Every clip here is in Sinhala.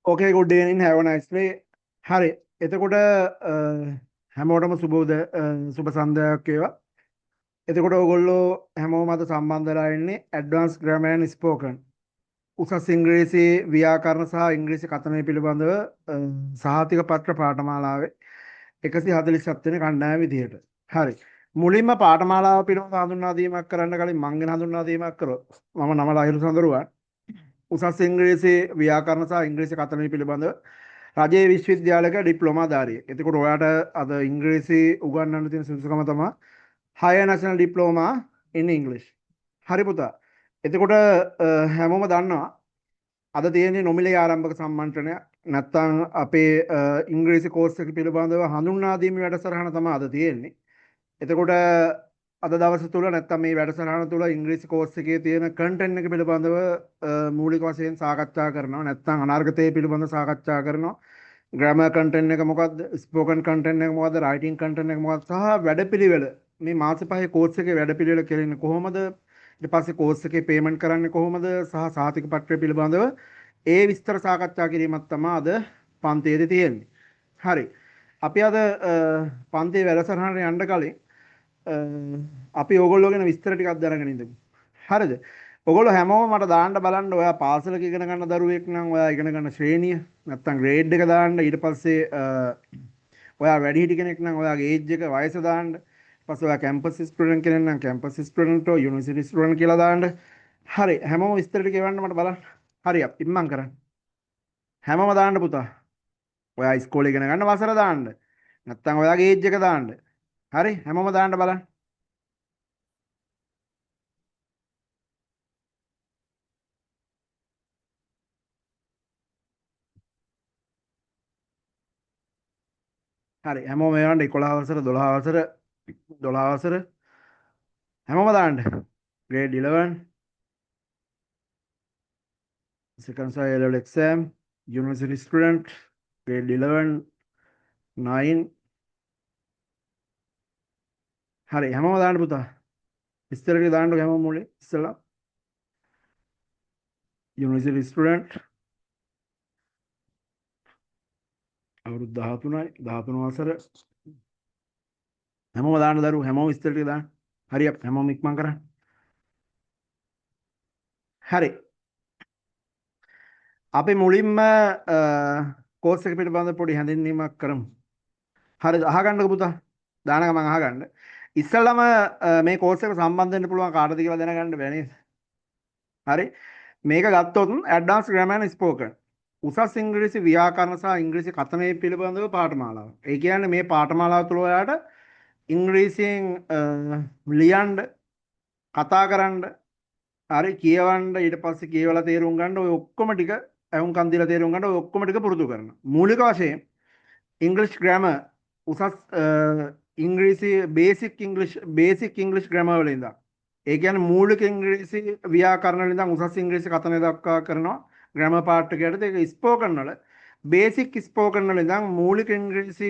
Okay, good evening. Have a nice day. හරි. එතකොට හැමෝටම සුබ සන්ධ්‍යාවක් වේවා. එතකොට ඕගොල්ලෝ හැමෝම අද සම්බන්ධ වෙලා ඉන්නේ Advanced Grammar and Spoken. උසස් ඉංග්‍රීසි ව්‍යාකරණ සහ ඉංග්‍රීසි කථනය පිළිබඳව සහතික පත්‍ර පාඨමාලාවේ 147 වෙනි කණ්ඩායම විදිහට. හරි. මුලින්ම පාඨමාලාව පිළිබඳව හඳුන්වා දීමක් කරන්න කලින් මම ගැන හඳුන්වා දීමක් කරොත් මම නම ලහිරු සඳරුවන්. උසස් ඉංග්‍රීසි ව්‍යාකරණ සහ ඉංග්‍රීසි කථනය පිළිබඳව රජයේ විශ්වවිද්‍යාලයක ඩිප්ලෝමාධාරියෙක්. එතකොට ඔයාට අද ඉංග්‍රීසි උගන්වන්න තියෙන සුදුසුකම තමයි Higher National Diploma in English. හරි පුතා. එතකොට හැමෝම දන්නවා අද තියෙන්නේ නොමිලේ ආරම්භක සම්මන්ත්‍රණය. නැත්තම් අපේ ඉංග්‍රීසි කෝස් එක පිළිබඳව හඳුන්වා දීමේ වැඩසටහන තමයි අද තියෙන්නේ. එතකොට අද දවස තුල නැත්තම් මේ වැඩසටහන තුල ඉංග්‍රීසි කෝස් එකේ තියෙන කන්ටෙන්ට් එක පිළිබඳව මූලික වශයෙන් සාකච්ඡා කරනවා. නැත්තම් අනාර්ගතය පිළිබඳව සාකච්ඡා කරනවා. ග්‍රැමර් කන්ටෙන්ට් එක මොකක්ද? ස්පෝකන් කන්ටෙන්ට් එක මොකක්ද? රයිටින් කන්ටෙන්ට් එක මොකක්ද? සහ වැඩපිළිවෙල මේ මාස පහේ කෝස් එකේ වැඩපිළිවෙල කෙරෙන්නේ කොහොමද? ඊට පස්සේ කෝස් එකේ පේමන්ට් කරන්නේ කොහොමද? සහ සහතික පත්‍රය පිළිබඳව ඒ විස්තර සාකච්ඡා කිරීමක් තමයි අද පන්තියේදී තියෙන්නේ. හරි. අපි අද පන්තියේ වැඩසටහනට යන්න කලින් අපි ඕගොල්ලෝ ගැන විස්තර ටිකක් දැනගෙන ඉඳමු. හරිද? ඔයගොල්ලෝ හැමෝම මට දාන්න බලන්න ඔයා පාසලක ඉගෙන ගන්න දරුවෙක් නම් ඔයා ඉගෙන ගන්න ශ්‍රේණිය නැත්තම් ග්‍රේඩ් එක දාන්න ඊට පස්සේ ඔයා වැඩිහිටි කෙනෙක් නම් ඔයාගේ ඒජ් එක වයස දාන්න ඊට පස්සේ ඔයා කැම්පස් ස්ටුඩන්ට් කෙනෙක් නම් කැම්පස් ස්ටුඩන්ට් ඔ යුනිවර්සිටි ස්ටුඩන්ට් කියලා දාන්න. හරි හැමෝම විස්තර ටික එවන්න මට බලන්න. හරි ඉම්මන් කරන්න. හැමෝම දාන්න පුතා. ඔයා ඉස්කෝලේ ඉගෙන ගන්න වසර දාන්න. නැත්තම් ඔයාගේ ඒජ් එක දාන්න. හරි හැමෝම දාන්න බලන්න. හරි හැමෝම එවන්න 11 වසර 12 වසර 12 වසර හැමෝම දාන්න. grade 11 second side level exam university student grade 11 9 හරි හැමෝම දාන්න පුතා. ඉස්තර ටික දාන්නකො හැමෝම මුලේ ඉස්සලා university student අවුරුදු 13යි 13 වසර හැමෝම දාන්න දරුවෝ හැමෝම ඉස්තර ටික දාන්න. හරි හැමෝම ඉක්මන් කරන්න. හරි අපි මුලින්ම කෝස් එක පිළිබඳව පොඩි හැඳින්වීමක් කරමු. හරිද අහගන්නකො පුතා. දාන ගමන් අහගන්න. ඉස්සෙල්ලාම මේ කෝස් එක සම්බන්ධ වෙන්න පුළුවන් කාටද කියලා දැනගන්න බෑ නේද? හරි. මේක ගත්තොත් ඇඩ්වාන්ස් ග්‍රැමර් ඇන්ඩ් ස්පෝකන්. උසස් ඉංග්‍රීසි ව්‍යාකරණ සහ ඉංග්‍රීසි කථනය පිළිබඳව පාඨමාලාව. ඒ කියන්නේ මේ පාඨමාලාව තුළ ඔයාට ඉංග්‍රීසියෙන් ලියන්න, කතා කරන්න, හරි කියවන්න, ඊට පස්සේ කියවලා තේරුම් ගන්න ඔය ඔක්කොම ටික අහුම්කම් දීලා තේරුම් ගන්න ඔය ඔක්කොම ටික පුරුදු කරනවා. මූලික වශයෙන් ඉංග්‍රීසි ග්‍රැමර් උසස් ඉංග්‍රීසි බේසික් ඉංග්‍රීසි ග්‍රැමර් වල ඉඳන් ඒ කියන්නේ මූලික ඉංග්‍රීසි ව්‍යාකරණ වල ඉඳන් උසස් ඉංග්‍රීසි කථනය දක්වා කරනවා ග්‍රැමර් පාර්ට් එකකට. ඒක ස්පෝකන් වල බේසික් ස්පෝකන් වල ඉඳන් මූලික ඉංග්‍රීසි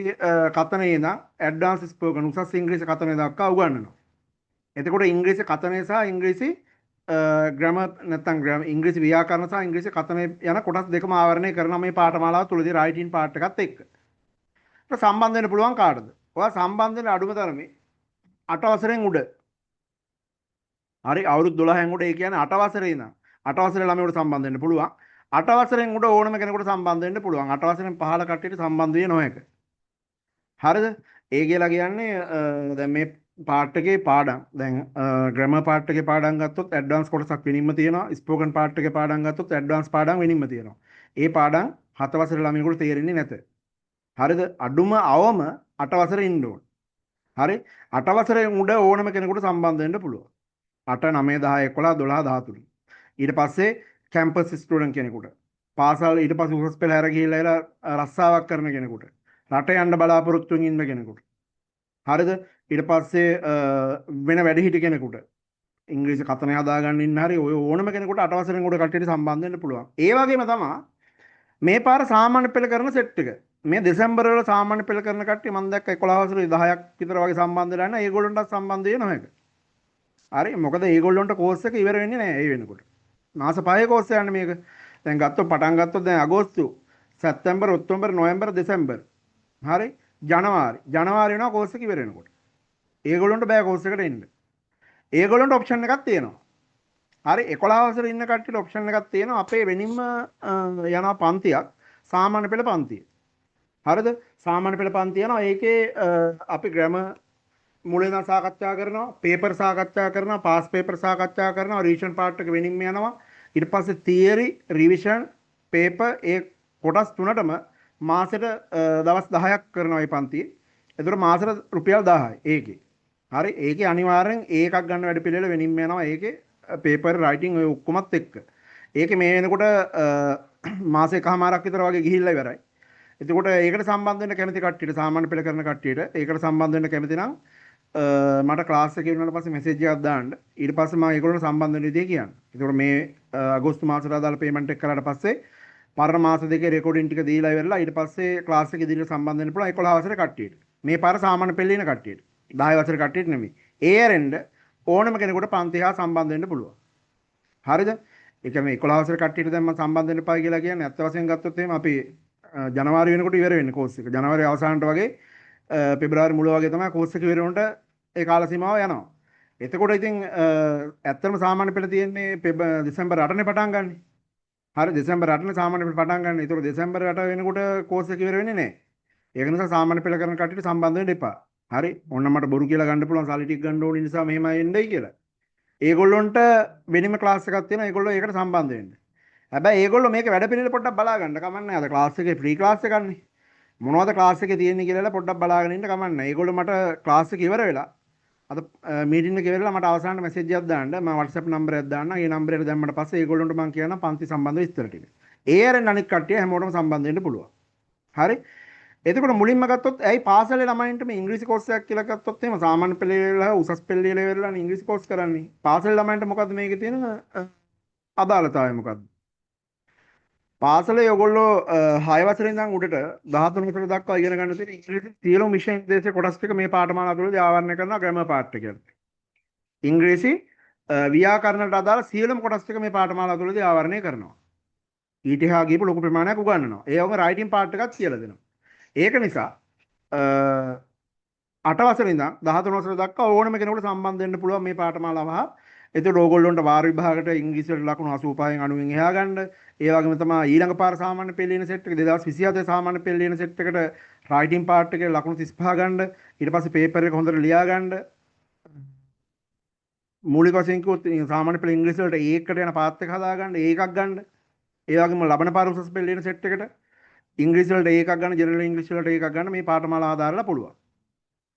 කථනයේ ඉඳන් ඇඩ්වාන්ස් ස්පෝකන් උසස් ඉංග්‍රීසි කථනය දක්වා උගන්වනවා. එතකොට ඉංග්‍රීසි කථනය සහ ඉංග්‍රීසි ග්‍රැමර් නැත්නම් ඉංග්‍රීසි ව්‍යාකරණ සහ ඉංග්‍රීසි කථනය යන කොටස් දෙකම ආවරණය කරන මේ පාඨමාලාව තුලදී රයිටින් පාර්ට් එකත් එක්ක. ඒක සම්බන්ධ වෙන්න පුළුවන් කාටද? ඔයා සම්බන්ධ වෙන්න අඩුම තරමේ 8 වසරෙන් උඩ. හරි අවුරුදු 12න් උඩ ඒ කියන්නේ 8 වසරේ ඉඳන් 8 වසරේ ළමයෙකුට සම්බන්ධ වෙන්න පුළුවන්. 8 වසරෙන් උඩ ඕනම කෙනෙකුට සම්බන්ධ වෙන්න පුළුවන්. 8 වසරෙන් පහළ කට්ටියට සම්බන්ධ වෙන්නේ නොහැක. හරිද? ඒ කියලා කියන්නේ දැන් මේ පාර්ට් එකේ පාඩම් දැන් ග්‍රැමර් පාර්ට් එකේ පාඩම් ගත්තොත් ඇඩ්වාන්ස් කොටසක් වෙනින්ම තියෙනවා. ස්පෝකන් පාර්ට් එකේ පාඩම් ගත්තොත් ඇඩ්වාන්ස් පාඩම් වෙනින්ම තියෙනවා. ඒ පාඩම් 7 වසරේ ළමයෙකුට තේරෙන්නේ නැත. හරිද? අඩුම අවම 8 වසරේ ඉන්න ඕන. හරි? 8 වසරේ උඩ ඕනම කෙනෙකුට සම්බන්ධ වෙන්න පුළුවන්. 8 9 10 11 12 13. ඊට පස්සේ කැම්පස් ස්ටුඩන්ට් කෙනෙකුට. පාසල් ඊට පස්සේ උසස් පෙළ හැර ගිහිල්ලා රස්සාවක් කරන කෙනෙකුට. රට යන්න බලාපොරොත්තු වෙන ඉන්න කෙනෙකුට. හරිද? ඊට පස්සේ වෙන වැඩිහිටි කෙනෙකුට ඉංග්‍රීසි කථනය හදාගන්න ඉන්න හරි ඔය ඕනම කෙනෙකුට 8 වසරෙන් උඩ කට්ටියට සම්බන්ධ වෙන්න පුළුවන්. ඒ වගේම තමයි මේ පාර සාමාන්‍ය පෙළ කරන සෙට් එක. මේ දෙසැම්බර් වල සාමාන්‍ය පෙළ කරන කට්ටිය මම දැක්ක 11 වසරේ 10ක් විතර වගේ සම්බන්ධ වෙලා ඉන්න. ඒගොල්ලන්ටත් සම්බන්ධ වෙන්නේ නැහැ. හරි මොකද ඒගොල්ලන්ට කෝස් එක ඉවර වෙන්නේ නැහැ ඒ වෙනකොට. මාස 5 කෝස් යන්නේ මේක. දැන් ගත්තොත් පටන් ගත්තොත් දැන් අගෝස්තු සැප්තැම්බර් ඔක්තෝබර් නොවැම්බර් දෙසැම්බර් හරි ජනවාරි වෙනවා කෝස් එක ඉවර වෙනකොට. ඒගොල්ලන්ට බෑ කෝස් එකට එන්න. ඒගොල්ලන්ට ඔප්ෂන් එකක් තියෙනවා. හරි 11 වසරේ ඉන්න කට්ටියට ඔප්ෂන් එකක් තියෙනවා. අපේ වෙනින්ම යනවා පන්තියක් සාමාන්‍ය පෙළ පන්තිය. හරිද? සාමාන්‍ය පෙළ පන්තිය යනවා. ඒකේ අපි ග්‍රැමර් මුලින්ම සාකච්ඡා කරනවා, පේපර් සාකච්ඡා කරනවා, පාස් පේපර් සාකච්ඡා කරනවා, රිවිෂන් පාර්ට් එක වෙනින්ම යනවා. ඊට පස්සේ තියරි, රිවිෂන්, පේපර් ඒ කොටස් තුනටම මාසෙට දවස් 10ක් කරනවා මේ පන්තියේ. ඒතර මාසෙට රුපියල් 1000යි ඒකේ. හරි ඒකේ අනිවාර්යෙන් ඒකක් ගන්න වැඩ පිළිවෙල වෙනින්ම යනවා. ඒකේ පේපර් රයිටින් ඔය ඔක්කොමත් එක්ක. ඒකේ මේ වෙනකොට මාස එකමාරක් විතර වගේ ගිහිල්ලා ඉවරයි. එතකොට ඒකට සම්බන්ධ වෙන්න කැමති කට්ටියට සාමාන්‍ය පෙළ කරන කට්ටියට ඒකට සම්බන්ධ වෙන්න කැමති නම් මට ක්ලාස් එකේ වුණාට පස්සේ මෙසේජ් එකක් දාන්න. ඊට පස්සේ මම ඒගොල්ලන්ට සම්බන්ධ වෙන්න විදිය කියන්න. එතකොට මේ අගෝස්තු මාසෙට අදාළ පේමන්ට් එක කරාට පස්සේ පරණ මාස දෙකේ රෙකෝඩින් ටික දීලා ඉවරලා ඊට පස්සේ ක්ලාස් එකේ ඉදිරියට සම්බන්ධ වෙන්න පුළුවන් 11 වසරේ කට්ටියට. මේ පාර සාමාන්‍ය පෙළේ ඉන කට්ටියට. 10 වසරේ කට්ටියට නෙමෙයි. ඒ ඇරෙන්න ඕනම කෙනෙකුට පන්ති හා සම්බන්ධ වෙන්න පුළුවන්. හරිද? ඒ කියන්නේ 11 වසරේ කට්ටියට දැන් මම සම්බන්ධ වෙන්න එපා කියලා කියන්නේ ඇත්ත වශයෙන් ගත්තොත් එහෙම අපි ජනවාරි වෙනකොට ඉවර වෙන්නේ කෝස් එක. ජනවාරි අවසානට වගේ පෙබරවාරි මුල වගේ තමයි කෝස් එක ඉවර වෙනකොට ඒ කාල සීමාව යනවා. එතකොට ඉතින් ඇත්තටම සාමාන්‍ය පෙළ තියෙන්නේ දෙසැම්බර් 8 පටන් ගන්න. හරි දෙසැම්බර් 8 සාමාන්‍ය පෙළ පටන් ගන්න. ඒතකොට දෙසැම්බර් 8 වෙනකොට කෝස් එක ඉවර වෙන්නේ නැහැ. ඒක නිසා සාමාන්‍ය පෙළ කරන කට්ටියට සම්බන්ධ වෙන්න එපා. හරි ඔන්න මට බොරු කියලා ගන්න පුළුවන් සල්ලි ටික ගන්න ඕන නිසා මෙහෙමයි එන්නයි කියලා. ඒගොල්ලොන්ට වෙනම ක්ලාස් එකක් තියෙනවා. ඒගොල්ලෝ ඒකට සම්බන්ධ වෙන්න. හැබැයි ඒගොල්ලෝ මේක වැඩ පිළිවෙල පොඩ්ඩක් බලා ගන්න කමන්නේ. අද ක්ලාස් එකේ ෆ්‍රී ක්ලාස් එකක්නේ. මොනවද ක්ලාස් එකේ තියෙන්නේ කියලා පොඩ්ඩක් බලාගෙන ඉන්න කමන්නේ. ඒගොල්ලෝ මට ක්ලාස් එක ඉවර වෙලා අද මීටින් එක ඉවරලා මට අවසානට මෙසේජ් එකක් දාන්න. මම WhatsApp නම්බරයක් දාන්න. ඒ නම්බරයට දැම්මට පස්සේ ඒගොල්ලන්ට මම කියනවා පන්ති සම්බන්ධ විස්තර ටික. ඒ අරෙන් අනිත් කට්ටිය හැමෝටම සම්බන්ධ වෙන්න පුළුවන්. හරි? එතකොට මුලින්ම ගත්තොත් ඇයි පාසලේ ළමයින්ට මේ ඉංග්‍රීසි කෝස් එකක් කියලා ගත්තොත් එහෙම සාමාන්‍ය පෙළේ උසස් පෙළේ ලෙවල් වල ඉංග්‍රීසි කෝස් කරන්නේ. පාසලේ ළමයින්ට මොකද්ද මේකේ තියෙන අදාළතාවය මොකද්ද? පාසලේ ඔයගොල්ලෝ 6 වසරේ ඉඳන් උඩට 13 වසර දක්වා ඉගෙන ගන්න තියෙන ඉංග්‍රීසි සියලුම විෂය දේශේ කොටස් ටික මේ පාඨමාලා තුළදී ආවරණය කරනවා ග්‍රැමර් පාර්ට් එකෙන්. ඉංග්‍රීසි ව්‍යාකරණයට අදාළ සියලුම කොටස් ටික මේ පාඨමාලා තුළදී ආවරණය කරනවා. ඊට එහා ගිහපු ලොකු ප්‍රමාණයක් උගන්වනවා. ඒ වගේම රයිටින් පාර්ට් එකක් කියලා දෙනවා. ඒක නිසා 8 වසරේ ඉඳන් 13 වසර දක්වා ඕනම කෙනෙකුට සම්බන්ධ වෙන්න පුළුවන් මේ පාඨමාලාව හා. එතකොට ඕගොල්ලොන්ට වාර විභාගයට ඉංග්‍රීසියට ලකුණු 85න් 90න් එහා ගන්න. ඒ වගේම තමයි ඊළඟ පාර සාමාන්‍ය පෙළ ලියන සෙට් එක 2027 සාමාන්‍ය පෙළ ලියන සෙට් එකට රයිටින් පාර්ට් එකේ ලකුණු 35 ගන්න. ඊට පස්සේ පේපර් එක හොඳට ලියා ගන්න. මූලික වශයෙන් කිව්වොත් සාමාන්‍ය පෙළ ඉංග්‍රීසි වලට ඒකට යන පාත් එක හදා ගන්න ඒකක් ගන්න. ඒ වගේම ලබන පාර උසස් පෙළ ලියන සෙට් එකට ඉංග්‍රීසි වලට ඒකක් ගන්න, ජෙනරල් ඉංග්‍රීසි වලට ඒකක් ගන්න මේ පාඨමාලා ආධාරලා පුළුවන්.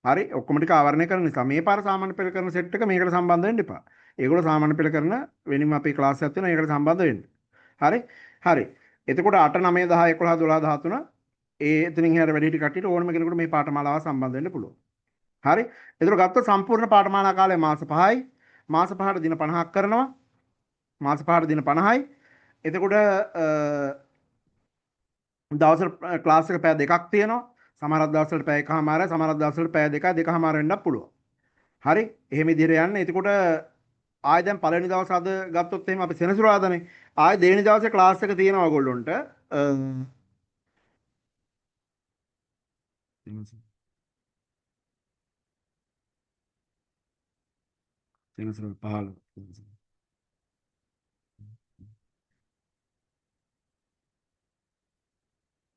හරි ඔක්කොම ටික ආවරණය කරන නිසා මේ පාර සාමාන්‍ය පෙළ කරන සෙට් එක මේකට සම්බන්ධ වෙන්න එපා. ඒගොල්ලෝ සාමාන්‍ය පෙළ කරන වෙනින්ම අපේ ක්ලාස් එකක් තියෙනවා ඒකට සම්බන්ධ වෙන්න. හරි? හරි. එතකොට 8 9 10 11 12 13 ඒ එතනින් එහාට වැඩි හිටි කට්ටියට ඕනම කෙනෙකුට මේ පාඨමාලාව සම්බන්ධ වෙන්න පුළුවන්. හරි? එතකොට ගත්තොත් සම්පූර්ණ පාඨමාලා කාලය මාස 5යි. මාස 5ට දින 50ක් කරනවා. මාස 5ට දින 50යි. එතකොට දවසට ක්ලාස් එක පැය දෙකක් තියෙනවා. සමහරක් දවස්වලට පැය එකමාරයි, සමහරක් දවස්වලට පැය දෙකයි, දෙකමාර වෙන්නත් පුළුවන්. හරි? එහෙම විදිහට යන්න. එතකොට ආයෙ දැන් පළවෙනි දවස් අද ගත්තොත් එහෙම අපි සෙනසුරාදානේ. ආයෙ දෙවෙනි දවසේ ක්ලාස් එක තියෙනවා ඔයගොල්ලොන්ට. සෙනසුර 15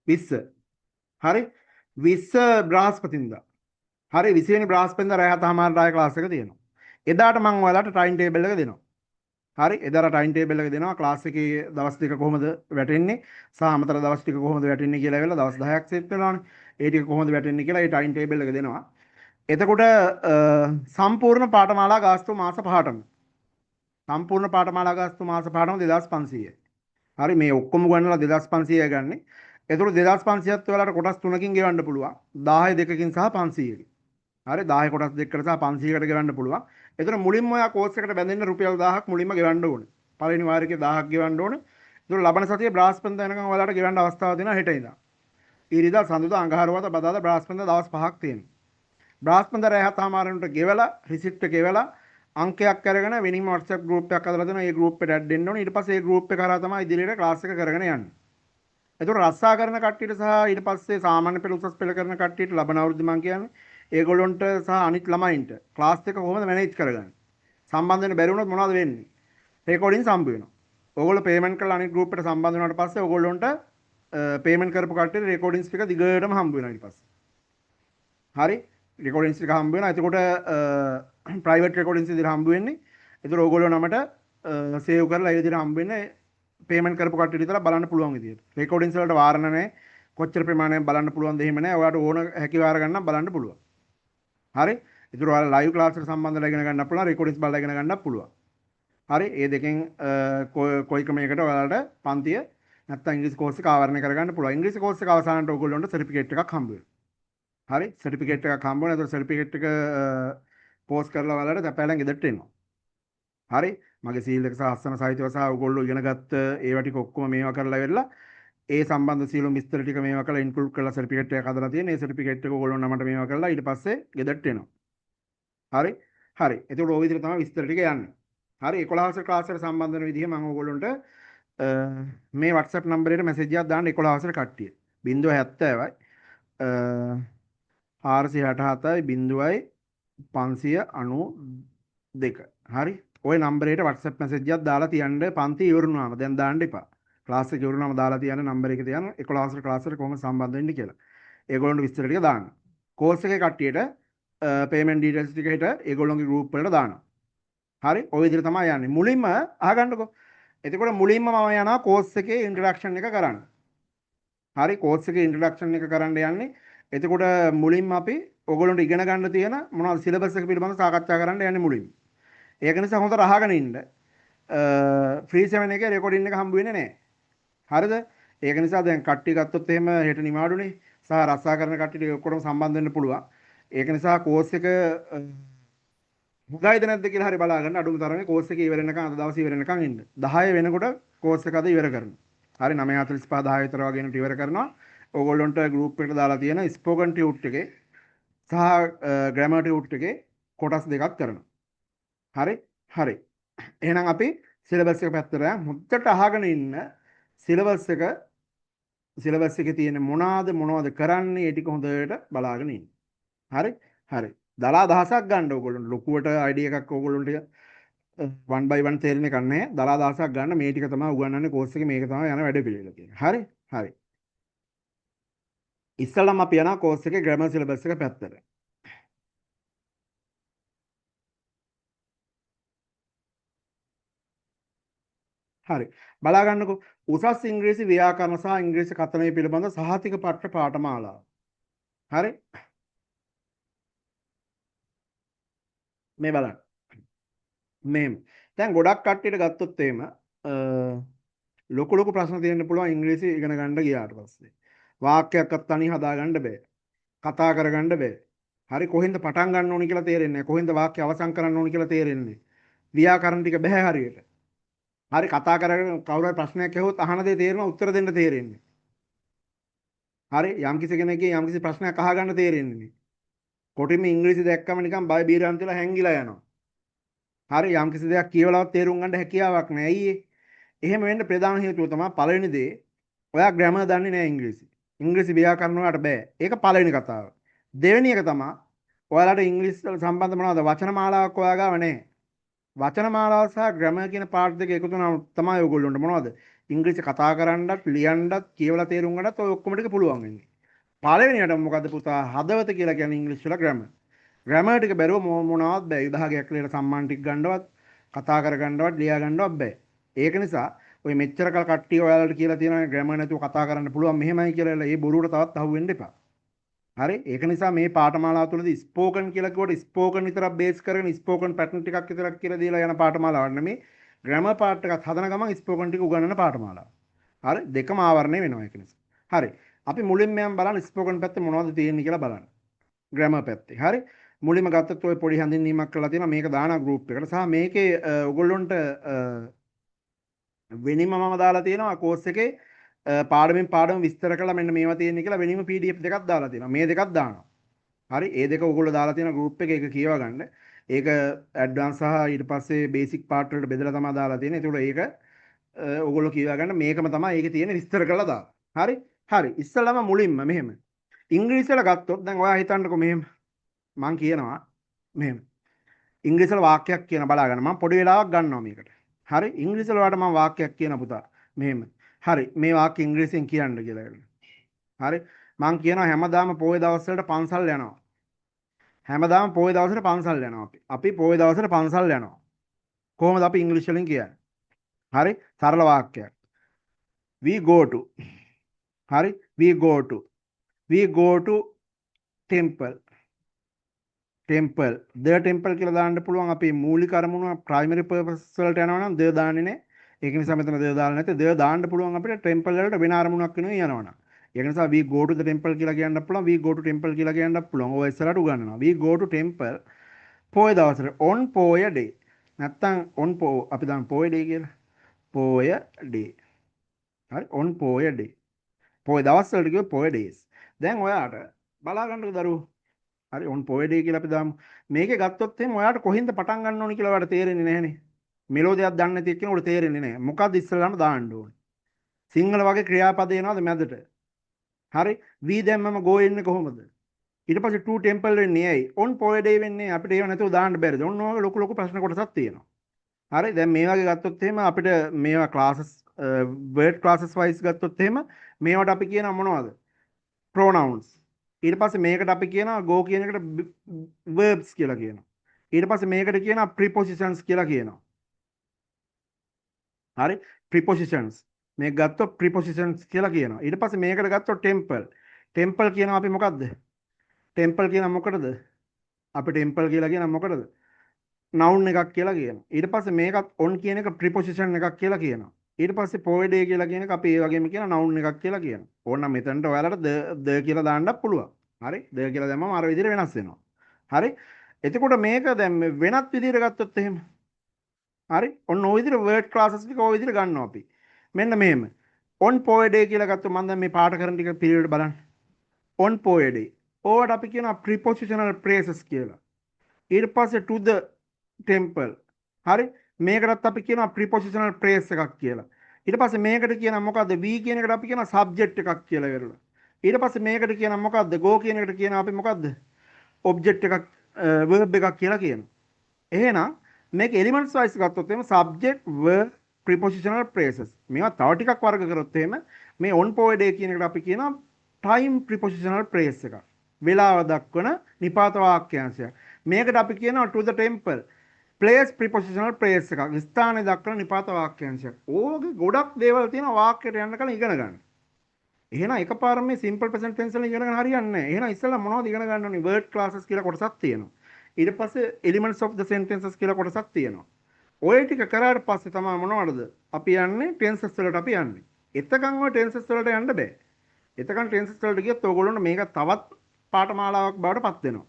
20 හරි 20 බ්‍රහස්පතින්දා හරි 20 වෙනි බ්‍රහස්පතින්දා රෑ 7:00 ආයෙ ක්ලාස් එක තියෙනවා. එදාට මම ඔයාලට ටයිම් ටේබල් එක දෙනවා. හරි එදාට ටයිම් ටේබල් එක දෙනවා. ක්ලාස් එකේ දවස් ටික කොහොමද වැටෙන්නේ සහ අමතර දවස් ටික කොහොමද වැටෙන්නේ කියලා වෙලා දවස් 10ක් සෙට් වෙනවානේ. ඒ ටික කොහොමද වැටෙන්නේ කියලා ඒ ටයිම් ටේබල් එක දෙනවා. එතකොට සම්පූර්ණ පාඨමාලා ගාස්තු මාස 5ටම සම්පූර්ණ පාඨමාලා ගාස්තු මාස 5ටම 2500යි. හරි මේ ඔක්කොම ගන්නලා 2500යි ගන්නෙ. එතකොට 2500ත් ඔයාලට කොටස් තුනකින් ගෙවන්න පුළුවන්. 10 දෙකකින් සහ 500කින්. හරි 10 කොටස් දෙකකට සහ 500කට ගෙවන්න පුළුවන්. එතකොට මුලින්ම ඔයා කෝස් එකට බැඳෙන්න රුපියල් 1000ක් මුලින්ම ගෙවන්න ඕනේ. පළවෙනි වාරයේ 1000ක් ගෙවන්න ඕනේ. එතකොට ලබන සතියේ බ්‍රහස්පතින්දා වෙනකන් ඔයාලට ගෙවන්න අවස්ථාව දෙනවා හෙට ඉඳන්. ඊරිදා සඳුදා අඟහරුවාදා බදාදා බ්‍රහස්පතින්දා දවස් 5ක් තියෙනවා. බ්‍රහස්පතින්දා රෑ 7:00 ගෙවලා රිසිප්ට් එක ගෙවලා අංකයක් අරගෙන වෙනින්ම WhatsApp group එකක් හදලා දෙනවා. ඒ group එකට ඇඩ් වෙන්න ඕනේ. ඊට පස්සේ ඒ group එක කරා තමයි ඉදිරියට ක්ලාස් එක කරගෙන යන්නේ. එතකොට රස්සා කරන කට්ටියට සහ ඊට පස්සේ සාමාන්‍ය පෙළ උසස් පෙළ කරන කට්ටියට ලබන අවුරුද්ද මම කියන්නේ ඒගොල්ලොන්ට සහ අනිත් ළමයින්ට ක්ලාස් එක කොහොමද මැනේජ් කරගන්නේ? සම්බන්ධ වෙන්න බැරි වුණොත් මොනවද වෙන්නේ? රෙකෝඩින් සම්බ වෙනවා. ඕගොල්ලෝ පේමන්ට් කරලා අනිත් ගෲප් එකට සම්බන්ධ වුණාට පස්සේ ඕගොල්ලොන්ට පේමන්ට් කරපු කට්ටියට රෙකෝඩින්ස් ටික දිගටම හම්බ වෙනවා ඊට පස්සේ. හරි? රෙකෝඩින්ස් ටික හම්බ වෙනවා. එතකොට ප්‍රයිවට් රෙකෝඩින්ස් විදිහට හම්බ වෙන්නේ. ඒතර ඕගොල්ලෝ නමට සේව් කරලා ඒ විදිහට හම්බ වෙන්නේ පේමන්ට් කරපු කට්ටියට විතර බලන්න පුළුවන් විදිහට. රෙකෝඩින්ස් වලට වාරණ නැහැ. කොච්චර ප්‍රමාණයක් බලන්න පුළුවන්ද එහෙම නැහැ. ඔයාලට ඕන හැකි වාර ගණන් බලන්න පුළුවන්. හරි? ඒතර ඔයාලා ලයිව් ක්ලාස් එකට සම්බන්ධලා ඉගෙන ගන්නත් පුළුවන්. රෙකෝඩින්ස් බලලා ඉගෙන ගන්නත් පුළුවන්. හරි? ඒ දෙකෙන් කොයි ක්‍රමයකට ඔයාලට පන්තිය නැත්නම් ඉංග්‍රීසි කෝස් එක ආවරණය කරගන්න පුළුවන්. ඉංග්‍රීසි කෝස් එක අවසානට ඔයගොල්ලන්ට සර්ටිෆිකේට් එකක් හම්බ වෙනවා. හරි? සර්ටිෆිකේට් එකක් හම්බ වෙනවා. ඒතර සර්ටිෆිකේට් එක පෝස්ට් කරලා ඔයාලට තැපෑලෙන් ගෙදරට එනවා. හරි? මගේ සීල් එක සහ අස්සන සහිතව සහ ඔයගොල්ලෝ ඉගෙනගත්ත ඒවා ටික ඔක්කොම මේවා කරලා ඉවරලා ඒ සම්බන්ධ සියලුම විස්තර ටික මේවා කරලා ඉන්ක්ලූඩ් කරලා සර්ටිෆිකේට් එකක් හදලා තියෙන. ඒ සර්ටිෆිකේට් එක ඔයගොල්ලෝ නමට මේවා කරලා ඊට පස්සේ ගෙදරට එනවා. හරි? හරි. එතකොට ওই විදිහට තමයි විස්තර ටික යන්නේ. හරි 11 ක්ලාස් එකට සම්බන්ධ වෙන විදිහ මම ඔයගොල්ලන්ට මේ WhatsApp නම්බරේට මැසේජ් එකක් දාන්න 11 කට්ටිය 070යි 467යි 592 හරි ওই නම්බරේට WhatsApp මැසේජ් එකක් දාලා තියන්න පන්ති ඉවරුනාම දැන් දාන්න එපා ක්ලාස් එක ඉවරුනාම දාලා තියන්න නම්බර එක තියන්න 11 ක්ලාස් එකට කොහොමද සම්බන්ධ වෙන්නේ කියලා ඒගොල්ලන්ට විස්තර ටික දාන්න කෝස් එකේ කට්ටියට පේමන්ට් ඩීටේල්ස් ටික හිට ඒගොල්ලන්ගේ ගෲප් වලට දානවා හරි ওই විදිහට තමයි යන්නේ මුලින්ම අහගන්නකෝ එතකොට මුලින්ම මම යනවා කෝස් එකේ ඉන්ට්‍රොඩක්ෂන් එක කරන්න හරි කෝස් එකේ ඉන්ට්‍රොඩක්ෂන් එක කරන්න යන්නේ එතකොට මුලින්ම අපි ඔයගොල්ලන්ට ඉගෙන ගන්න තියෙන මොනවද සිලබස් එක පිළිබඳව සාකච්ඡා කරන්න යන්නේ මුලින්ම ඒක නිසා හොඳට අහගෙන ඉන්න ෆ්‍රී 7 එකේ රෙකෝඩින් එක හම්බ වෙන්නේ නැහැ හරිද ඒක නිසා දැන් කට්ටිය ගත්තොත් එහෙම හෙට නිමාඩුනේ සහ රස්සා කරන කට්ටියට ඔක්කොම සම්බන්ධ වෙන්න පුළුවන් ඒක නිසා කෝස් එක හොඳයිද නැද්ද කියලා හරි බලාගන්න අඩුම තරමේ කෝස් එක ඉවර වෙනකන් අද දවසේ ඉවර වෙනකන් ඉන්න 10 වෙනකොට කෝස් එක අද ඉවර කරනවා හරි 9:45 10 විතර වගේ නට ඉවර කරනවා ඕගොල්ලන්ට ගෲප් එකට දාලා තියෙන ස්පෝකන් ටියුට් එකේ සහ ග්‍රැමර් ටියුට් එකේ කොටස් දෙකක් කරනවා හරි හරි එහෙනම් අපි සිලබස් එක පැත්තට යමු මුත්තට අහගෙන ඉන්න සිලබස් එකේ තියෙන මොනවද කරන්නේ ඒ ටික හොඳට බලාගෙන ඉන්න හරි හරි දලා දහසක් ගන්න ඕගොල්ලන්ට ලොකුවට අයිඩියා එකක් ඕගොල්ලන්ට 1 by 1 තේරෙන එකක් නැහැ දලා දහසක් ගන්න මේ ටික තමයි උගන්වන්නේ කෝස් එකේ මේක තමයි යන වැඩ පිළිවෙල කියන්නේ හරි හරි ඉස්සෙල්ලාම අපි යනවා කෝස් එකේ ග්‍රැමර් සිලබස් එක පැත්තට හරි බලා ගන්නකො උසස් ඉංග්‍රීසි ව්‍යාකරණ සහ ඉංග්‍රීසි කථනය පිළිබඳ සහතික පත්‍ර පාඨමාලාව හරි මේ බලන්න මේම දැන් ගොඩක් කට්ටියට ගත්තොත් එහෙම ලොකු ප්‍රශ්න තියෙන්න පුළුවන් ඉංග්‍රීසි ඉගෙන ගන්න ගියාට පස්සේ වාක්‍යයක්වත් තනි හදා ගන්න බෑ කතා කරගන්න බෑ හරි කොහෙන්ද පටන් ගන්න ඕනි කියලා තේරෙන්නේ නැහැ කොහෙන්ද වාක්‍ය අවසන් කරන්න ඕනි කියලා තේරෙන්නේ ව්‍යාකරණ ටික බෑ හරියට හරි කතා කරගෙන කවුරු හරි ප්‍රශ්නයක් ඇහුවොත් අහන දේ තේරෙනවා උත්තර දෙන්න තේරෙන්නේ හරි යම්කිසි කෙනෙක්ගේ යම්කිසි ප්‍රශ්නයක් අහගන්න තේරෙන්නේ නැහැ කොටින්ම ඉංග්‍රීසි දැක්කම නිකන් බය බීරන්තිලා හැංගිලා යනවා හරි යම්කිසි දෙයක් කියවලවත් තේරුම් ගන්න හැකියාවක් නැහැ අයියේ එහෙම වෙන්න ප්‍රධාන හේතුව තමයි පළවෙනි දේ ඔයා ග්‍රැමර් දන්නේ නැහැ ඉංග්‍රීසි. ඉංග්‍රීසි ව්‍යාකරණ වලට බෑ. ඒක පළවෙනි කතාව. දෙවෙනි එක තමයි ඔයාලට ඉංග්‍රීසි වල සම්බන්ධ මොනවද වචන මාලාවක් ඔයා ගාව නැහැ. වචන මාලාව සහ ග්‍රැමර් කියන පාර්ට් දෙක එකතු වුණාම තමයි ඔයගොල්ලන්ට මොනවද ඉංග්‍රීසි කතා කරන්නත් ලියන්නත් කියවලා තේරුම් ගන්නත් ඔය ඔක්කොම ටික පුළුවන් වෙන්නේ. පළවෙනියට මොකද්ද පුතා හදවත කියලා කියන්නේ ඉංග්‍රීසි වල ග්‍රැමර්. ග්‍රැමර් ටික බැරුව මොනවත් බෑ. විභාගයක් ලියලා සම්මාන ටික ගන්නවත් කතා කරගන්නවත් ලියා ගන්නවත් බෑ. ඒක නිසා ඔය මෙච්චර කල් කට්ටිය ඔයාලට කියලා තියෙනවා ග්‍රැමර් නැතුව කතා කරන්න පුළුවන් මෙහෙමයි කියලා ඒ බොරුවට තවත් අහු වෙන්න එපා. හරි ඒක නිසා මේ පාඨමාලාව තුළදී ස්පෝකන් කියලා කිව්වට ස්පෝකන් විතරක් බේස් කරගෙන ස්පෝකන් පැටර්න් ටිකක් විතරක් කියලා දීලා යන පාඨමාලාවක් නෙමෙයි ග්‍රැමර් පාර්ට් එකත් හදන ගමන් ස්පෝකන් ටික උගන්වන පාඨමාලාව. හරි දෙකම ආවරණය වෙනවා ඒක නිසා. හරි අපි මුලින්ම යම් බලන්න ස්පෝකන් පැත්තේ මොනවද තියෙන්නේ කියලා බලන්න. ග්‍රැමර් පැත්තේ. හරි මුලින්ම ගත්තත් ඔය පොඩි හඳුන්වීමක් කරලා තියෙනවා මේක දාන ගෲප් එකට සහ මේකේ ඔයගොල්ලොන්ට වෙනින්ම මම දාලා තියෙනවා කෝස් එකේ පාඩමෙන් පාඩම විස්තර කරලා මෙන්න මේවා තියෙන්නේ කියලා වෙනින්ම PDF දෙකක් දාලා තියෙනවා. මේ දෙකක් දානවා. හරි ඒ දෙක ඔයගොල්ලෝ දාලා තියෙන group එකේ ඒක කියව ගන්න. ඒක ඇඩ්වාන්ස් සහ ඊට පස්සේ බේසික් පාර්ට් වලට බෙදලා තමයි දාලා තියෙන්නේ. ඒකට ඒක ඔයගොල්ලෝ කියව ගන්න මේකම තමයි ඒකේ තියෙන විස්තර කරලා දාලා. හරි හරි ඉස්සෙල්ලාම මුලින්ම මෙහෙම ඉංග්‍රීසි වල ගත්තොත් දැන් ඔයා හිතන්නකෝ මෙහෙම මං කියනවා මෙහෙම ඉංග්‍රීසි වල වාක්‍යයක් කියන බලාගන්න මම පොඩි වෙලාවක් ගන්නවා මේකට හරි ඉංග්‍රීසි වල ඔයාලට මම වාක්‍යයක් කියන පුතා මෙහෙම හරි මේ වාක්‍ය ඉංග්‍රීසියෙන් කියන්න කියලා හරි මං කියනවා හැමදාම පොයේ දවස් වලට පන්සල් යනවා හැමදාම පොයේ දවසට පන්සල් යනවා අපි පොයේ දවසට පන්සල් යනවා කොහොමද අපි ඉංග්‍රීසි වලින් කියන්නේ හරි සරල වාක්‍යයක් we go to හරි we go to temple temple ද ටෙම්පල් කියලා දාන්න පුළුවන් අපි මූලික අරමුණ ප්‍රයිමරි පර්පස් වලට යනවා නම් ද දාන්නේ නැහැ. ඒක නිසා මෙතන ද දාලා නැත්නම් ද දාන්න පුළුවන් අපිට ටෙම්පල් වලට වෙන අරමුණක් වෙනවා යනවා නම්. ඒක නිසා we go to the temple කියලා කියන්නත් පුළුවන් we go to temple කියලා කියන්නත් පුළුවන්. ඔය ඉස්සරහට උගන්වනවා. we go to temple පොය දවසට on පොය day. නැත්නම් on අපි දාමු පොය day කියලා. පොය day. හරි on පොය day. පොය දවස් වලට කියව පොය days. දැන් ඔයාට බලා ගන්නකෝ දරුවෝ හරි ඔන් පොයඩේ කියලා අපි දාමු. මේකේ ගත්තොත් එහෙනම් ඔයාලට කොහින්ද පටන් ගන්න ඕනේ කියලා ඔයාලට තේරෙන්නේ නැහනේ. මෙලෝදියක් දන්නේ නැති එක්කෙනෙකුට තේරෙන්නේ නැහැ. මොකද්ද ඉස්සෙල්ලාම දාන්න ඕනේ. සිංහල වගේ ක්‍රියාපද එනවද මැදට? හරි. we දැම්මම go එන්නේ කොහොමද? ඊට පස්සේ to temple වෙන්නේ ඇයි? on පොයඩේ වෙන්නේ අපිට ඒව නැතුව දාන්න බැරිද? ඔන්න ඔය ලොකු ලොකු ප්‍රශ්න කොටසක් තියෙනවා. හරි. දැන් මේ වගේ ගත්තොත් එහෙම අපිට මේවා classes word classes wise ගත්තොත් එහෙම මේවට අපි කියනවා මොනවද? pronouns ඊට පස්සේ මේකට අපි කියනවා go කියන එකට verbs කියලා කියනවා ඊට පස්සේ මේකට කියනවා prepositions කියලා කියනවා හරි prepositions මේක ගත්තොත් prepositions කියලා කියනවා ඊට පස්සේ මේකට ගත්තොත් temple කියනවා අපි මොකද්ද temple කියන මොකටද අපි temple කියලා කියන මොකටද noun එකක් කියලා කියනවා ඊට පස්සේ මේකත් on කියන එක preposition එකක් කියලා කියනවා ඊට පස්සේ පොයඩේ කියලා කියන එක අපි ඒ වගේම කියන noun එකක් කියලා කියනවා. ඕනනම් මෙතනට ඔයාලට ද කියලා දාන්නත් පුළුවන්. හරි? ද කියලා දැම්මම අර විදිහට වෙනස් වෙනවා. හරි? එතකොට මේක දැන් වෙනත් විදිහට ගත්තොත් එහෙම. හරි? ඔන්න ওই විදිහට word classes ටික ওই විදිහට ගන්නවා අපි. මෙන්න මෙහෙම. on පොයඩේ කියලා ගත්තොත් මම දැන් මේ පාඩ කරන ටික පිළිවෙලට බලන්න. on පොයඩේ. ඕවට අපි කියනවා prepositional phrases කියලා. ඊට පස්සේ to the temple. හරි? මේකටත් අපි කියනවා prepositional phrase එකක් කියලා. ඊට පස්සේ මේකට කියනවා මොකද්ද? we කියන එකට අපි කියනවා subject එකක් කියලා වෙරළා. ඊට පස්සේ මේකට කියනවා මොකද්ද? go කියන එකට කියනවා අපි මොකද්ද? object එකක් verb එකක් කියලා කියනවා. එහෙනම් මේක elements wise ගත්තොත් එහෙම subject verb prepositional phrases. මේවා තව ටිකක් වර්ග කරොත් එහෙම මේ on point day කියන එකට අපි කියනවා time prepositional phrase එකක්. වේලාව දක්වන නිපාත වාක්‍යාංශයක්. මේකට අපි කියනවා to the temple place prepositional phrase එකක්. ස්ථානයේ දක්වන නිපාත වාක්‍යාංශයක්. ඕකේ ගොඩක් දේවල් තියෙනවා වාක්‍යයට යන්න කලින් ඉගෙන ගන්න. එහෙනම් එකපාරම මේ simple present tense වලින් ඉගෙන ගන්න හරියන්නේ නැහැ. එහෙනම් ඉස්සෙල්ලා මොනවද ඉගෙන ගන්න ඕනේ? word classes කියලා කොටසක් තියෙනවා. ඊට පස්සේ elements of the sentences කියලා කොටසක් තියෙනවා. ඔය ටික කරාට පස්සේ තමයි මොනවද? අපි යන්නේ tenses වලට අපි යන්නේ. එතකන් ඔය tenses වලට යන්න බෑ. එතකන් tenses වලට ගියොත් ඕගොල්ලන්ට මේක තවත් පාඨමාලාවක් බවට පත් වෙනවා.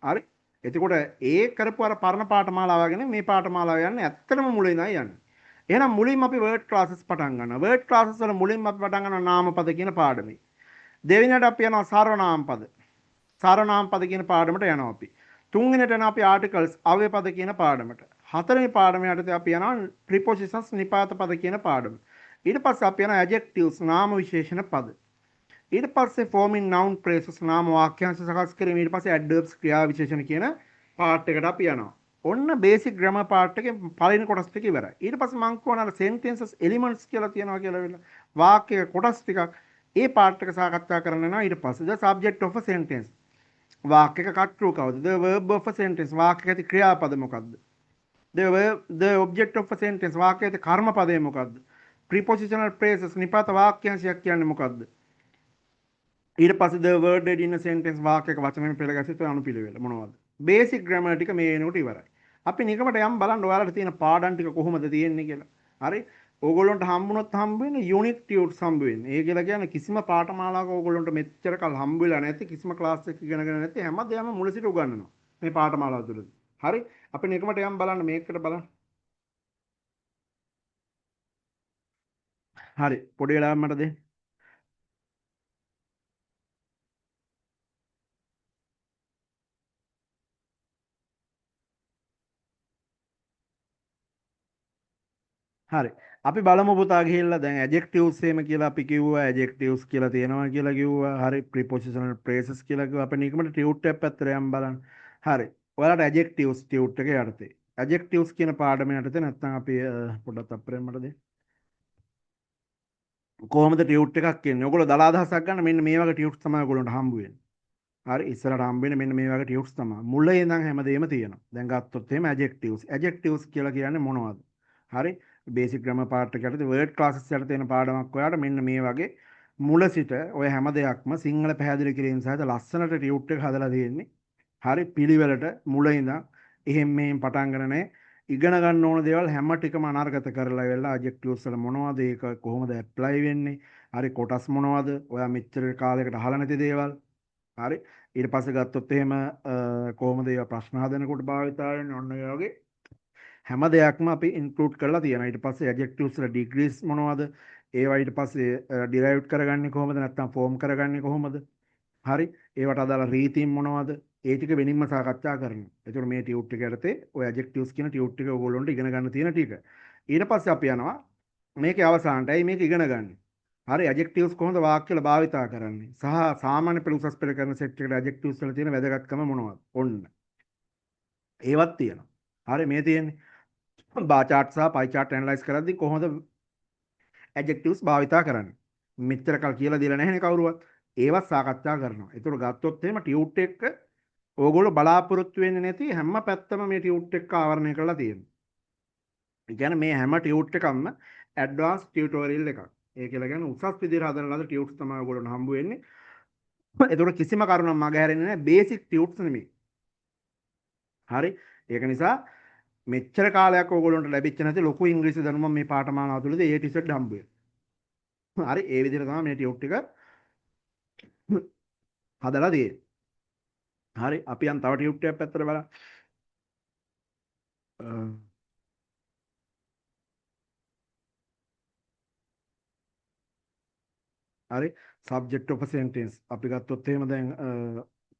හරි? එතකොට ඒ කරපු අර පරණ පාඨමාලාව වගේ මේ පාඨමාලාව යන්නේ ඇත්තටම මුලින් ඉඳන් යන්නේ. එහෙනම් මුලින්ම අපි word classes පටන් ගන්නවා. word classes වල මුලින්ම අපි පටන් ගන්නවා නාමපද කියන පාඩමේ. දෙවෙනියට අපි යනවා සර්වනාමපද. සර්වනාමපද කියන පාඩමට යනවා අපි. තුන්වෙනියට යනවා අපි articles අව්‍යපද කියන පාඩමට. හතරවෙනි පාඩම යටතේ අපි යනවා prepositions නිපාත පද කියන පාඩම. ඊට පස්සේ අපි යනවා adjectives නාම විශේෂණ පද. ඊට පස්සේ forming noun phrases නාම වාක්‍යාංශ සකස් කිරීම ඊට පස්සේ adverbs ක්‍රියා විශේෂණ කියන පාර්ට් එකට අපි යනවා. ඔන්න බේසික් ග්‍රැමර් පාර්ට් එකේ පළවෙනි කොටස් ටික ඉවරයි. ඊට පස්සේ මම කියනවා sentences elements කියලා තියනවා කියලා වෙලා වාක්‍ය කොටස් ටිකක් ඒ පාර්ට් එක සාකච්ඡා කරන්න යනවා. ඊට පස්සේ the subject of a sentence වාක්‍යයක කර්තෘ කවුද? the verb of a sentence වාක්‍යයක ඇති ක්‍රියාපද මොකක්ද? the object of a sentence වාක්‍යයේ ඇති කර්මපදය මොකක්ද? prepositional phrases නිපාත වාක්‍යාංශයක් කියන්නේ මොකක්ද? ඊට පස්සේ the word in a sentence වාක්‍යයක වචනෙන් පෙළගැසෙන අනුපිළිවෙල මොනවද? බේසික් ග්‍රැමර් ටික මේ වෙනකොට ඉවරයි. අපි නිකමට යම් බලන්න ඔයාලට තියෙන පාඩම් ටික කොහොමද තියෙන්නේ කියලා. හරි? ඕගොල්ලන්ට හම්බුනොත් හම්බ වෙන්නේ යුනික් ටියුට්ස් හම්බ වෙන්නේ. ඒ කියලා කියන්නේ කිසිම පාඨමාලාවක ඕගොල්ලන්ට මෙච්චර කල් හම්බ වෙලා නැති කිසිම ක්ලාස් එකක් ඉගෙනගෙන නැති හැමදේම මුල සිට උගන්වනවා. මේ පාඨමාලාව තුළදී. හරි? අපි නිකමට යම් බලන්න මේකට බලන්න. හරි. පොඩි වෙලාවක් මට දෙන්න. හරි. අපි බලමු පුතා ගිහිල්ලා දැන් ඇඩ්ජෙක්ටිව්ස් එහෙම කියලා අපි කිව්වා ඇඩ්ජෙක්ටිව්ස් කියලා තියෙනවා කියලා කිව්වා හරි ප්‍රිපොසිෂනල් ෆ්‍රේසස් කියලා කිව්වා අපි නිකමට ටියුට් එක පැත්තට යන්න බලන්න හරි ඔයාලට ඇඩ්ජෙක්ටිව්ස් ටියුට් එකේ යටතේ ඇඩ්ජෙක්ටිව්ස් කියන පාඩම යටතේ නැත්නම් අපි පොඩ්ඩක් අප්‍රේම මට දෙන්න කොහොමද ටියුට් එකක් කියන්නේ ඔයගොල්ලෝ දලා අදහසක් ගන්න මෙන්න මේ වගේ ටියුට්ස් තමයි ඔයගොල්ලන්ට හම්බ වෙන්නේ හරි ඉස්සරහට හම්බ වෙන්නේ මෙන්න මේ වගේ ටියුට්ස් තමයි මුල ඉඳන් හැමදේම තියෙනවා දැන් ගත්තොත් එහෙම ඇඩ්ජෙක්ටිව්ස් කියලා කියන්නේ මොනවද හරි බේසික් ග්‍රැමර් පාර්ට් එක යටතේ වර්ඩ් ක්ලාසස් යටතේ තියෙන පාඩමක් ඔයාලට මෙන්න මේ වගේ මුල සිට ඔය හැම දෙයක්ම සිංහල පැහැදිලි කිරීම සහිත ලස්සනට ටියුට් එක හදලා තියෙන්නේ හරි පිළිවෙලට මුල ඉඳන් එහෙම මෙහෙම පටන් ගන්න නැහැ ඉගෙන ගන්න ඕන දේවල් හැම ටිකම අනාර්ගත කරලා වෙලා ඇඩ්ජෙක්ටිව්ස් වල මොනවද ඒක කොහොමද ඇප්ලයි වෙන්නේ හරි කොටස් මොනවද ඔයා මෙච්චර කාලයකට අහලා නැති දේවල් හරි ඊට පස්සේ ගත්තොත් එහෙම කොහොමද ඒවා ප්‍රශ්න හදනකොට භාවිතා වෙන්නේ ඔන්න ඔය වගේ හැම දෙයක්ම අපි ඉන්ක්ලූඩ් කරලා තියෙනවා ඊට පස්සේ ඇඩ්ජෙක්ටිව්ස් වල ඩිග්‍රීස් මොනවද ඒවා ඊට පස්සේ ඩිරයිව් කරගන්නේ කොහොමද නැත්නම් ෆෝම් කරගන්නේ කොහොමද හරි ඒවට අදාළ රීතීන් මොනවද ඒ ටික වෙනින්ම සාකච්ඡා කරනවා එතකොට මේ ටියුට් එක යටතේ ඔය ඇඩ්ජෙක්ටිව්ස් කියන ටියුට් එක ඕගොල්ලොන්ට ඉගෙන ගන්න තියෙන ටික ඊට පස්සේ අපි යනවා මේකේ අවසානට ඇයි මේක ඉගෙන ගන්න හරි ඇඩ්ජෙක්ටිව්ස් කොහොමද වාක්‍ය වල භාවිතා කරන්නේ සහ සාමාන්‍ය පෙළ උසස් පෙළ කරන සෙට් එකට ඇඩ්ජෙක්ටිව්ස් වල තියෙන වැදගත්කම මොනවද ඔන්න ඒවත් තියෙනවා හරි මේ තියෙන්නේ බා chart සහ pie chart ඇනලයිස් කරද්දී කොහොමද ඇඩ්ජෙක්ටිව්ස් භාවිතා කරන්නේ මෙච්චර කල් කියලා දීලා නැහැනේ කවුරුවත් ඒවත් සාකච්ඡා කරනවා ඒතකොට ගත්තොත් එහෙම ටියුට් එක ඕගොල්ලෝ බලාපොරොත්තු වෙන්නේ නැති හැම පැත්තම මේ ටියුට් එක ආවරණය කරලා තියෙනවා ඒ කියන්නේ මේ හැම ටියුට් එකක්ම ඇඩ්වාන්ස් ටියුටෝරියල් එකක් ඒ කියලා කියන්නේ උසස් විදිහට හදන ලද ටියුට්ස් තමයි ඔයගොල්ලන්ට හම්බ වෙන්නේ ඒතකොට කිසිම කරුණක් මග හැරෙන්නේ නැහැ බේසික් ටියුට්ස් නෙමෙයි හරි ඒක නිසා මෙච්චර කාලයක් ඕගොල්ලන්ට ලැබිච්ච නැති ලොකු ඉංග්‍රීසි දැනුමක් මේ පාඨමාලාව තුළදී ඒ ටිසට් හම්බ වෙනවා හරි ඒ විදිහට තමයි මේ ටියුට් එක හදලා තියෙන්නේ හරි අපි යන් තව ටියුට් එකක් පැත්තට බලන්න හරි subject of a sentence අපි ගත්තොත් එහෙම දැන්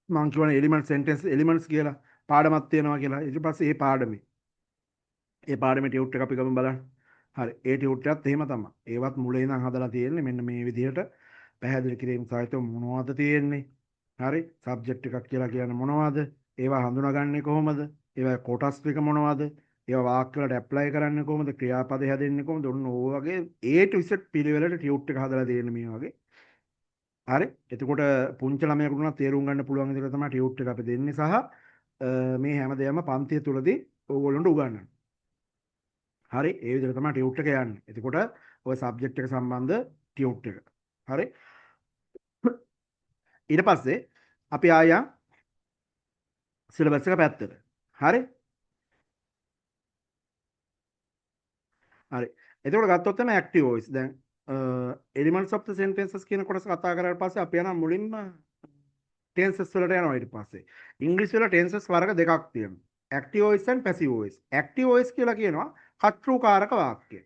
මම කියවනේ element sentence elements කියලා පාඩමක් තියෙනවා කියලා ඊට පස්සේ ඒ පාඩමේ ටියුට් එක අපි ගමු බලන්න හරි ඒ ටියුට් එකත් එහෙම තමයි ඒවත් මුලින් ඉඳන් හදලා තියෙන්නේ මෙන්න මේ විදිහට පැහැදිලි කිරීම සහිතව මොනවද තියෙන්නේ හරි සබ්ජෙක්ට් එකක් කියලා කියන්නේ මොනවද ඒවා හඳුනාගන්නේ කොහොමද ඒවා කොටස් ටික මොනවද ඒවා වාක්‍ය වලට ඇප්ලයි කරන්නේ කොහොමද ක්‍රියාපද හැදෙන්නේ කොහොමද ඔන්න ඕ වගේ A to Z පිළිවෙලට ටියුට් එක හදලා තියෙන්නේ මේ වගේ හරි එතකොට පුංචි ළමයෙකුට උනත් තේරුම් ගන්න පුළුවන් විදිහට තමයි ටියුට් එක අපි දෙන්නේ සහ මේ හැම දෙයක්ම පන්තිය තුලදී ඕගොල්ලන්ට උගන්වන්නේ හරි ඒ විදිහට තමයි ටියුට් එක යන්නේ එතකොට ඔය සබ්ජෙක්ට් එක සම්බන්ධ ටියුට් එක හරි ඊට පස්සේ අපි ආයම් සිලබස් එක පැත්තට හරි හරි එතකොට ගත්තොත් තමයි ඇක්ටිව් වොයිස් දැන් elements of the sentences කියන කොටස කතා කරලා පස්සේ අපි යනවා මුලින්ම tenses වලට යනවා ඊට පස්සේ ඉංග්‍රීසි වල tenses වර්ග දෙකක් තියෙනවා active voice and passive voice active voice කියලා කියනවා කර්තෘකාරක වාක්‍ය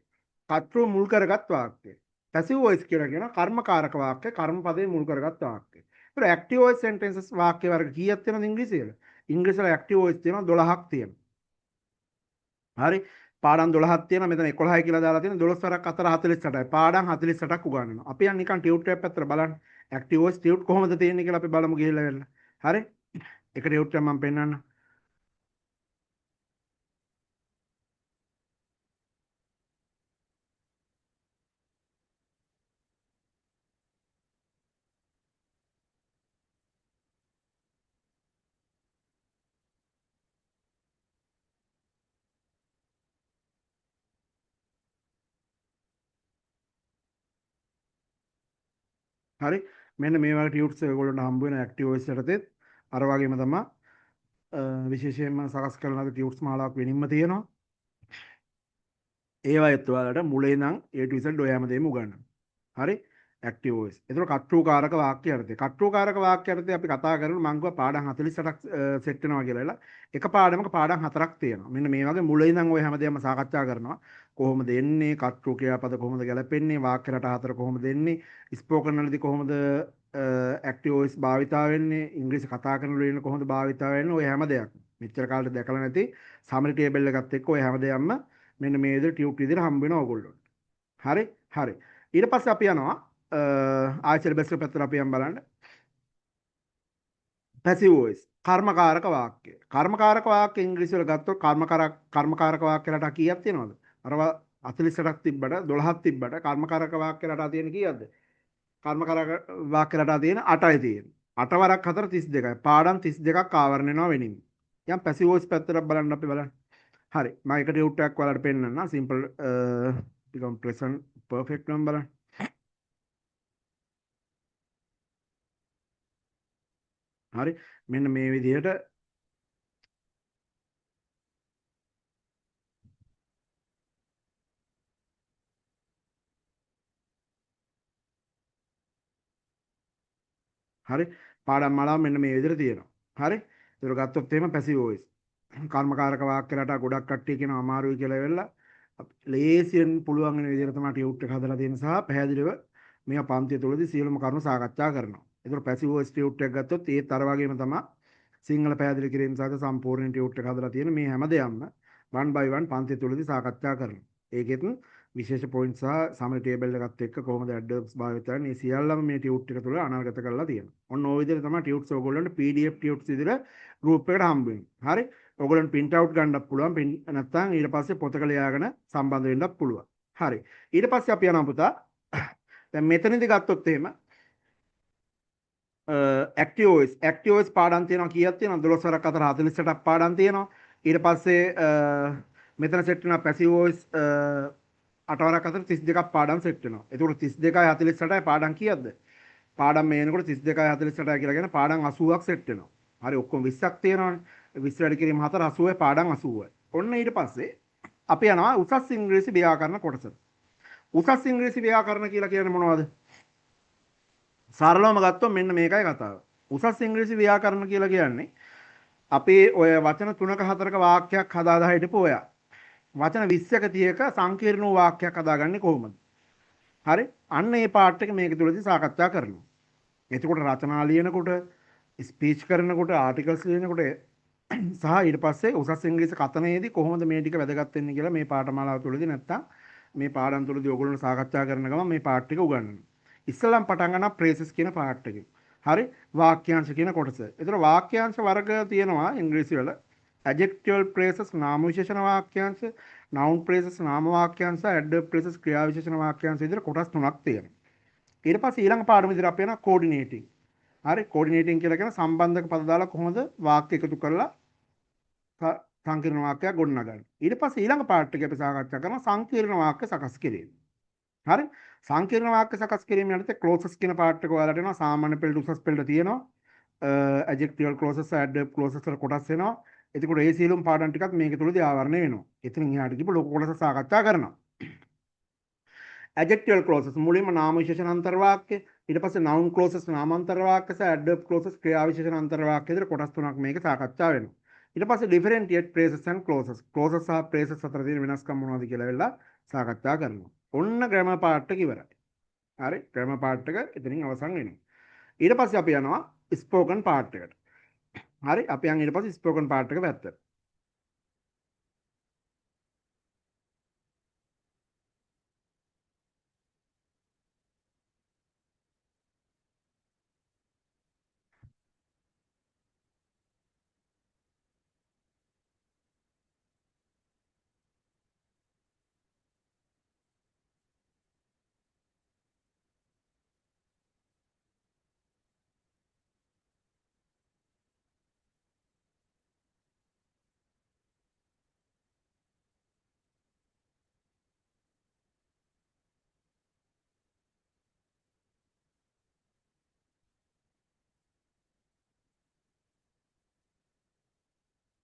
කර්තෘ මුල් කරගත් වාක්‍ය passive voice කියලා කියනවා කර්මකාරක වාක්‍ය කර්මපදේ මුල් කරගත් වාක්‍ය ඒතර active voice sentences වාක්‍ය වර්ග කීයක් තියෙනවද ඉංග්‍රීසියේ ඉංග්‍රීසි වල active voice තියෙනවා 12ක් තියෙනවා හරි පාඩම් 12ක් තියෙනවා මෙතන 11යි කියලා දාලා තියෙනවා 12 වරක් 4 48යි පාඩම් 48ක් උගන්වනවා අපි යන් නිකන් ටියුට් එකක් පැත්තට බලන්න ඇක්ටිව් වොයිස් ටියුට් කොහොමද තියෙන්නේ කියලා අපි බලමු ගිහිල්ලා වෙලා හරි එක ටියුට් එකක් මම පෙන්නන්න හරි මෙන්න මේ වගේ ටියුට්ස් ඔයගොල්ලන්ට හම්බ වෙන ඇක්ටිව් වොයිස් යටතේ අර වගේම තමයි විශේෂයෙන්ම සකස් කරන ලද ටියුට්ස් මාලාවක් වෙනින්ම තියෙනවා ඒවා ඔයාලට මුලින් ඉඳන් A to Z ඔය හැමදේම උගන්වනවා හරි ඇක්ටිව් වොයිස් ඒතකොට කර්තෘකාරක වාක්‍ය යටතේ කර්තෘකාරක වාක්‍ය යටතේ අපි කතා කරන්නේ මම කිව්වා පාඩම් 48ක් සෙට් වෙනවා කියලා එක පාඩමක පාඩම් 4ක් තියෙනවා මෙන්න මේ වගේ මුලින් ඉඳන් ඔය හැමදේම සාකච්ඡා කරනවා කොහොමද එන්නේ කර්තෘ ක්‍රියාපද කොහොමද ගැලපෙන්නේ වාක්‍ය රට හතර කොහොමද එන්නේ ස්පෝකන් වලදී කොහොමද ඇක්ටිව් වොයිස් භාවිතා වෙන්නේ ඉංග්‍රීසි කතා කරන වලින් කොහොමද භාවිතා වෙන්නේ ඔය හැම දෙයක් මෙච්චර කාලෙට දැකලා නැති සමරි ටේබල් එකත් එක්ක ඔය හැම දෙයක්ම මෙන්න මේ විදිහට ටියුට් විදිහට හම්බ වෙනවා ඔයගොල්ලෝ හරි හරි. ඊට පස්සේ අපි යනවා ආයෙ සිලබස් එක පැත්තට අපි යන් බලන්න. පැසිව් වොයිස් කර්මකාරක වාක්‍ය. කර්මකාරක වාක්‍ය ඉංග්‍රීසි වල ගත්තොත් කර්මකාරක වාක්‍යලට කීයක් තියෙනවද? අරවා 48ක් තිබ්බට 12ක් තිබ්බට කර්මකාරක වාක්‍යලට තියෙන කීයක්ද? කර්මකාරක වාක්‍යලට තියෙන 8යි තියෙන්නේ. 8 වරක් 4 32යි. පාඩම් 32ක් ආවරණය වෙනවා වෙනින්. යම් පැසිව් වොයිස් පැත්තට බලන්න අපි බලන්න. හරි. මම එක ටියුට් එකක් ඔයාලට පෙන්නන්නම්. සිම්පල් become present perfect නම් බලන්න. හරි. මෙන්න මේ විදිහට හරි. පාඩම් මාලාව මෙන්න මේ විදිහට තියෙනවා. හරි. ඒක ගත්තොත් එහෙම පැසිව් වොයිස්. කර්මකාරක වාක්‍යලට ගොඩක් කට්ටිය කියන අමාරුයි කියලා වෙලා ලේසියෙන් පුළුවන් වෙන විදිහට තමයි ටියුට් එක හදලා තියෙන සහ පැහැදිලිව මේවා පන්තිය තුළදී සියලුම කරුණු සාකච්ඡා කරනවා. ඒතර පැසිව් වොයිස් ටියුට් එක ගත්තොත් ඒත් අර වගේම තමයි සිංහල පැහැදිලි කිරීම සහ සම්පූර්ණ ටියුට් එක හදලා තියෙන මේ හැම දෙයක්ම 1 by 1 පන්තිය තුළදී සාකච්ඡා කරනවා. ඒකෙත් විශේෂ පොයින්ට් සහ සමරි ටේබල් එකත් එක්ක කොහොමද ඇඩ්වර්බ්ස් භාවිත කරන්නේ මේ සියල්ලම මේ ටියුට් එක තුළ අනාගත කරලා තියෙනවා. ඔන්න ওই විදිහට තමයි ටියුට්ස් ඔයගොල්ලන්ට PDF ටියුට්ස් විදිහට ගෲප් එකට හම්බ වෙන්නේ. හරි. ඔයගොල්ලන්ට print out ගන්නත් පුළුවන්. නැත්නම් ඊට පස්සේ පොතක ලියාගෙන සම්බන්ධ වෙන්නත් පුළුවන්. හරි. ඊට පස්සේ අපි යනවා පුතා. දැන් මෙතනදී ගත්තොත් එහෙම ඇක්ටිව් වොයිස් පාඩම් තියෙනවා කීයක් තියෙනවද 12 වරක් 4 48ක් පාඩම් තියෙනවා ඊට පස්සේ මෙතන සෙට් වෙනවා පැසිව් වොයිස් 8 වරක් 4 32ක් පාඩම් සෙට් වෙනවා ඒතකොට 32යි 48යි පාඩම් කීයක්ද පාඩම් මේ එනකොට 32යි 48යි කියලා කියන පාඩම් 80ක් සෙට් වෙනවා හරි ඔක්කොම 20ක් තියෙනවානේ 20 වැඩි කිරීම 4 80යි පාඩම් 80යි ඔන්න ඊට පස්සේ අපි යනවා උසස් ඉංග්‍රීසි ව්‍යාකරණ කොටසට උසස් ඉංග්‍රීසි ව්‍යාකරණ කියලා කියන්නේ මොනවද සරලවම ගත්තොත් මෙන්න මේකයි කතාව. උසස් ඉංග්‍රීසි ව්‍යාකරණ කියලා කියන්නේ අපේ ඔය වචන 3ක 4ක වාක්‍යයක් හදාදා හිටපු ඔයා. වචන 20ක 30ක සංකීර්ණ වූ වාක්‍යයක් හදාගන්නේ කොහොමද? හරි? අන්න ඒ පාර්ට් එක මේක තුලදී සාකච්ඡා කරනවා. එතකොට රචනා ලියනකොට, ස්පීච් කරනකොට, ආටිකල්ස් ලියනකොට සහ ඊට පස්සේ උසස් ඉංග්‍රීසි කතනයේදී කොහොමද මේ ටික වැදගත් වෙන්නේ කියලා මේ පාඨමාලාව තුලදී නැත්තම් මේ පාඩම් තුලදී ඔයගොල්ලෝ සාකච්ඡා කරන ගමන් මේ පාර්ට් එක උගන්වනවා. ඉස්සෙල්ලම පටන් ගන්නවා ප්‍රේසස් කියන පාර්ට් එකෙන්. හරි වාක්‍යාංශ කියන කොටස. ඒතර වාක්‍යාංශ වර්ග තියෙනවා ඉංග්‍රීසි වල. adjectival phrases නාම විශේෂණ වාක්‍යාංශ, noun phrases නාම වාක්‍යාංශ, adverb phrases ක්‍රියා විශේෂණ වාක්‍යාංශ විදිහට කොටස් තුනක් තියෙනවා. ඊට පස්සේ ඊළඟ පාඩම විදිහට අපි යනවා coordinating. හරි coordinating කියලා කියන සම්බන්ධක පද දාලා කොහොමද වාක්‍ය එකතු කරලා සංකීර්ණ වාක්‍යයක් ගොඩනගන්නේ. ඊට පස්සේ ඊළඟ පාර්ට් එකේ අපි සාකච්ඡා කරනවා සංකීර්ණ වාක්‍ය සකස් කිරීම. හරි සංකීර්ණ වාක්‍ය සකස් කිරීම යටතේ ක්ලෝසස් කියන පාර්ට් එක ඔයාලට එනවා සාමාන්‍ය පෙළට උසස් පෙළට තියෙනවා adjectival clauses adverb clauses වල කොටස් එනවා එතකොට ඒ සියලුම පාඩම් ටිකක් මේක තුලදී ආවරණය වෙනවා එතනින් එහාට ගිහලා ලොකු කොටස සාකච්ඡා කරනවා adjectival clauses මුලින්ම නාම විශේෂණ අන්තර් වාක්‍ය ඊට පස්සේ noun clauses නාමාන්තර වාක්‍ය සහ adverb clauses ක්‍රියා විශේෂණ අන්තර් වාක්‍ය විතර කොටස් තුනක් මේක සාකච්ඡා වෙනවා ඊට පස්සේ differentiate phrases and clauses clauses සහ phrases අතර තියෙන වෙනස්කම් මොනවද කියලා වෙලා සාකච්ඡා කරනවා ඔන්න grammar part එක ඉවරයි හරි grammar part එක එතනින් අවසන් වෙනවා ඊට පස්සේ අපි යනවා spoken part එකට හරි අපි යන් ඊට පස්සේ spoken part එක පැත්තට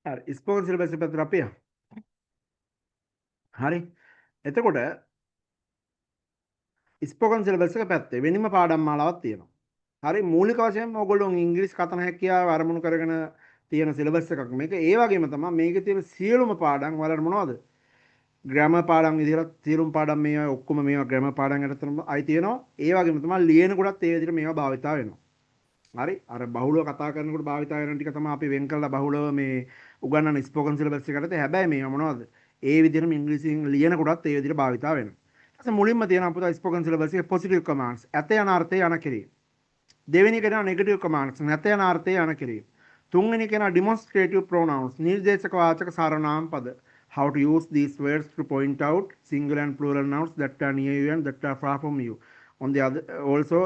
හරි ස්පෝකන් සිලබස් එක පැත්තට අපි යමු. හරි එතකොට ස්පෝකන් සිලබස් එක පැත්තේ වෙනම පාඩම් මාලාවක් තියෙනවා. හරි මූලික වශයෙන්ම ඕගොල්ලෝ ඉංග්‍රීසි කතන හැකියාව අරමුණු කරගෙන තියෙන සිලබස් එකක් මේක. ඒ වගේම තමයි මේකේ තියෙන සියලුම පාඩම් වලට මොනවද? ග්‍රැමර් පාඩම් විදිහට සියලුම පාඩම් මේවා ඔක්කොම මේවා ග්‍රැමර් පාඩම් යටතේම අයි තියෙනවා. ඒ වගේම තමයි ලියන කොටත් ඒ විදිහට මේවා භාවිතා වෙනවා. හරි අර බහුලව කතා කරනකොට භාවිතා වෙන ටික තමයි අපි වෙන් කරලා බහුලව මේ උගන්වන ස්පෝකන් සිලබස් එකට. හැබැයි මේවා මොනවද? ඒ විදිහටම ඉංග්‍රීසියෙන් ලියන කොටත් ඒ විදිහට භාවිතා වෙනවා. මුලින්ම තියෙනවා පුතා ස්පෝකන් සිලබස් එකේ පොසිටිව් කමාන්ඩ්ස්. ඇත යන අර්ථය යන කිරීම. දෙවෙනි එක තියෙනවා නෙගටිව් කමාන්ඩ්ස්. නැත යන අර්ථය යන කිරීම. තුන්වෙනි එක තියෙනවා ඩිමොන්ස්ට්‍රේටිව් ප්‍රොනවුන්ස්. නිර්දේශක වාචක සර්වනාම පද. How to use these words to point out singular and plural nouns that are near you and that are far from you. On the other, also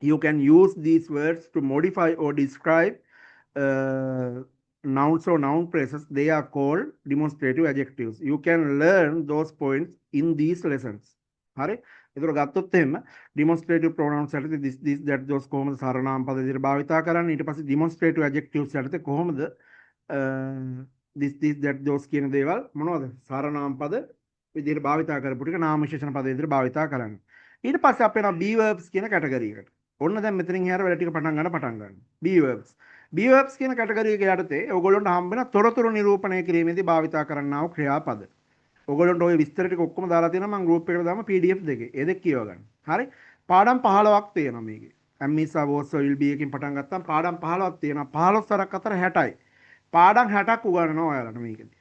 you can use these words to modify or describe nouns or noun phrases. They are called demonstrative adjectives. You can learn those points in these lessons. හරි ඒතර ගත්තොත් එහෙම demonstrative pronouns යටතේ this that those කොහොමද සර්වනාම පද විදිහට භාවිතා කරන්නේ ඊට පස්සේ demonstrative adjectives යටතේ කොහොමද this that those කියන දේවල් මොනවද සර්වනාම පද විදිහට භාවිතා කරපු ටික නාම විශේෂණ පද විදිහට භාවිතා කරන්නේ ඊට පස්සේ අපි යනවා be verbs කියන කැටගරි එකට ඔන්න දැන් මෙතනින් එහාට වැඩ ටික පටන් ගන්න be verbs කියන කැටගරි එක යටතේ ඔයගොල්ලන්ට හම්බ වෙන තොරතුරු නිරූපණය කිරීමේදී භාවිතා කරන්නා වූ ක්‍රියාපද ඔයගොල්ලන්ට ওই විස්තර ටික ඔක්කොම දාලා තියෙනවා මම ගෲප් එකට දාම PDF දෙකේ. ඒ දෙක කියව ගන්න. හරි. පාඩම් 15ක් තියෙනවා මේකේ. ඇම්මිසා වෝස් will be එකකින් පටන් ගත්තාම පාඩම් 15ක් තියෙනවා. 15 සරක් අතර 60යි. පාඩම් 60ක් උගන්වනවා ඔයාලට මේකෙදි.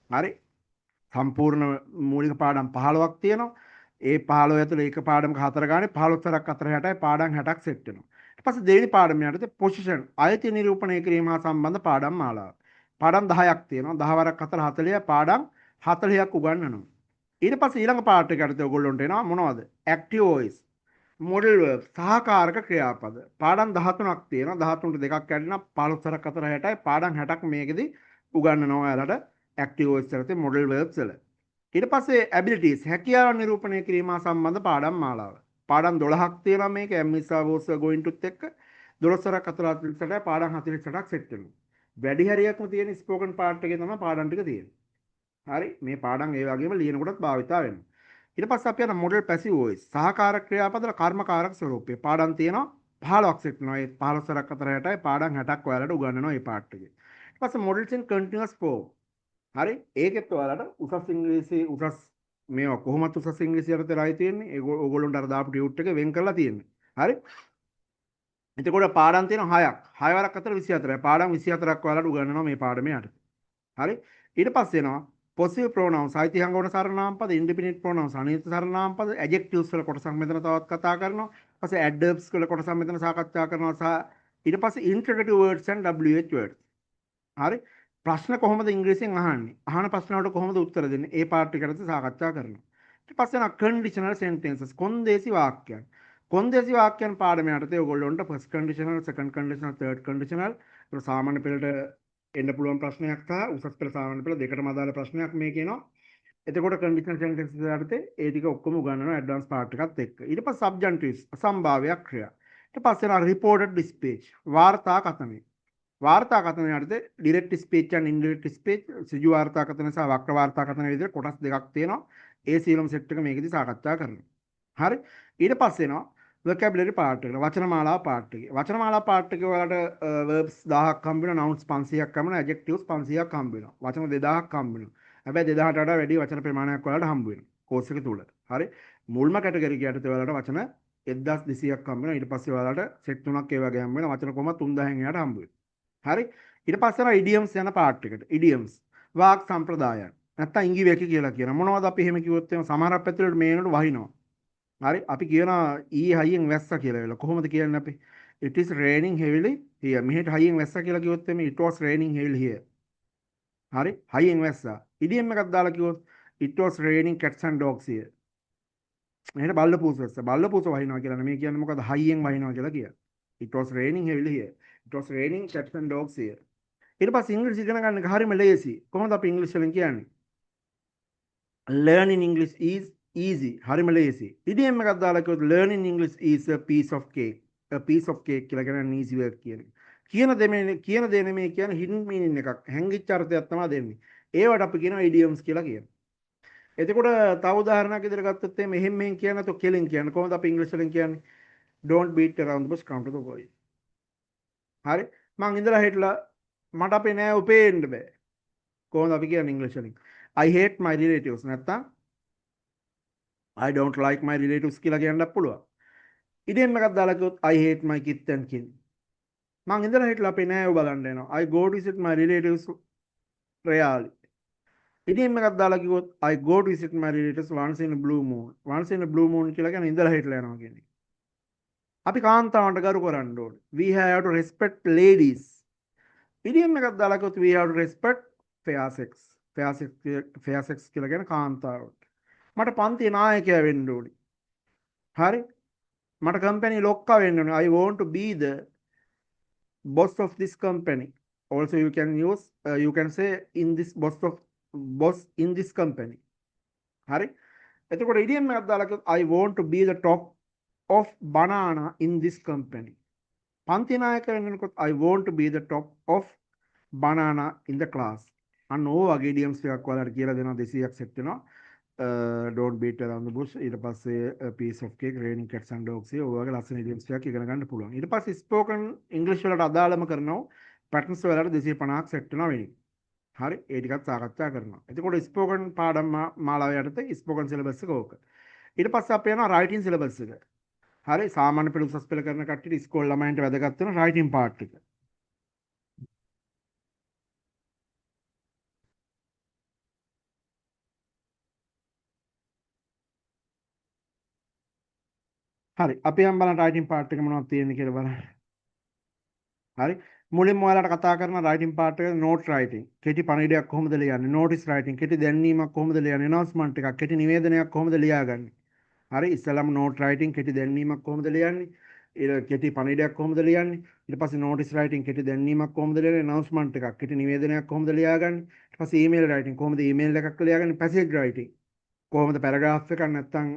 හරි. සම්පූර්ණ මූලික පාඩම් 15ක් තියෙනවා. ඒ 15 ඇතුළේ එක පාඩමක 4 ගානේ 15 සරක් අතර 60යි පාඩම් 60ක් සෙට් වෙනවා. ඊට පස්සේ දෙවෙනි පාඩම යටතේ පොසිෂන් අයති නිරූපණය කිරීම හා සම්බන්ධ පාඩම් මාලාව. පාඩම් 10ක් තියෙනවා. 10 වරක් අතර 40 පාඩම් 40ක් උගන්වනවා. ඊට පස්සේ ඊළඟ පාර්ට් එකට යටතේ ඔයගොල්ලන්ට එනවා මොනවද? active voice, modal verb, සහකාරක ක්‍රියාපද. පාඩම් 13ක් තියෙනවා. 13ට දෙකක් කැඩෙනවා 15 සරක් අතර 60යි පාඩම් 60ක් මේකෙදි උගන්වනවා ඔයාලට active voice යටතේ modal verbs වල. ඊට පස්සේ abilities හැකියාවන් නිරූපණය කිරීම සම්බන්ධ පාඩම් මාලාව. පාඩම් 12ක් තියෙනවා මේක Amisa was going to එක්ක 12 සරක් අතර 48යි පාඩම් 48ක් සෙට් වෙනවා. වැඩි හරියක්ම තියෙන ස්පෝකන් පාර්ට් එකේ තමයි පාඩම් ටික තියෙන්නේ. හරි මේ පාඩම් ඒ වගේම ලියනකොටත් භාවිතා වෙනවා. ඊට පස්සේ අපි යන මොඩල් පැසිව් වොයිස් සහකාරක ක්‍රියාපදවල කර්මකාරක ස්වරූපය. පාඩම් තියෙනවා 15ක් සෙට් වෙනවා. ඒ 15 සරක් අතර 60යි පාඩම් 60ක් ඔයාලට උගන්වනවා මේ පාර්ට් එකේ. ඊට පස්සේ මොඩල්ස් ඉන් කන්ටිනියස් ෆෝම්. හරි ඒකෙත් ඔයාලට උසස් ඉංග්‍රීසි උසස් මේවා කොහොමද උසස් ඉංග්‍රීසි යටතේ රයි තියෙන්නේ. ඒගොල්ලොන්ට අර දාපු ටියුට් එක වෙන් කරලා තියෙන්නේ. හරි එතකොට පාඩම් තියෙනවා 6ක්. 6 වරක් අතර 24යි. පාඩම් 24ක් ඔයාලට උගන්වනවා මේ පාඩමේ යටතේ. හරි ඊට පස්සේ එනවා possessive pronouns අයිතිහංග වන සර්වනාම පද indefinite pronouns අනියත සර්වනාම පද adjectives වල කොටසක් මෙතන තවත් කතා කරනවා ඊට පස්සේ adverbs වල කොටසක් මෙතන සාකච්ඡා කරනවා සහ ඊට පස්සේ interrogative words and WH words හරි ප්‍රශ්න කොහොමද ඉංග්‍රීසියෙන් අහන්නේ අහන ප්‍රශ්න වලට කොහොමද උත්තර දෙන්නේ ඒ පාර්ට් එකට සාකච්ඡා කරනවා ඊට පස්සේ යනවා conditional sentences කොන්දේසි වාක්‍යයන් කොන්දේසි වාක්‍යයන් පාඩම යටතේ ඔයගොල්ලොන්ට first conditional second conditional third conditional ඒක සාමාන්‍ය පෙළට එන්න පුළුවන් ප්‍රශ්නයක් සහ උසස් පෙළ සාමාන්‍ය පෙළ දෙකටම අදාළ ප්‍රශ්නයක් මේ කියනවා. එතකොට කන්ඩිෂනල් සෙන්ටෙන්සස් යටතේ ඒ ටික ඔක්කොම උගන්වනවා ඇඩ්වාන්ස් පාර්ට් එකත් එක්ක. ඊට පස්සේ සබ්ජන්ටිව්ස් අසම්භාව්‍ය ක්‍රියා. ඊට පස්සේ යනවා රිපෝටඩ් ස්පීච් වාර්තා කථනය. වාර්තා කථනය යටතේ direct speech and indirect speech සිජු වාර්තා කථන සහ වක්‍ර වාර්තා කථන විදිහට කොටස් දෙකක් තියෙනවා. ඒ සීලම් සෙට් එක මේකෙදි සාකච්ඡා කරනවා. හරි ඊට පස්සේ එනවා vocabulary part එකට වචනමාලා part එකේ වචනමාලා part එකේ ඔයාලට verbs 1000ක් හම්බ වෙනවා nouns 500ක් හම්බ වෙනවා adjectives 500ක් හම්බ වෙනවා වචන 2000ක් හම්බ වෙනවා හැබැයි 2000ට වඩා වැඩි වචන ප්‍රමාණයක් ඔයාලට හම්බ වෙනවා course එක තුල හරි මුල්ම category එක යටතේ ඔයාලට වචන 1200ක් හම්බ වෙනවා ඊට පස්සේ ඔයාලට set 3ක් ඒ වගේ හම්බ වෙනවා වචන කොහොම 3000න් එහාට හම්බ වෙනවා හරි ඊට පස්සේ යනවා idioms යන part එකට idioms වාක් සම්ප්‍රදායන් නැත්තම් ඉංගි වැකි කියලා කියනවා මොනවද අපි එහෙම කිව්වොත් එහෙම සමහරක් පැතිවලට මේනට වහිනවා හරි අපි කියනවා ඊ හයියෙන් වැස්සා කියලා වෙලා කොහොමද කියන්නේ අපි it is raining heavily here මෙහෙට හයියෙන් වැස්සා කියලා කිව්වොත් එමේ it was raining heavily here හරි හයියෙන් වැස්සා ඉඩියම් එකක් දාලා කිව්වොත් it was raining cats and dogs here මෙහෙට බල්ල පූස වැස්සා බල්ල පූස වහිනවා කියලා නෙමෙයි කියන්නේ මොකද හයියෙන් වහිනවා කියලා කියන්නේ it was raining heavily here it was raining cats and dogs here ඊට පස්සේ ඉංග්‍රීසි ඉගෙන ගන්න එක හරියම ලේසි කොහොමද අපි ඉංග්‍රීසි වලින් කියන්නේ learning english is easy හරිම ලේසි ඉඩියම් එකක් දාලා කිව්වොත් learning english is a piece of cake කියලා කියන easy work කියන දේ නෙමෙයි කියන hidden meaning එකක් හැංගිච්ච අර්ථයක් තමයි දෙන්නේ ඒවට අපි කියනවා idioms කියලා කියනවා එතකොට තව උදාහරණයක් විදිහට ගත්තොත් මෙහෙම කියන නැත්නම් කෙලින් කියන්නේ කොහොමද අපි ඉංග්‍රීසි වලින් කියන්නේ don't beat around the bush come to the point හරි මං ඉඳලා හිටලා මට අපේ නෑ උපේන්න බෑ කොහොමද අපි කියන්නේ ඉංග්‍රීසි වලින් I hate my relatives නැත්නම් I don't like my relatives කියලා කියන්නත් පුළුවන්. ඉතින් එකක් දාලා කිව්වොත් I hate my kids and kin. මං ඉඳලා හිටලා අපේ නෑයෝ බලන්න එනවා. I go to visit my relatives rarely. ඉතින් එකක් දාලා කිව්වොත් I go to visit my relatives once in a blue moon. Once in a blue moon කියලා කියන්නේ ඉඳලා හිටලා යනවා කියන්නේ. අපි කාන්තාවන්ට ගරු කරන්න ඕනේ. We have to respect ladies. ඉතින් එකක් දාලා කිව්වොත් we have to respect fair sex. fair sex කියලා කියන්නේ කාන්තාවට. මට පන්තියේ නායකයා වෙන්න ඕනේ. හරි? මට කම්පැනි ලොක්කා වෙන්න ඕනේ. I want to be the boss of this company. Also you can use you can say in this boss in this company. හරි? එතකොට ඉඩියම් එකක් දාලා කිව්වොත් I want to be the top of banana in this company. පන්ති නායක වෙනකොට I want to be the top of banana in the class. අන්න ඕ වගේ ඉඩියම්ස් ටිකක් ඔයාලට කියලා දෙනවා 200ක් සෙට් වෙනවා. don't beat around the bush ඊට පස්සේ a piece of cake raining cats and dogs ඔය වගේ ලස්සන ඉඩියම්ස් ටිකක් ඉගෙන ගන්න පුළුවන්. ඊට පස්සේ ස්පෝකන් ඉංග්‍රීසි වලට අදාළම කරනවා පැටර්න්ස් වලට 250ක් සෙට් වෙනවා වෙන්නේ. හරි ඒ ටිකත් සාකච්ඡා කරනවා. එතකොට ස්පෝකන් පාඩම් මාලාව යටතේ ස්පෝකන් සිලබස් එක ඕක. ඊට පස්සේ අපි යනවා රයිටින් සිලබස් එක. හරි සාමාන්‍ය පෙළ උසස් පෙළ කරන කට්ටියට ඉස්කෝල ළමයින්ට වැදගත් වෙන රයිටින් පාර්ට් එක. හරි අපි යම් බලන්න රයිටින් පාර්ට් එක මොනවද තියෙන්නේ කියලා බලන්න. හරි මුලින්ම ඔයාලට කතා කරන රයිටින් පාර්ට් එක නෝට් රයිටින්. කෙටි පණිවිඩයක් කොහොමද ලියන්නේ? නෝටිස් රයිටින් කෙටි දැන්වීමක් කොහොමද ලියන්නේ? ඇනවුන්ස්මන්ට් එකක් කෙටි නිවේදනයක් කොහොමද ලියාගන්නේ? හරි ඉස්සෙල්ලාම නෝට් රයිටින් කෙටි දැන්වීමක් කොහොමද ලියන්නේ? ඊට කෙටි පණිවිඩයක් කොහොමද ලියන්නේ? ඊට පස්සේ නෝටිස් රයිටින් කෙටි දැන්වීමක් කොහොමද ලියන්නේ? ඇනවුන්ස්මන්ට් එකක් කෙටි නිවේදනයක් කොහොමද ලියාගන්නේ? ඊට පස්සේ ඊමේල් රයිටින් කොහොමද ඊමේල් එකක් ලියාගන්නේ? පැසේජ් රයිටින් කොහොමද පැරග්‍රාෆ් එකක් නැත්නම්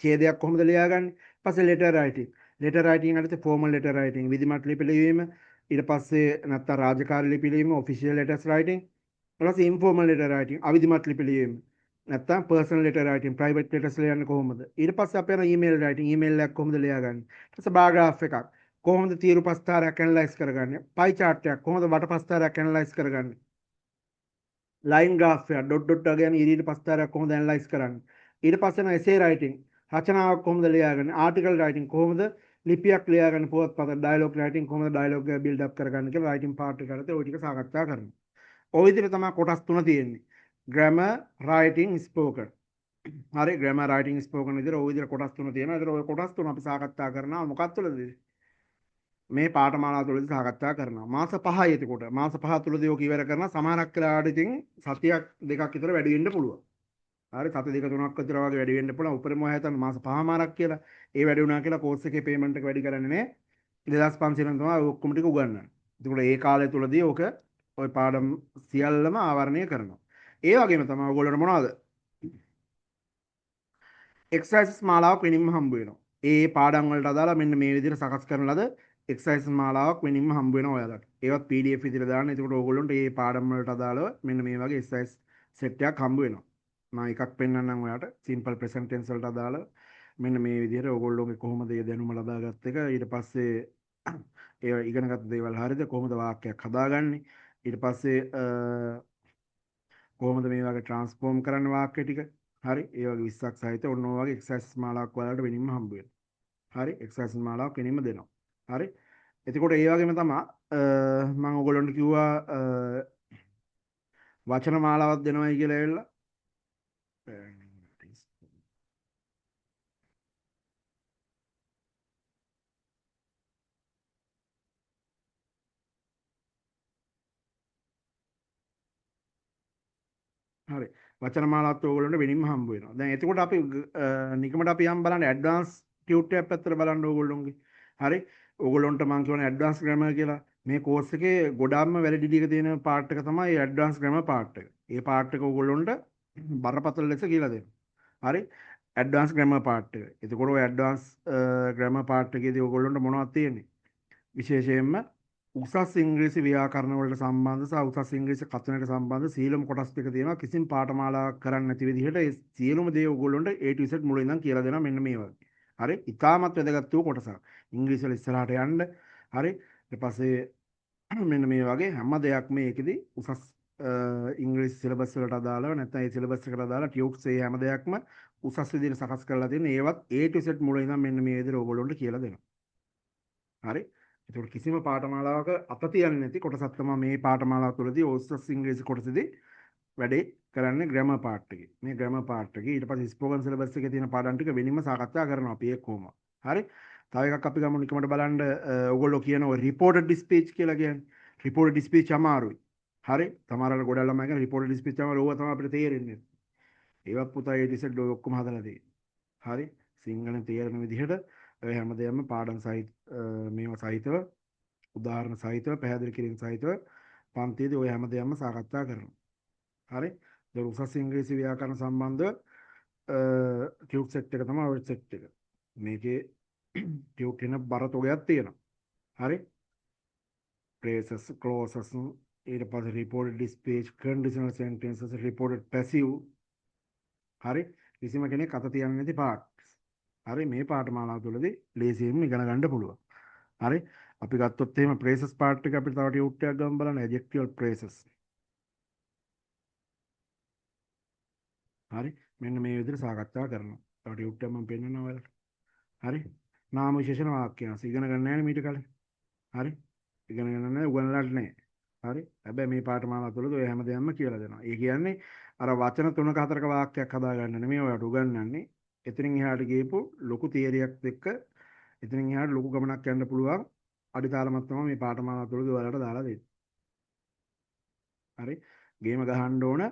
ඡේදයක් කොහොමද ලියාගන්නේ? ඊපස්සේ ලෙටර් රයිටින්. ලෙටර් රයිටින් යටතේ ෆෝමල් ලෙටර් රයිටින් විධිමත් ලිපි ලිවීම, ඊට පස්සේ නැත්නම් රාජකාරී ලිපි ලිවීම, ඔෆිෂියල් ලෙටර්ස් රයිටින්, ඊට පස්සේ ඉන්ෆෝමල් ලෙටර් රයිටින් අවිධිමත් ලිපි ලිවීම. නැත්නම් personal letter writing private letters ලියන්නේ කොහොමද? ඊට පස්සේ අපි යන ඊමේල් රයිටින් ඊමේල් එකක් කොහොමද ලියාගන්නේ? ඊට පස්සේ බාරග්‍රාෆ් එකක් කොහොමද තීරු ප්‍රස්තාරයක් ඇනලයිස් කරගන්නේ? පයි chart එකක් කොහොමද වට ප්‍රස්තාරයක් ඇනලයිස් කරගන්නේ? ලයින් ග්‍රාෆ් එක ඩොට් ඩොට් වගේ යන ඉරිදි ප්‍රස්තාරයක් කොහොමද ඇනලයිස් කරන්නේ? ඊට පස්සේ යන එසේ රයිටින් රචනාවක් කොහොමද ලියාගන්නේ? ආටිකල් රයිටින් කොහොමද ලිපියක් ලියාගන්නේ? පුවත්පත ඩයලොග් රයිටින් කොහොමද ඩයලොග් එක බිල්ඩ් අප් කරගන්නේ කියලා රයිටින් පාර්ට් එක කරලා ওই ටික සාකච්ඡා කරනවා. ওই විදිහට තමයි කොටස් තුන තියෙන්නේ. grammar, writing, spoken. හරි grammar, writing, spoken විදිහට ওই විදිහට කොටස් තුන තියෙනවා. ඒතර ওই කොටස් තුන අපි සාකච්ඡා කරනවා මොකක්ද තුළද? මේ පාඨමාලාව තුළදී සාකච්ඡා කරනවා. මාස 5යි එතකොට. මාස 5 තුළදී ඔක ඉවර කරනවා. සමහරක් වෙලාවට ඉතින් සතියක් දෙකක් විතර වැඩි වෙන්න පුළුවන්. හරි සති දෙක තුනක් විතර වගේ වැඩි වෙන්න පුළුවන්. උපරිම හිතන්න මාස 5මාරක් කියලා. ඒ වැඩි වුණා කියලා කෝස් එකේ පේමන්ට් එක වැඩි කරන්නේ නැහැ. 2500 තමයි ඔක්කොම ටික උගන්වන්නේ. ඒකට ඒ කාලය තුළදී ඕක ওই පාඩම් සියල්ලම ආවරණය කරනවා. ඒ වගේම තමයි ඔයගොල්ලන්ට මොනවද? එක්සර්සයිස් මාලාවක් වෙනින්ම හම්බ වෙනවා. ඒ පාඩම් වලට අදාළ මෙන්න මේ විදිහට සකස් කරන ලද එක්සර්සයිස් මාලාවක් වෙනින්ම හම්බ වෙනවා ඔයාලට. ඒවත් PDF විදිහට දාන්න. එතකොට ඕගොල්ලන්ට මේ පාඩම් වලට අදාළව මෙන්න මේ වගේ එක්සර්සයිස් සෙට් එකක් හම්බ වෙනවා. මම එකක් පෙන්නන්නම් ඔයාලට. සිම්පල් ප්‍රෙසන්ට් ටෙන්ස් වලට අදාළව මෙන්න මේ විදිහට ඕගොල්ලෝගේ කොහොමද මේ දැනුම ලබාගත් එක ඊට පස්සේ ඒ ඉගෙනගත්ත දේවල් හරියද කොහොමද වාක්‍යයක් හදාගන්නේ ඊට පස්සේ කොහොමද මේ වගේ ට්‍රාන්ස්ෆෝම් කරන්න වාක්‍ය ටික හරි ඒ වගේ 20ක් සහිත ඔන්න ඔය වගේ එක්සර්සයිස් මාලාවක් ඔයාලට වෙනින්ම හම්බ වෙනවා හරි එක්සර්සයිස් මාලාවක් වෙනින්ම දෙනවා හරි එතකොට ඒ වගේම තමයි මම ඔයගොල්ලන්ට කිව්වා වචන මාලාවක් දෙනවයි කියලා එල්ල හරි වචන මාලාවත් ඕගොල්ලන්ට වෙනින්ම හම්බ වෙනවා. දැන් එතකොට අපි නිකමට අපි යම් බලන්න ඇඩ්වාන්ස් ටියුටර් එකක් පැත්තට බලන්න ඕගොල්ලොන්ගේ. හරි. ඕගොල්ලොන්ට මම කියන්නේ ඇඩ්වාන්ස් ග්‍රැමර් කියලා. මේ කෝස් එකේ ගොඩාක්ම වැලිඩිටි එක තියෙන පාර්ට් එක තමයි ඇඩ්වාන්ස් ග්‍රැමර් පාර්ට් එක. ඒ පාර්ට් එක ඕගොල්ලොන්ට බරපතල ලෙස කියලා දෙනවා. හරි. ඇඩ්වාන්ස් ග්‍රැමර් පාර්ට් එක. එතකොට ඔය ඇඩ්වාන්ස් ග්‍රැමර් පාර්ට් එකේදී ඕගොල්ලොන්ට මොනවද තියෙන්නේ? විශේෂයෙන්ම උසස් ඉංග්‍රීසි ව්‍යාකරණ වලට සම්බන්ධ සහ උසස් ඉංග්‍රීසි කථනයට සම්බන්ධ සියලුම කොටස් ටික තියෙනවා කිසිම පාඨමාලාවක් කරන්න නැති විදිහට ඒ සියලුම දේ ඔයගොල්ලන්ට A to Z මුලින් ඉඳන් කියලා දෙනවා මෙන්න මේ වගේ. හරි? ඉතාමත් වැදගත් වූ කොටසක්. ඉංග්‍රීසි වල ඉස්සරහට යන්න. හරි? ඊට පස්සේ මෙන්න මේ වගේ හැම දෙයක්ම මේකෙදි උසස් ඉංග්‍රීසි සිලබස් වලට අදාළව නැත්නම් ඒ සිලබස් එකට අදාළ ටියුට්ස් ඒ හැම දෙයක්ම උසස් විදිහට සකස් කරලා තියෙන ඒවත් A to Z මුලින් ඉඳන් මෙන්න මේ විදිහට ඔයගොල්ලන්ට කියලා දෙනවා. හරි? ඒකට කිසිම පාඨමාලාවක අත තියන්නේ නැති කොටසක් තමයි මේ පාඨමාලාව තුළදී උසස් ඉංග්‍රීසි කොටසදී වැඩේ කරන්නේ ග්‍රැමර් පාර්ට් එකේ. මේ ග්‍රැමර් පාර්ට් එකේ ඊට පස්සේ ස්පෝකන් සිලබස් එකේ තියෙන පාඩම් ටික වෙනින්ම සාකච්ඡා කරනවා අපි එක්කම. හරි. තව එකක් අපි ගමු නිකමට බලන්න ඔයගොල්ලෝ කියන ඔය රිපෝටඩ් ස්පීච් කියලා කියන්නේ. රිපෝටඩ් ස්පීච් අමාරුයි. හරි. සමහරවල් ගොඩක් ළමයි කියන රිපෝටඩ් ස්පීච් අමාරු ඕවා තමයි අපිට තේරෙන්නේ. ඒවත් පුතා ඒ ඩිසෙඩ් ඔය ඔක්කොම හදලා තියෙන්නේ. හරි. සිංහලෙන් තේරෙන විදිහට ඔය හැමදේම පාඩම් සහිත මේවා සහිතව උදාහරණ සහිතව පැහැදිලි කිරීම සහිතව පන්තියේදී ඔය හැමදේම සාකච්ඡා කරනවා. හරි. දැන් උසස් ඉංග්‍රීසි ව්‍යාකරණ සම්බන්ධ ටියුට් සෙට් එක තමයි ඔය සෙට් එක. මේකේ ටියුට් වෙන බර තොගයක් තියෙනවා. හරි. phrases clauses ඊට පස්සේ reported speech conditional sentences reported passive. හරි. කිසිම කෙනෙක් අත තියන්නේ නැති පාර්ට්ස්. හරි. මේ පාඨමාලාව තුළදී ලේසියෙන්ම ඉගෙන ගන්න පුළුවන්. හරි. අපි ගත්තොත් එහෙම phrases part එක අපිට තව ටියුට් එකක් ගමු බලන්න adjectival phrases. හරි. මෙන්න මේ විදිහට සාකච්ඡා කරනවා. තව ටියුට් එකක් මම පෙන්නනවා ඔයාලට. හරි. නාම විශේෂණ වාක්‍යයන්ස් ඉගෙන ගන්න නැහැ නේ මීට කලින්. හරි. ඉගෙන ගන්න නැහැ උගන්වන්නත් නැහැ. හරි. හැබැයි මේ පාඨමාලාව තුළදී ඔය හැමදේම කියලා දෙනවා. ඒ කියන්නේ අර වචන 3ක 4ක වාක්‍යයක් හදා ගන්න නෙමෙයි ඔයාලට උගන්වන්නේ. එතනින් එහාට ගියපු ලොකු තියරියක් එක්ක එතනින් එහාට ලොකු ගමනක් යන්න පුළුවන් අඩිතාලමක් තමයි මේ පාඨමාලාව තුළදී ඔයාලට දාලා දෙන්නේ. හරි. ගේම ගහන්න ඕන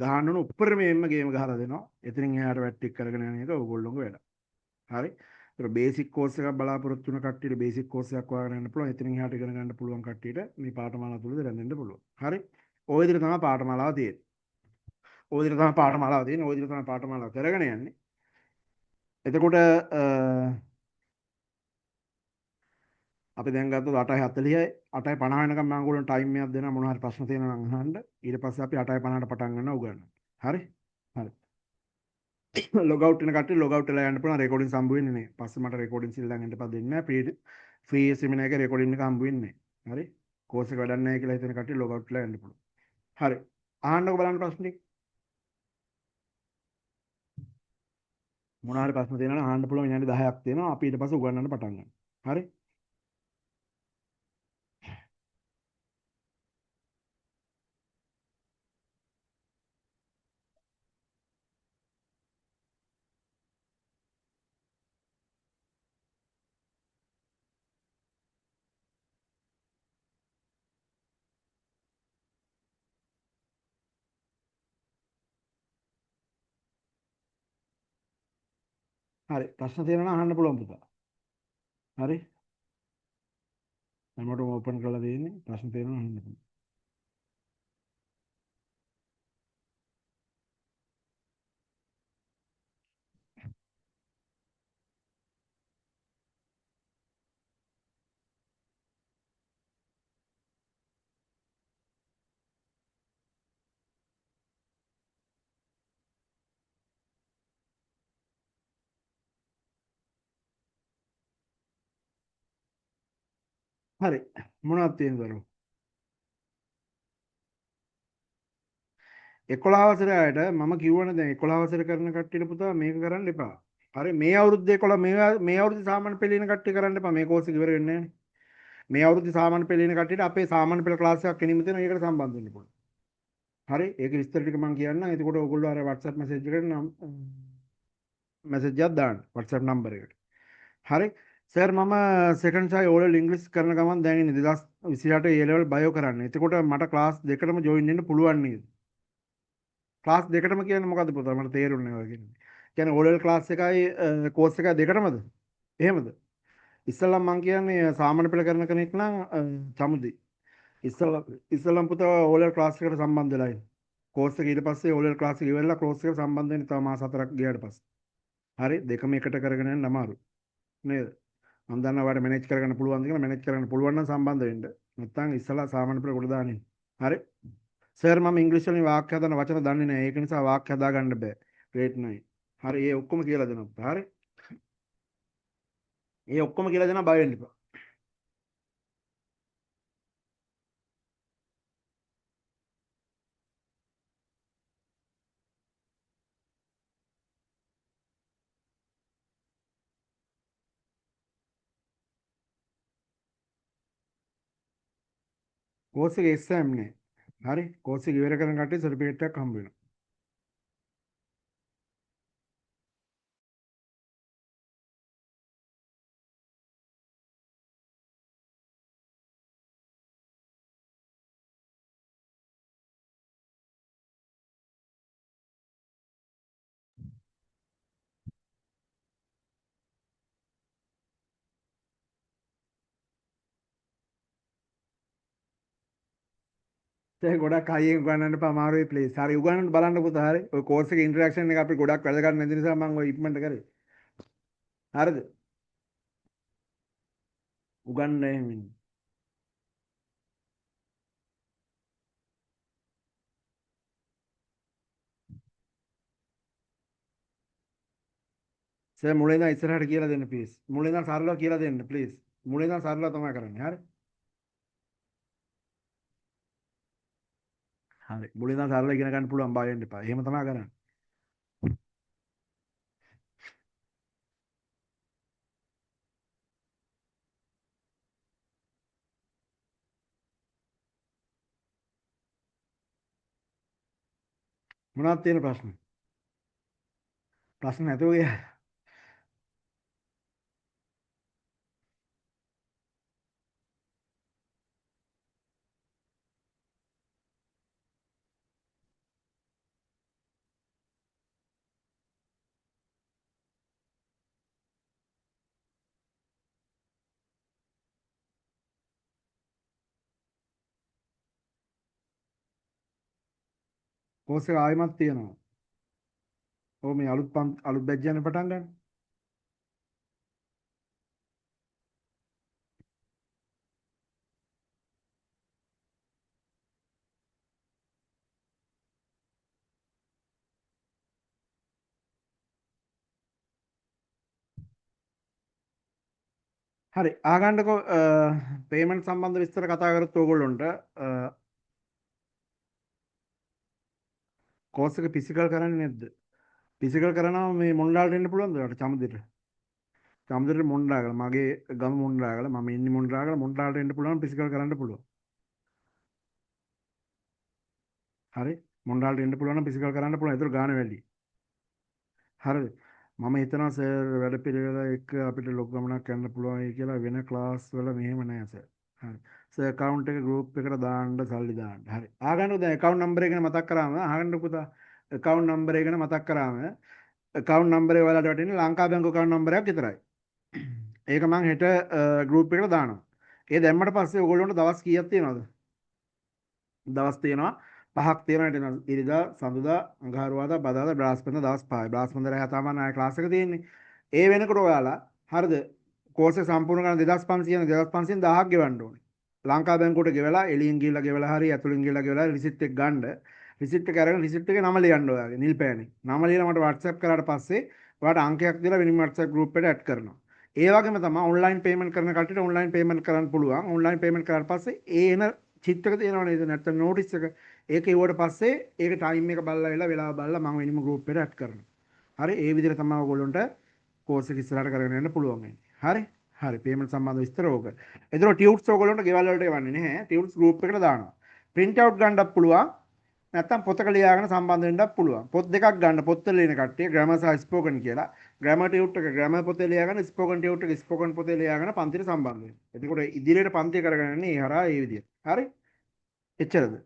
ගහන්න ඕන උප්පරමයෙන්ම ගේම ගහලා දෙනවා. එතනින් එහාට වැට්ටික් කරගෙන යන එක ඕගොල්ලෝගේ වැඩ. හරි. ඒතර බේසික් කෝස් එකක් බලාපොරොත්තු වෙන කට්ටියට බේසික් කෝස් එකක් හොයාගෙන යන්න පුළුවන්. එතනින් එහාට ඉගෙන ගන්න පුළුවන් කට්ටියට මේ පාඨමාලාව තුළදී රැඳෙන්න පුළුවන්. හරි. ওই විදිහට තමයි පාඨමාලාව තියෙන්නේ. ওই විදිහට තමයි පාඨමාලාව තියෙන්නේ. ওই විදිහට තමයි පාඨමාලාව කරගෙන යන්නේ. එතකොට අපි දැන් ගත්තොත් 8:40යි 8:50 වෙනකම් මම ඔයගොල්ලන්ට ටයිම් එකක් දෙනවා මොනවා හරි ප්‍රශ්න තියෙනවා නම් අහන්න. ඊට පස්සේ අපි 8:50ට පටන් ගන්නවා උගන්වන්න. හරි? හරි. ලොග් අවුට් වෙන කට්ටිය ලොග් අවුට් වෙලා යන්න පුළුවන් රෙකෝඩින් හම්බ වෙන්නේ නැහැ. පස්සේ මට රෙකෝඩින් සිල් දාගෙන ඉන්න දෙන්නේ නැහැ. ෆ්‍රී සෙමිනාර් එකේ රෙකෝඩින් එක හම්බ වෙන්නේ නැහැ. හරි? කෝස් එක වැඩක් නැහැ කියලා හිතන කට්ටිය ලොග් අවුට් වෙලා යන්න පුළුවන්. හරි. අහන්නකෝ බලන්න ප්‍රශ්න ටික. මොනවා හරි ප්‍රශ්න තියෙනවා නම් අහන්න පුළුවන් විනාඩි 10ක් තියෙනවා. අපි ඊට පස්සේ උගන්වන්න පටන් ගන්නවා. හරි? හරි. ප්‍රශ්න තියෙනවා නම් අහන්න පුළුවන් පුතා. හරි? හැමෝටම ඕපන් කරලා දෙන්නේ. ප්‍රශ්න තියෙනවා නම් අහන්න පුළුවන්. හරි. මොනවද තියෙනවද? 11 වසරේ අයට මම කිව්වනේ දැන් 11 වසර කරන කට්ටියට පුතා මේක කරන්න එපා. හරි මේ අවුරුද්දේ 11 මේ අවුරුද්දේ සාමාන්‍ය පෙළ ඉන කට්ටිය කරන්න එපා. මේ කෝස් එක ඉවර වෙන්නේ නැහැ. මේ අවුරුද්දේ සාමාන්‍ය පෙළ ඉන කට්ටියට අපේ සාමාන්‍ය පෙළ ක්ලාස් එකක් කෙනෙම තියෙනවා. ඒකට සම්බන්ධ වෙන්න පුළුවන්. හරි ඒක විස්තර ටික මම කියන්නම්. එතකොට ඔයගොල්ලෝ අර WhatsApp message එකට නම් message එකක් දාන්න. WhatsApp number එකට. හරි. සර් මම සෙකන්ඩ් සයි O level ඉංග්‍රීසි කරන ගමන් දැන් ඉන්නේ 2028 A level බයෝ කරන්න. එතකොට මට ක්ලාස් දෙකටම ජොයින් වෙන්න පුළුවන් නේද? ක්ලාස් දෙකටම කියන්නේ මොකද්ද පුතා? මට තේරුන්නේ නැහැ ඔය කියන්නේ. කියන්නේ O level ක්ලාස් එකයි කෝස් එකයි දෙකටමද? එහෙමද? ඉස්සල්ලාම මං කියන්නේ සාමාන්‍ය පෙළ කරන කෙනෙක් නම් සමුදේ. ඉස්සල්ලාම පුතා O level ක්ලාස් එකට සම්බන්ධ වෙලා ඉන්න. කෝස් එක ඊට පස්සේ O level ක්ලාස් එක ඉවරලා ක්ලාස් එකට සම්බන්ධ වෙන්න තව මාස 4ක් ගියාට පස්සේ. හරි දෙකම එකට කරගෙන යන්න අමාරුයි. නේද? මම දන්නවා ඔයාලට මැනේජ් කරගන්න පුළුවන්ද කියලා මැනේජ් කරගන්න පුළුවන් නම් සම්බන්ධ වෙන්න. නැත්නම් ඉස්සලා සාමාන්‍ය පෙළ කොට දාන්න. හරි? සර් මම ඉංග්‍රීසි වලින් වාක්‍ය හදන වචන දන්නේ නැහැ. ඒක නිසා වාක්‍ය හදා ගන්න බෑ. ග්‍රේඩ් 9. හරි ඒ ඔක්කොම කියලා දෙනවා. හරි? ඒ ඔක්කොම කියලා දෙනවා බය වෙන්න එපා. කෝස් එකේ එක්සෑම් නෑ. හරි කෝස් එක ඉවර කරන කට්ටිය සර්ටිෆිකේට් එකක් හම්බ වෙනවා. ඒක ගොඩක් අයියෙන් උගන්නන්න එපා අමාරුයි ප්ලීස්. හරි උගන්නන්න බලන්න පුතා හරි. ඔය කෝස් එකේ ඉන්ටරැක්ෂන් එක අපි ගොඩක් වැදගත් නැති නිසා මම ඔය ඉක්මනට කරේ. හරිද? උගන්න එහෙම ඉන්න. සර් මුලින් ඉඳන් ඉස්සරහට කියලා දෙන්න ප්ලීස්. මුලින් ඉඳන් සරලව කියලා දෙන්න ප්ලීස්. මුලින් ඉඳන් සරලව තමයි කරන්නේ. හරි? හරි. මුලින් ඉඳන් සරලව ඉගෙන ගන්න පුළුවන් බය වෙන්න එපා. එහෙම තමයි කරන්නේ. මොනවද තියෙන ප්‍රශ්න? ප්‍රශ්න නැතුව ගියා. කෝස් එක ආයෙමත් තියෙනවා. ඔව් මේ අලුත් බැච් යන පටන් ගන්න. හරි ආගන්නකෝ පේමන්ට් සම්බන්ධ විස්තර කතා කරත් ඕගොල්ලොන්ට කෝස් එක ෆිසිකල් කරන්නේ නැද්ද? ෆිසිකල් කරනවා මේ මොණ්ඩාලට එන්න පුළුවන්ද ඔයාලට චමුදෙට? චමුදෙට මොණ්ඩාගල මගේ ගම මොණ්ඩාගල මම ඉන්නේ මොණ්ඩාගල මොණ්ඩාලට එන්න පුළුවන් ෆිසිකල් කරන්න පුළුවන්. හරි මොණ්ඩාලට එන්න පුළුවන් නම් ෆිසිකල් කරන්න පුළුවන්. ඒතර ගාණ වැඩි. හරිද? මම හිතනවා සර් වැඩ පිළිවෙල එක්ක අපිට ලොකු ගමනක් යන්න පුළුවන් වෙයි කියලා වෙන ක්ලාස් වල මෙහෙම නෑ සර්. හරි. සර් account එක group එකට දාන්න සල්ලි දාන්න. හරි. ආගන්නකෝ දැන් account number එක ගැන මතක් කරාම ආගන්න පුතා account number එක ගැන මතක් කරාම account number එක ඔයාලට වැටෙන්නේ ලංකා බැංකු account number එකක් විතරයි. ඒක මම හෙට group එකට දානවා. ඒ දැම්මට පස්සේ ඔයගොල්ලන්ට දවස් කීයක් තියෙනවද? දවස් තියෙනවා පහක් තියෙනවා ඉරිදා සඳුදා අඟහරුවාදා බදාදා බ්‍රහස්පතින්දා දවස් 5යි බ්‍රහස්පතින්දා රෑ තමයි ආය ක්ලාස් එක තියෙන්නේ ඒ වෙනකොට ඔයාලා හරිද කෝස් එක සම්පූර්ණ කරන 2500 2500 1000ක් ගෙවන්න ඕනේ ලංකා බැංකුවට ගෙවලා එළියෙන් ගිහිල්ලා ගෙවලා හරි ඇතුළින් ගිහිල්ලා ගෙවලා රිසිට් එක ගන්න රිසිට් එක අරගෙන රිසිට් එකේ නම ලියන්න ඔයාගේ නිල් පෑනේ නම ලියලා මට WhatsApp කරාට පස්සේ ඔයාලට අංකයක් දීලා වෙනින් WhatsApp group එකට ඇඩ් කරනවා ඒ වගේම තමයි ඔන්ලයින් පේමන්ට් කරන කට්ටියට ඔන්ලයින් පේමන්ට් කරන්න පුළුවන් ඔන්ලයින් පේමන්ට් කරාට පස්සේ ඒ එන චිත් එක තියෙනවා නේද නැත්නම් නෝටිස් එක ඒක ඉවුවට පස්සේ ඒක ටයිම් එක බලලා වෙලාව බලලා මම වෙනම ගෲප් එකට ඇඩ් කරනවා හරි ඒ විදිහට තමයි ඔයගොල්ලන්ට කෝස් එක ඉස්සරහට කරගෙන යන්න පුළුවන් වෙන්නේ හරි හරි පේමන්ට් සම්බන්ධ විස්තර ඕක එතකොට ටියුට්ස් ඔයගොල්ලන්ට ගෙවල් වලට එවන්නේ නැහැ ටියුට්ස් ගෲප් එකට දානවා print out ගන්නත් පුළුවන් නැත්තම් පොතක ලියාගෙන සම්බන්ධ වෙන්නත් පුළුවන් පොත් දෙකක් ගන්න පොත් වල ලියන කට්ටිය ග්‍රැමර් සහ ස්පෝකන් කියලා ග්‍රැමර් ටියුට් එක ග්‍රැමර් පොතේ ලියාගෙන ස්පෝකන් ටියුට් එක ස්පෝකන් පොතේ ලියාගෙන පන්තියට සම්බන්ධ වෙන්න. එතකොට ඉදිරියට පන්තිය කරගෙන යන්නේ ඒ හරහා ඒ විදියට. හරි? එච්චරද?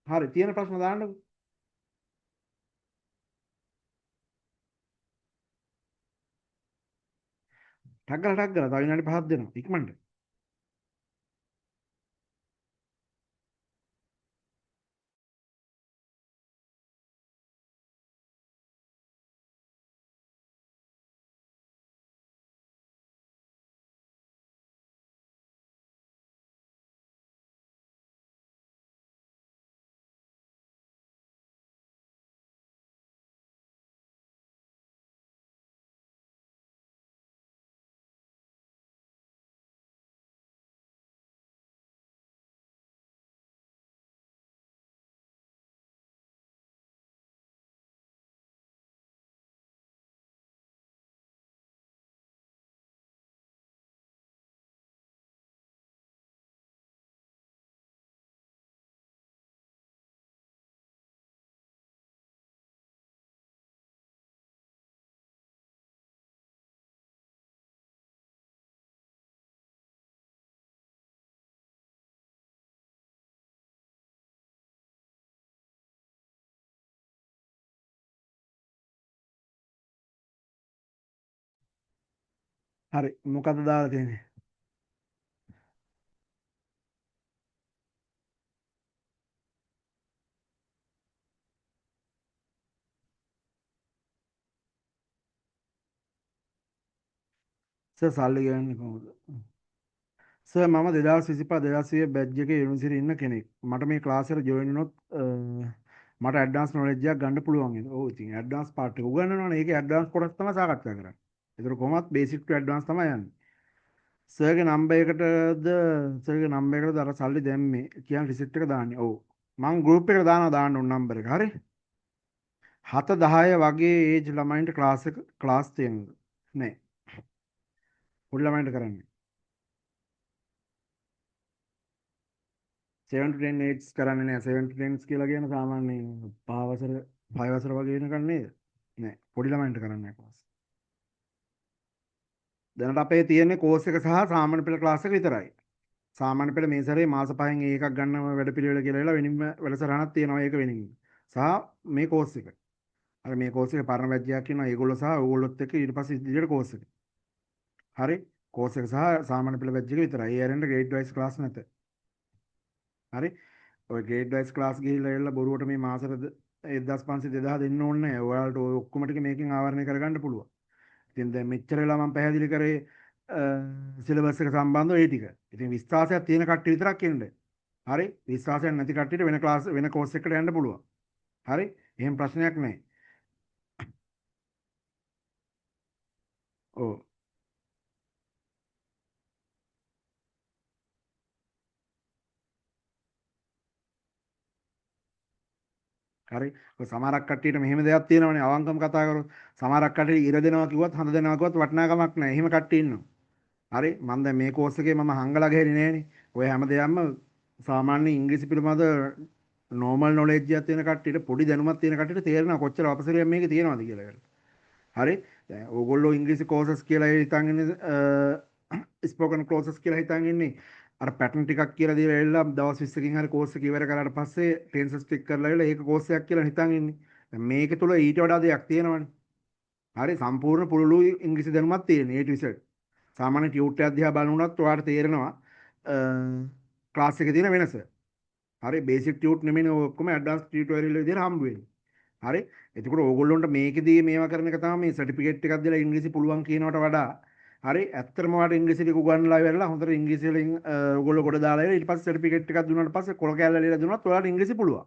හරි තියෙන ප්‍රශ්න දාන්නකෝ. ටක් ගාලා තව විනාඩි 5ක් දෙනවා. ඉක්මනට. හරි මොකද දාලා තියෙන්නේ? සර් සල්ලි ගන්නේ කොහොමද? සර් මම 2025 2020 බැච් එකේ යුනිවර්සිටි ඉන්න කෙනෙක්. මට මේ ක්ලාස් එකට ජොයින් වුණොත් මට ඇඩ්වාන්ස් නෝලෙජ් එකක් ගන්න පුළුවන් නේද? ඔව් ඉතින් ඇඩ්වාන්ස් පාර්ට් එක උගන්වනවනේ. ඒකේ ඇඩ්වාන්ස් කොටස් තමයි සාකච්ඡා කරන්නේ. ඒතර කොහොමත් බේසික් ටු ඇඩ්වාන්ස් තමයි යන්නේ. සර්ගේ නම්බර් එකටද සර්ගේ නම්බර් එකටද අර සල්ලි දැම්මේ කියන රිසිට් එක දාන්නේ. ඔව්. මං ගෲප් එකට දාන්න ඕන නම්බර එක. හරි. 7:10 වගේ ඒජ් ළමයින්ට ක්ලාස් එක ක්ලාස් තියෙනවා. නෑ. පොඩි ළමයින්ට කරන්නේ. 7 to 10 ඒජ්ස් කරන්නේ නෑ. 7 to 10 කියලා කියන සාමාන්‍යයෙන් 5 වසර 5 වසර වගේ වෙනකන් නේද? නෑ. පොඩි ළමයින්ට කරන්නේ ක්ලාස්. දැනට අපේ තියෙන්නේ කෝස් එක සහ සාමාන්‍ය පෙළ ක්ලාස් එක විතරයි. සාමාන්‍ය පෙළ මේ සැරේ මාස 5න් එකක් ගන්නම වැඩපිළිවෙල කියලා ඉලා වෙනින්ම වැඩසටහනක් තියෙනවා ඒක වෙනින්. සහ මේ කෝස් එක. අර මේ කෝස් එක පරණ බැච් එකක් ඉන්නවා. ඒගොල්ලෝ සහ ඕගොල්ලොත් එක්ක ඊට පස්සේ ඉදිරියට කෝස් එක. හරි. කෝස් එක සහ සාමාන්‍ය පෙළ බැච් එක විතරයි. ඒ ඇරෙන්න ග්‍රේඩ් වයිස් ක්ලාස් නැත. හරි. ඔය ග්‍රේඩ් වයිස් ක්ලාස් ගිහිල්ලා එල්ල බොරුවට මේ මාසෙට 1500 2000 දෙන්න ඕනේ නැහැ. ඔයාලට ඔය ඔක්කොම ටික මේකෙන් ආවරණය කරගන්න පුළුවන්. ඉතින් දැන් මෙච්චර වෙලා මම පැහැදිලි කරේ සිලබස් එක සම්බන්ධව ඒ ටික. ඉතින් විශ්වාසයක් තියෙන කට්ටිය විතරක් එන්න. හරි. විශ්වාසයක් නැති කට්ටියට වෙන ක්ලාස් වෙන කෝස් එකකට යන්න පුළුවන්. හරි. එහෙම ප්‍රශ්නයක් නැහැ. ඔව්. හරි. ඔය සමහරක් කට්ටියට මෙහෙම දෙයක් තියෙනවනේ අවංකම කතා කරොත්. සමහරක් කට්ටිය ඉර දෙනවා කිව්වත් හඳ දෙනවා කිව්වත් වටිනාකමක් නැහැ. එහෙම කට්ටිය ඉන්නවා. හරි. මම දැන් මේ කෝස් එකේ මම හංගලා ගහන්නේ නෑනේ. ඔය හැම දෙයක්ම සාමාන්‍ය ඉංග්‍රීසි පිළිබඳ නෝමල් නොලෙජ් එකක් තියෙන කට්ටියට පොඩි දැනුමක් තියෙන කට්ටියට තේරෙනවා කොච්චර අපසරියක් මේකේ තියෙනවද කියලා. හරි. දැන් ඕගොල්ලෝ ඉංග්‍රීසි කෝසස් කියලා හිතන් ඉන්නේ ස්පෝකන් කෝසස් කියලා හිතන් ඉන්නේ. අර පැටර්න් ටිකක් කියලා දීලා එල්ලම් දවස් 20කින් හරි කෝස් එක ඉවර කරාට පස්සේ ටෙන්සස් ටික කරලා ඉවරලා ඒක කෝස් එකක් කියලා හිතන් ඉන්නේ. දැන් මේක තුල ඊට වඩා දෙයක් තියෙනවනේ. හරි සම්පූර්ණ පුළුල් ඉංග්‍රීසි දැනුමක් තියෙන A to Z. සාමාන්‍ය ටියුට් එකක් දිහා බලනොත් ඔයාලට තේරෙනවා ක්ලාස් එකේ තියෙන වෙනස. හරි බේසික් ටියුට් නෙමෙයි ඔක්කොම ඇඩ්වාන්ස් ටියුටෝරියල් විදිහට හම්බ වෙන්නේ. හරි. එතකොට ඕගොල්ලොන්ට මේකෙදී මේවා කරන එක තමයි මේ සර්ටිෆිකේට් එකක් දීලා ඉංග්‍රීසි පුළුවන් කියනවට වඩා හරි ඇත්තටම ඔයාලට ඉංග්‍රීසි ටික උගන්වලා ඉවරලා හොඳට ඉංග්‍රීසි වලින් ඕගොල්ලෝ කොට දාලා ඉවර ඊට පස්සේ සර්ටිෆිකේට් එකක් දුන්නාට පස්සේ කොල කැල්ල ලියලා දුන්නොත් ඔයාලට ඉංග්‍රීසි පුළුවන්.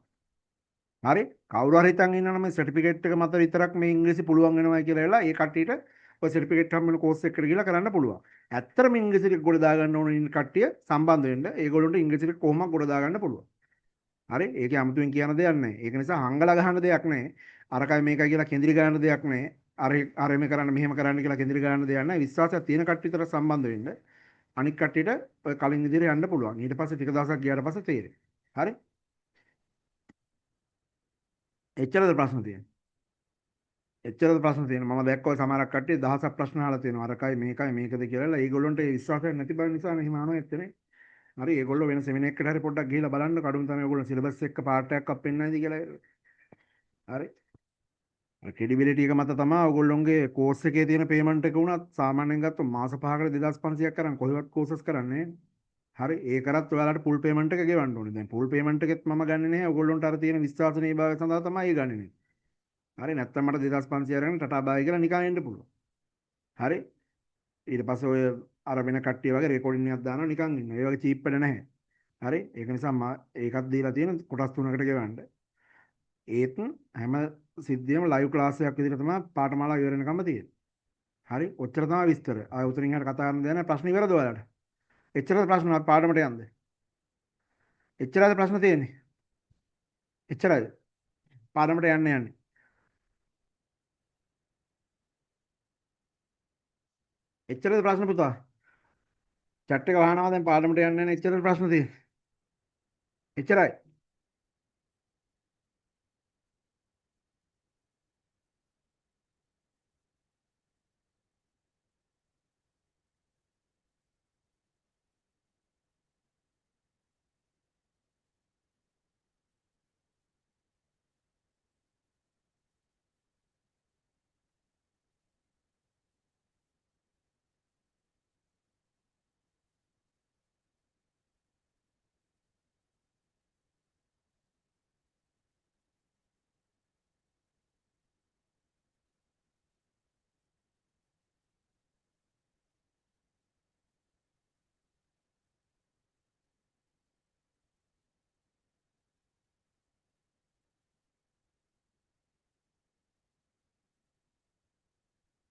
හරි කවුරු හරි හිතන් ඉන්නවනම් මේ සර්ටිෆිකේට් එක මත විතරක් මේ ඉංග්‍රීසි පුළුවන් වෙනවා කියලා එලා ඒ කට්ටියට ඔය සර්ටිෆිකේට් හම්බ වෙන කෝස් එකකට ගිහලා කරන්න පුළුවන්. ඇත්තටම ඉංග්‍රීසි ටික ගොඩ දාගන්න ඕන ඉන්න කට්ටිය සම්බන්ධ වෙන්න ඒගොල්ලොන්ට ඉංග්‍රීසි ටික කොහොමද ගොඩ දාගන්න පුළුවන්. හරි ඒක 아무තුවෙන් කියන දෙයක් නැහැ. ඒක නිසා හංගලා ගහන්න දෙයක් නැහැ. අරකයි මේකයි කියලා කෙඳිරි ගන්න දෙයක් නැහැ. අර මේ කරන්න මෙහෙම කරන්න කියලා කෙඳිරි ගන්න දෙයක් නැහැ. විශ්වාසයක් තියෙන කට්ටිය විතර සම්බන්ධ වෙන්න. අනික් කට්ටියට ඔය කලින් විදිහට යන්න පුළුවන්. ඊට පස්සේ ටික දවසක් ගියාට පස්සේ තේරෙයි. හරි? එච්චරද ප්‍රශ්න තියෙන්නේ? එච්චරද ප්‍රශ්න තියෙන්නේ? මම දැක්කෝ සමහරක් කට්ටිය දහසක් ප්‍රශ්න අහලා තියෙනවා. අරකයි මේකයි මේකද කියලා. ඒගොල්ලොන්ට ඒ විශ්වාසයක් නැති බව නිසා මෙහිම අහනවා එච්චරේ. හරි ඒගොල්ලෝ වෙන සෙමිනර් එකකට හරි පොඩ්ඩක් ගිහිල්ලා බලන්න කඩුම් තමයි ඒගොල්ලෝ සිලබස් එක පාර්ට් එකක් අපෙන්නයිද කියලා. හරි. ක්‍රෙඩිබිලිටි එක මත තමයි ඔයගොල්ලොන්ගේ කෝස් එකේ තියෙන පේමන්ට් එක උනත් සාමාන්‍යයෙන් ගත්තොත් මාස 5කට 2500ක් කරන් කොහෙවත් කෝසස් කරන්නේ. හරි ඒ කරත් ඔයාලට ෆුල් පේමන්ට් එක ගෙවන්න ඕනේ. දැන් ෆුල් පේමන්ට් එකෙත් මම ගන්නෙ නැහැ. ඔයගොල්ලොන්ට අර තියෙන විශ්වාසනීය භාවය සඳහා තමයි ඒ ගන්නෙ. හරි නැත්තම් මට 2500 අරගෙන ටටා බායි කියලා නිකන් එන්න පුළුවන්. හරි ඊට පස්සේ ඔය අර වෙන කට්ටිය වගේ රෙකෝඩින් එකක් දානවා නිකන් ඉන්න. ඒ වගේ චීප් වැඩ නැහැ. හරි ඒක නිසා ඒකත් දීලා තියෙන කොටස් තුනකට ගෙවන්න. ඒත් හැම සිද්ධියම ලයිව් ක්ලාස් එකක් විදිහට තමයි පාඨමාලා ඉවර වෙනකම්ම තියෙන්නේ. හරි ඔච්චර තමයි විස්තර. ආය උතරින් එහාට කතා කරන්න දෙයක් නැහැ. ප්‍රශ්න ඉවරද ඔයාලට? එච්චරද ප්‍රශ්න පාඩමට යන්නේ? එච්චරද ප්‍රශ්න තියෙන්නේ? එච්චරද? පාඩමට යන්නේ. එච්චරද ප්‍රශ්න පුතා? chat එක වහනවා දැන් පාඩමට යන්නේ නැහැ. එච්චරද ප්‍රශ්න තියෙන්නේ? එච්චරයි.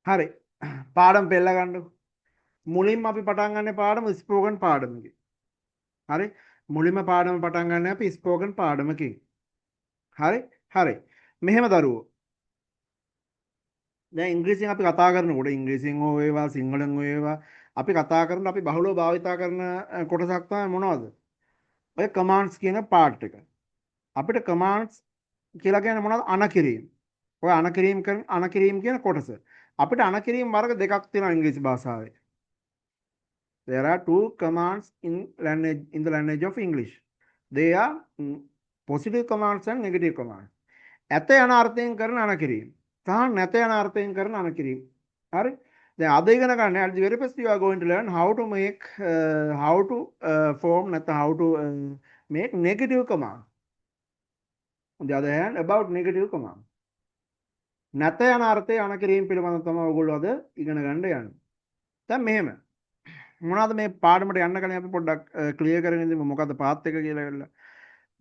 හරි. පාඩම් පෙළ ගන්නකො. මුලින්ම අපි පටන් ගන්න පාඩම ස්පෝකන් පාඩමකින්. හරි. මුලින්ම පාඩම පටන් ගන්න අපි ස්පෝකන් පාඩමකින්. හරි. හරි. මෙහෙම දරුවෝ. දැන් ඉංග්‍රීසියෙන් අපි කතා කරනකොට ඉංග්‍රීසියෙන් හෝ වේවා සිංහලෙන් හෝ වේවා අපි කතා කරන අපි බහුලව භාවිතා කරන කොටසක් තමයි මොනවද? ඔය කමාන්ඩ්ස් කියන පාර්ට් එක. අපිට කමාන්ඩ්ස් කියලා කියන්නේ මොනවද? අනකිරීම. ඔය අනකිරීම කියන කොටස. අපිට අනකිරීම වර්ග දෙකක් තියෙනවා ඉංග්‍රීසි භාෂාවේ. There are two commands in the language of English. They are positive commands and negative commands. ඇත යන අර්ථයෙන් කරන අනකිරීම. සහ නැත යන අර්ථයෙන් කරන අනකිරීම. හරි? දැන් අද ඉගෙන ගන්න at the very first you are going to learn how to make how to form නැත්නම් how to make negative command. On the other hand about negative command. නැත යන අර්ථයේ අනකිරීම පිළිබඳව තමයි ඔයගොල්ලෝ අද ඉගෙන ගන්න යන්නේ. දැන් මෙහෙම මොනවද මේ පාඩමට යන්න කලින් අපි පොඩ්ඩක් ක්ලියර් කරගෙන ඉඳිමු මොකද්ද පාත් එක කියලා වෙලා.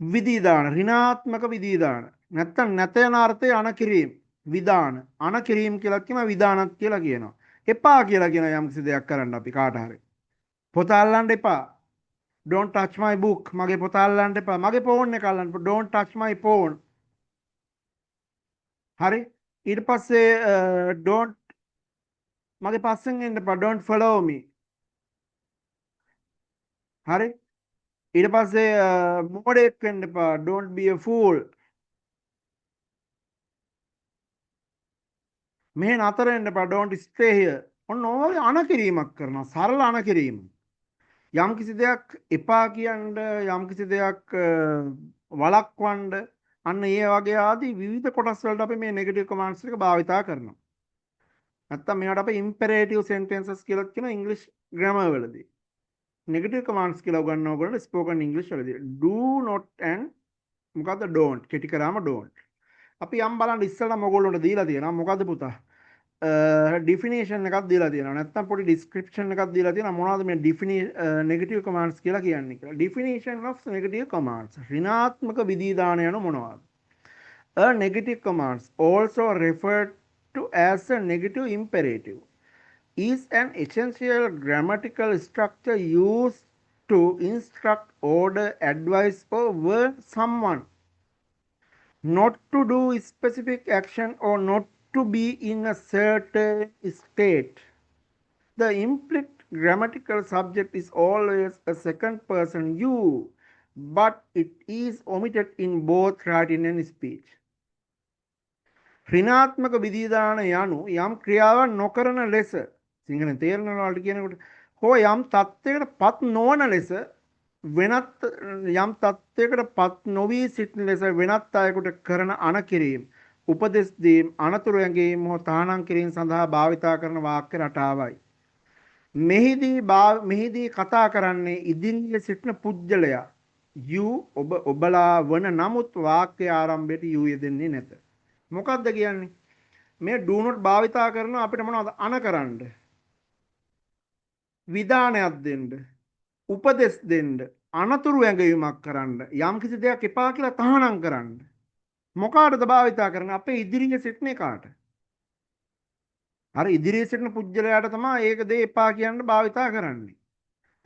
විධිදාන ඍණාත්මක විධිදාන නැත්තම් නැත යන අර්ථයේ අනකිරීම විධාන අනකිරීම කියලා කියනවා විධානත් කියලා කියනවා. එපා කියලා කියන යම් කිසි දෙයක් කරන්න අපි කාට හරි. පොත අල්ලන්න එපා. Don't touch my book. මගේ පොත අල්ලන්න එපා. මගේ ෆෝන් එක අල්ලන්න එපා. Don't touch my phone. හරි? ඊට පස්සේ don't මගේ පස්සෙන් එන්න එපා. Don't follow me. හරි? ඊට පස්සේ මොඩෙක් වෙන්න එපා. Don't be a fool. මෙහෙ නතර වෙන්න එපා. Don't stay here. ඔන්න ඔය අනකිරීමක් කරනවා. සරල අනකිරීම. යම් කිසි දෙයක් එපා කියන්න යම් කිසි දෙයක් වළක්වන්න අන්න ඒ වගේ ආදී විවිධ කොටස් වලට අපි මේ නෙගටිව් කමාන්ඩ්ස් එක භාවිතා කරනවා. නැත්තම් මේවට අපි ඉම්පෙරේටිව් සෙන්ටෙන්සස් කියලා කියන ඉංග්‍රීසි ග්‍රැමර් වලදී. නෙගටිව් කමාන්ඩ්ස් කියලා උගන්වන ඔයගොල්ලෝ ස්පෝකන් ඉංග්‍රීසි වලදී do not and මොකද්ද don't කෙටි කරාම don't. අපි යම් බලන්න ඉස්සෙල්ලාම ඔයගොල්ලන්ට දීලා තියෙනවා මොකද්ද පුතා? ඩිෆිනේෂන් එකක් දීලා තියෙනවා. නැත්නම් පොඩි ඩිස්ක්‍රිප්ෂන් එකක් දීලා තියෙනවා මොනවද මේ නෙගටිව් කමාන්ඩ්ස් කියලා කියන්නේ කියලා. ඩිෆිනේෂන් of negative commands. ඍණාත්මක විධිදාන යන මොනවද? A negative commands also referred to as a negative imperative is an essential grammatical structure used to instruct, order, advise or warn someone not to do specific action or not to be in a certain state. The implied grammatical subject is always a second person you, but it is omitted in both writing and speech. ඍණාත්මක විධිදාන යනු යම් ක්‍රියාවක් නොකරන ලෙස සිංහලෙන් තේරෙනවලට කියනකොට හෝ යම් තත්යකට පත් නොවන ලෙස වෙනත් යම් තත්යකට පත් නොවී සිටින ලෙස වෙනත් අයෙකුට කරන අනකිරීම උපදෙස් දීම අනතුරු ඇඟීම හෝ තහනම් කිරීම සඳහා භාවිතා කරන වාක්‍ය රටාවයි. මෙහිදී කතා කරන්නේ ඉදිරියේ සිටින පුජ්‍යලයා you ඔබලා වන නමුත් වාක්‍ය ආරම්භයට you යෙදෙන්නේ නැත. මොකක්ද කියන්නේ? මේ do not භාවිතා කරනවා අපිට මොනවද අන කරන්න. විධානයක් දෙන්න. උපදෙස් දෙන්න. අනතුරු ඇඟවීමක් කරන්න. යම් කිසි දෙයක් එපා කියලා තහනම් කරන්න. මොකාටද භාවිතා කරන්නේ? අපේ ඉදිරියේ සිටින එකාට. අර ඉදිරියේ සිටින පුජ්‍යලයාට තමයි ඒක දේ එපා කියන්න භාවිතා කරන්නේ.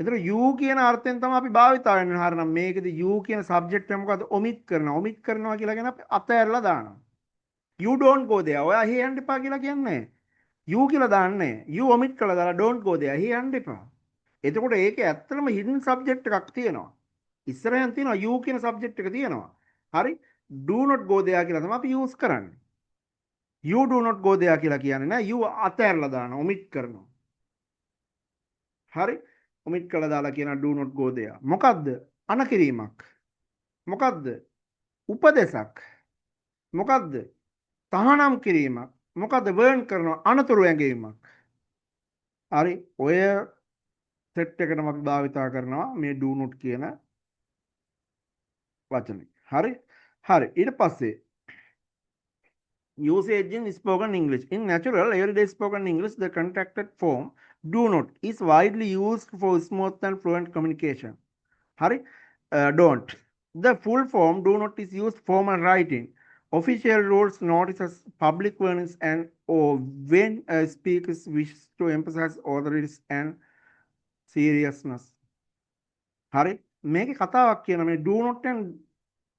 ඒතර you කියන අර්ථයෙන් තමයි අපි භාවිතා වෙන්නේ. හරිනම් මේකෙදි you කියන සබ්ජෙක්ට් එක මොකද්ද? omit කරනවා. omit කරනවා කියලා කියන අපි අතහැරලා දානවා. You don't go there. ඔයා එහෙ යන්න එපා කියලා කියන්නේ. You කියලා දාන්නේ. You omit කළා දාලා don't go there. එහෙ යන්න එපා. එතකොට ඒකේ ඇත්තටම hidden subject එකක් තියෙනවා. ඉස්සරහෙන් තියෙනවා you කියන subject එක තියෙනවා. හරි? Do not go there කියලා තමයි අපි use කරන්නේ. You do not go there කියලා කියන්නේ නෑ. You අතහැරලා දානවා. omit කරනවා. හරි? omit කළා දාලා කියන do not go there. මොකද්ද? අනකිරීමක්. මොකද්ද? උපදේශක්. මොකද්ද? තහනම් කිරීමක්. මොකද්ද? වර්න් කරනවා අනතුරු ඇඟීමක්. හරි? ඔය සෙට් එකටම අපි භාවිතා කරනවා මේ do not කියන වචනේ. හරි? හරි. ඊට පස්සේ usage in spoken English. In natural everyday spoken English, the contracted form do not is widely used for smooth and fluent communication. Hari, don't. The full form do not is used formal writing. Official rules, notices, public warnings, and or when a speaker wishes to emphasize authority and seriousness. හරි මේකේ කතාවක් කියන මේ do not and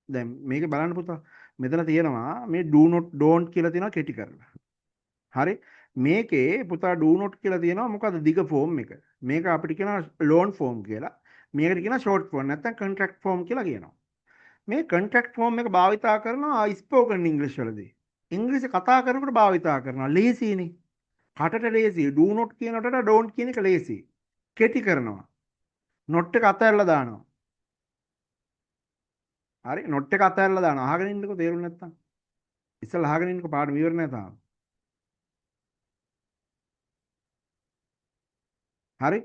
දැන් මේක බලන්න පුතා මෙතන තියෙනවා මේ do not don't කියලා තියෙනවා කෙටි කරලා. හරි මේකේ පුතා do not කියලා තියෙනවා මොකද්ද දිග ෆෝම් එක. මේක අපිට කියනවා long form කියලා. මේකට කියනවා short form නැත්නම් contract form කියලා කියනවා. මේ contract form එක භාවිතා කරනවා spoken English වලදී. ඉංග්‍රීසි කතා කරනකොට භාවිතා කරනවා. ලේසියිනේ. කටට ලේසි. do not කියනකට don't කියන එක ලේසි. කෙටි කරනවා. not එක අතහැරලා දානවා. හරි not එක අතහැරලා දානවා. අහගෙන ඉන්නකෝ තේරුම් නැත්තම්. ඉස්සෙල්ලා අහගෙන ඉන්නකෝ පාඩම විවරණය තාම. හරි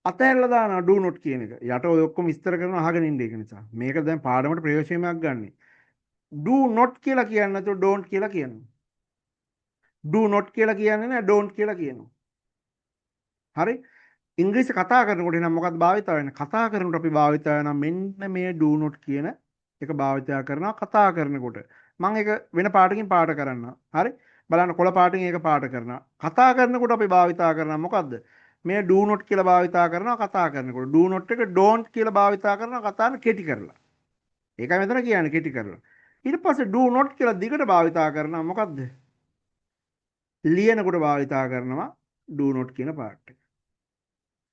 අතහැරලා දානවා do not කියන එක. යට ඔය ඔක්කොම විස්තර කරනවා අහගෙන ඉන්න ඒක නිසා. මේක දැන් පාඩමට ප්‍රයෝජනයක් ගන්න. do not කියලා කියන්නේ නැතුව don't කියලා කියනවා. do not කියලා කියන්නේ නැහැ don't කියලා කියනවා. හරි ඉංග්‍රීසි කතා කරනකොට නම් මොකක්ද භාවිතා වෙන්නේ? කතා කරනකොට අපි භාවිතා වෙනවා මෙන්න මේ do not කියන එක භාවිතා කරනවා කතා කරනකොට. මම ඒක වෙන පාඩකින් පාඩ කරන්නම්. හරි බලන්න කොළ පාඩකින් ඒක පාඩ කරනවා. කතා කරනකොට අපි භාවිතා කරනවා මොකද්ද? මේ do not කියලා භාවිතා කරනවා කතා කරනකොට. do not එක don't කියලා භාවිතා කරනවා කතාව කෙටි කරලා. ඒකයි මෙතන කියන්නේ කෙටි කරලා. ඊට පස්සේ do not කියලා දිගට භාවිතා කරනවා මොකද්ද? ලියනකොට භාවිතා කරනවා do not කියන පාර්ට් එක.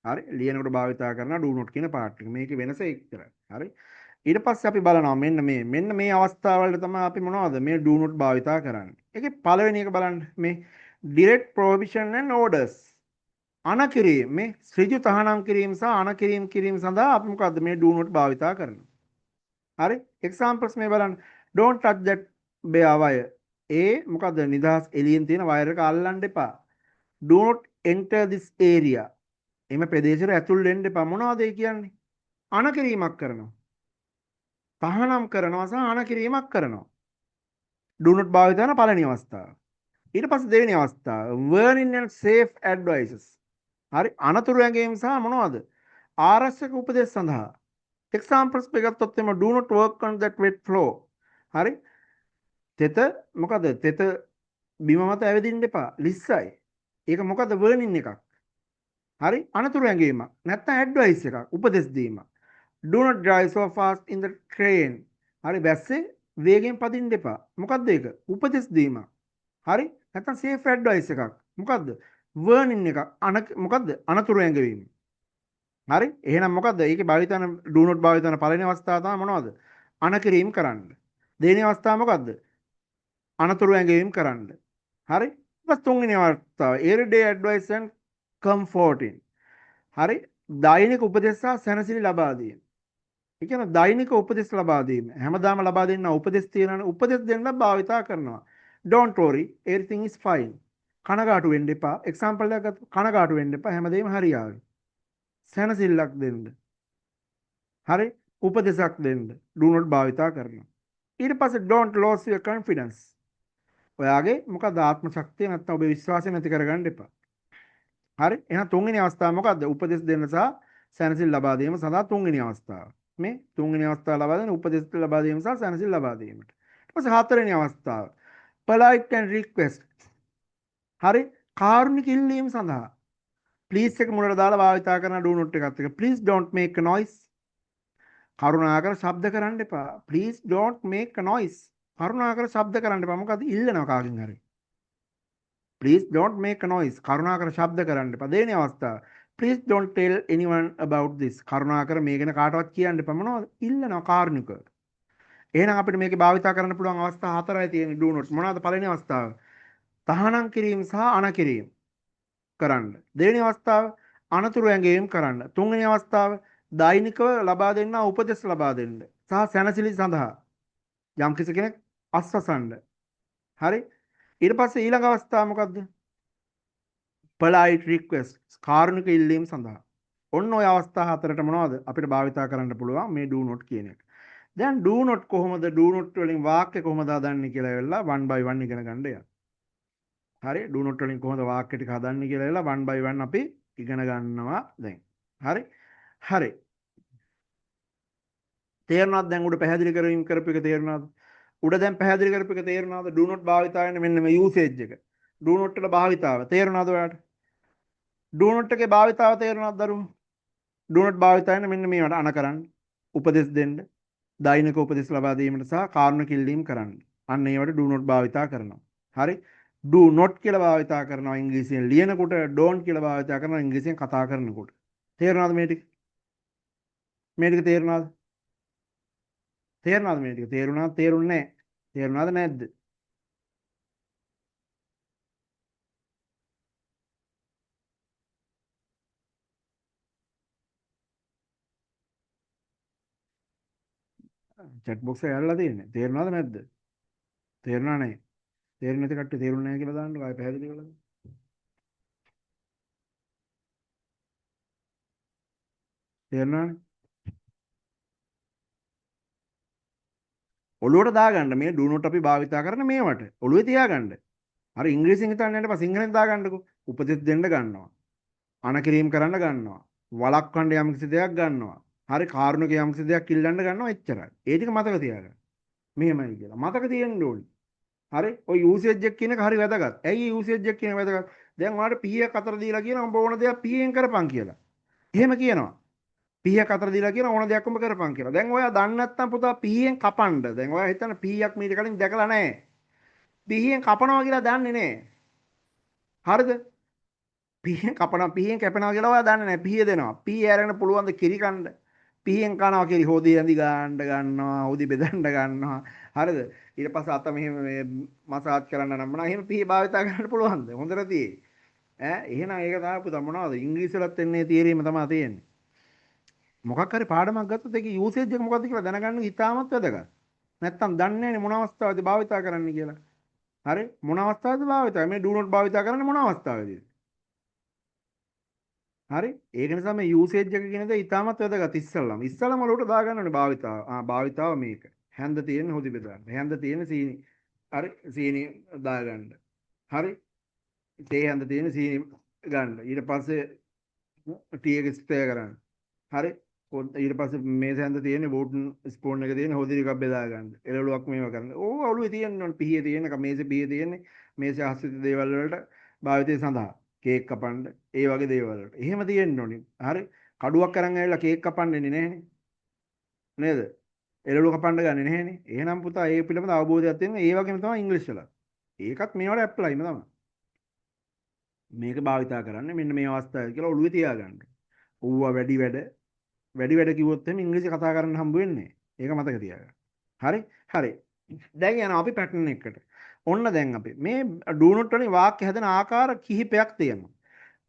හරි ලියනකොට භාවිතා කරනවා do not කියන පාර්ට් එක. මේකේ වෙනස එක්තරයි. හරි ඊට පස්සේ අපි බලනවා මෙන්න මේ අවස්ථාවවලට තමයි අපි මොනවද මේ do not භාවිතා කරන්නේ. ඒකේ පළවෙනි එක බලන්න මේ direct prohibition and orders අනකිරීම මේ ඍජු තහනම් කිරීම සහ අනකිරීම කිරීම සඳහා අපි මොකද්ද මේ do not භාවිතා කරනවා. හරි examples මේ බලන්න don't touch that bare wire. ඒ මොකද්ද නිදහස් එළියෙන් තියෙන වයර් එක අල්ලන්න එපා. do not enter this area. එම ප්‍රදේශයට ඇතුල් වෙන්න එපා. මොනවද ඒ කියන්නේ? අනකිරීමක් කරනවා. තහනම් කරනවා සහ අනකිරීමක් කරනවා. do not භාවිත කරන පළවෙනි අවස්ථාව. ඊට පස්සේ දෙවෙනි අවස්ථාව warning and safe advices. හරි අනතුරු ඇඟීම් සහ මොනවද? ආරක්ෂක උපදෙස් සඳහා. examples එකගත්තොත් එම do not work on that wet floor. හරි තෙත මොකද තෙත බිම මත ඇවිදින්න එපා. ලිස්සයි. ඒක මොකද warning එකක්. හරි අනතුරු ඇඟීමක්. නැත්නම් advice එකක්. උපදෙස් දීමක්. do not drive so fast in the train. හරි බැස්සේ වේගෙන් පදින්න එපා. මොකද්ද ඒක? උපදෙස් දීමක්. හරි නැත්නම් safe advice එකක්. මොකද්ද? warning එකක්. මොකද්ද? අනතුරු ඇඟවීම. හරි එහෙනම් මොකද්ද? ඒකේ භාවිතන do not භාවිතන පළවෙනි අවස්ථාව තමයි මොනවද? අනකිරීම කරන්න. දෙවෙනි අවස්ථාව මොකද්ද? අනතුරු ඇඟවීම කරන්න. හරි ඊපස් තුන්වෙනි අවස්ථාව everyday advice and comforting. හරි දෛනික උපදෙස් සහ සැනසෙලි ලබා දීම. ඒ කියන්නේ දෛනික උපදෙස් ලබා දීම. හැමදාම ලබා දෙන්න උපදෙස් තියෙනවනේ. උපදෙස් දෙන්න භාවිතා කරනවා. don't worry everything is fine. කනගාටු වෙන්න එපා. එක්සැම්පල් එකක් ගත්තා. කනගාටු වෙන්න එපා. හැමදේම හරියාවි. සැනසෙල්ලක් දෙන්න. හරි උපදෙසක් දෙන්න. do not භාවිතා කරනවා. ඊට පස්සේ don't lose your confidence. ඔයාගේ මොකද ආත්ම ශක්තිය නැත්නම් ඔබේ විශ්වාසය නැති කරගන්න එපා. හරි එහෙනම් තුන්වෙනි අවස්ථාව මොකද්ද? උපදෙස් දෙන්න සහ සැනසෙල්ල ලබා දීම සඳහා තුන්වෙනි අවස්ථාව. මේ තුන්වෙනි අවස්ථාව ලබා දෙන උපදෙස් ලබා දීම සහ සැනසෙල්ල ලබා දීමට. ඊට පස්සේ හතරවෙනි අවස්ථාව polite and request. හරි කාරුණික ඉල්ලීම සඳහා please එක මුලට දාලා භාවිතා කරන do not එකත් එක. please don't make a noise. කරුණාකර ශබ්ද කරන්න එපා. please don't make a noise. කරුණාකර ශබ්ද කරන්න එපා. මොකද ඉල්ලනවා කාගෙන් හරි. please don't make a noise. කරුණාකර ශබ්ද කරන්න එපා. දෙවෙනි අවස්ථාව please don't tell anyone about this. කරුණාකර මේ ගැන කාටවත් කියන්න එපා. මොනවද? ඉල්ලනවා කාරුණික. එහෙනම් අපිට මේකේ භාවිතා කරන්න පුළුවන් අවස්ථා හතරයි තියෙන්නේ do not. මොනවද පළවෙනි අවස්ථාව? තහනම් කිරීම සහ අනකිරීම කරන්න. දෙවෙනි අවස්ථාව අනතුරු ඇඟවීම කරන්න. තුන්වෙනි අවස්ථාව දෛනිකව ලබා දෙන්නා උපදෙස් ලබා දෙන්න සහ සැනසෙලි සඳහා යම් කෙනෙක් අස්වසන්න. හරි ඊට පස්සේ ඊළඟ අවස්ථාව මොකද්ද? polite request කාරුණික ඉල්ලීම් සඳහා. ඔන්න ඔය අවස්ථා හතරට මොනවද අපිට භාවිතා කරන්න පුළුවන් මේ do not කියන එක. දැන් do not කොහොමද do not වලින් වාක්‍ය කොහොමද හදන්නේ කියලා වෙලා one by one ඉගෙන ගන්න යනවා. හරි do not වලින් කොහොමද වාක්‍ය ටික හදන්නේ කියලා වෙලා one by one අපි ඉගෙන ගන්නවා දැන්. හරි තේරුණාද දැන් උඩ පැහැදිලි කරවීම කරපු එක තේරුණාද? උඩ දැන් පැහැදිලි කරපු එක තේරුණාද? do not භාවිතාවන්නේ මෙන්න මේ usage එක. do not වල භාවිතාව තේරුණාද ඔයාලට? do not එකේ භාවිතාව තේරුණාද දරුවෝ? do not භාවිතාවන්නේ මෙන්න මේවට අන කරන්න. උපදෙස් දෙන්න. දෛනික උපදෙස් ලබා දීමට සහ කාරුණික ඉල්ලීම් කරන්න. අන්න ඒවට do not භාවිතා කරනවා. හරි? do not කියලා භාවිතා කරනවා ඉංග්‍රීසියෙන් ලියනකොට, don't කියලා භාවිතා කරනවා ඉංග්‍රීසියෙන් කතා කරනකොට. තේරුණාද මේ ටික? මේ ටික තේරුණාද? තේරුණාද මේ ටික? තේරුණාද? තේරුන්නේ නැහැ. තේරුණාද නැද්ද? චැට් බොක්ස් එක ඇරලා තියෙන්නේ. තේරුණාද නැද්ද? තේරුණා නැහැ. තේරුණ නැති කට්ටිය තේරුන්නේ නැහැ කියලා දාන්නකෝ. ආයෙ පැහැදිලි කරලා. තේරුණානේ? ඔළුවට දාගන්න මේ do not අපි භාවිතා කරන මේවට. ඔළුවේ තියාගන්න. අර ඉංග්‍රීසියෙන් හිතන්න යන්න එපා. සිංහලෙන් දාගන්නකෝ. උපදෙස් දෙන්න ගන්නවා. අනකිරීම කරන්න ගන්නවා. වළක්වන්න යම්කිසි දෙයක් ගන්නවා. හරි කාරුණික යම්කිසි දෙයක් ඉල්ලන්න ගන්නවා එච්චරයි. ඒ ටික මතක තියාගන්න. මෙහෙමයි කියලා. මතක තියෙන්න ඕනි. හරි ඔය යූසේජ් එක කියන එක හරි වැදගත්. ඇයි යූසේජ් එක කියන එක වැදගත්? දැන් ඔයාලට P1 4 දීලා කියන උඹ ඕන දෙයක් P1 කරපන් කියලා. එහෙම කියනවා. P1 4 දීලා කියන ඕන දෙයක් උඹ කරපන් කියලා. දැන් ඔයා දන්නේ නැත්නම් පුතා P1 කපන්න. දැන් ඔයා හිතන්න P1ක් මීට කලින් දැකලා නැහැ. P1 කපනවා කියලා දන්නේ නැහැ. හරිද? P1 කපනවා P1 කැපෙනවා කියලා ඔයා දන්නේ නැහැ. P දෙනවා. P ඇරගෙන පුළුවන් ද කිරි කන්න. P1 කනවා කිරි හොදි ඇඳි ගන්නවා. හොදි බෙදන්න ගන්නවා. හරිද? ඊට පස්සේ අත මෙහෙම මේ මසාජ් කරන්න නම් මොනවා එහෙම P භාවිතා කරන්න පුළුවන්ද? හොඳට තියෙයි. එහෙනම් ඒක තමයි පුතා මොනවද? ඉංග්‍රීසි වලත් එන්නේ තියරීම තමයි තියෙන්නේ. මොකක් හරි පාඩමක් ගත්තොත් ඒකේ යූසේජ් එක මොකද්ද කියලා දැනගන්න ඉතාමත් වැදගත්. නැත්තම් දන්නේ නැනේ මොන අවස්ථාවේදී භාවිතා කරන්න කියලා. හරි මොන අවස්ථාවේදී භාවිතා මේ do not භාවිතා කරන්නේ මොන අවස්ථාවේදීද? හරි ඒක නිසා මේ යූසේජ් එක කියන දේ ඉතාමත් වැදගත් ඉස්සල්ලාම ඔලුවට දාගන්න ඕනේ භාවිතාව. භාවිතාව මේක. හැන්ද තියෙන හොදි බෙදන්න. හැන්ද තියෙන සීනි. හරි සීනි දාගන්න. හරි තේ හැන්ද තියෙන සීනි ගන්න. ඊට පස්සේ ටී එක ස්ප්‍රේ කරන්න. හරි ඊට පස්සේ මේස හැන්ද තියෙන වෝටන් ස්පූන් එක තියෙන හොදි ටිකක් බෙදා ගන්න. එළවලුවක් මේව කරන්න. ඕව ඔළුවේ තියෙන්න ඕනේ. පිහිය තියෙන මේසේ පිහිය තියෙන්නේ මේසේ ආශ්‍රිත දේවල් වලට භාවිතය සඳහා. කේක් කපන්න ඒ වගේ දේවල් වලට. එහෙම තියෙන්න ඕනේ. හරි කඩුවක් අරන් ඇවිල්ලා කේක් කපන්නේ නැහනේ. නේද? එළවලු කපන්න ගන්නේ නැහනේ. එහෙනම් පුතා ඒ පිළිබඳ අවබෝධයක් තියෙන ඒ වගේම තමයි ඉංග්‍රීසි වල. ඒකත් මේවට ඇප්ලයිම තමයි. මේක භාවිතා කරන්න මෙන්න මේ අවස්ථාවේ කියලා ඔළුවේ තියාගන්න. ඌවා වැඩි වැඩ කිව්වොත් එහෙනම් ඉංග්‍රීසි කතා කරන්න හම්බ වෙන්නේ. ඒක මතක තියාගන්න. හරි? හරි. දැන් යනවා අපි පැටර්න් එකකට. ඔන්න දැන් අපි මේ do not වලින් වාක්‍ය හැදෙන ආකාර කිහිපයක් තියෙනවා.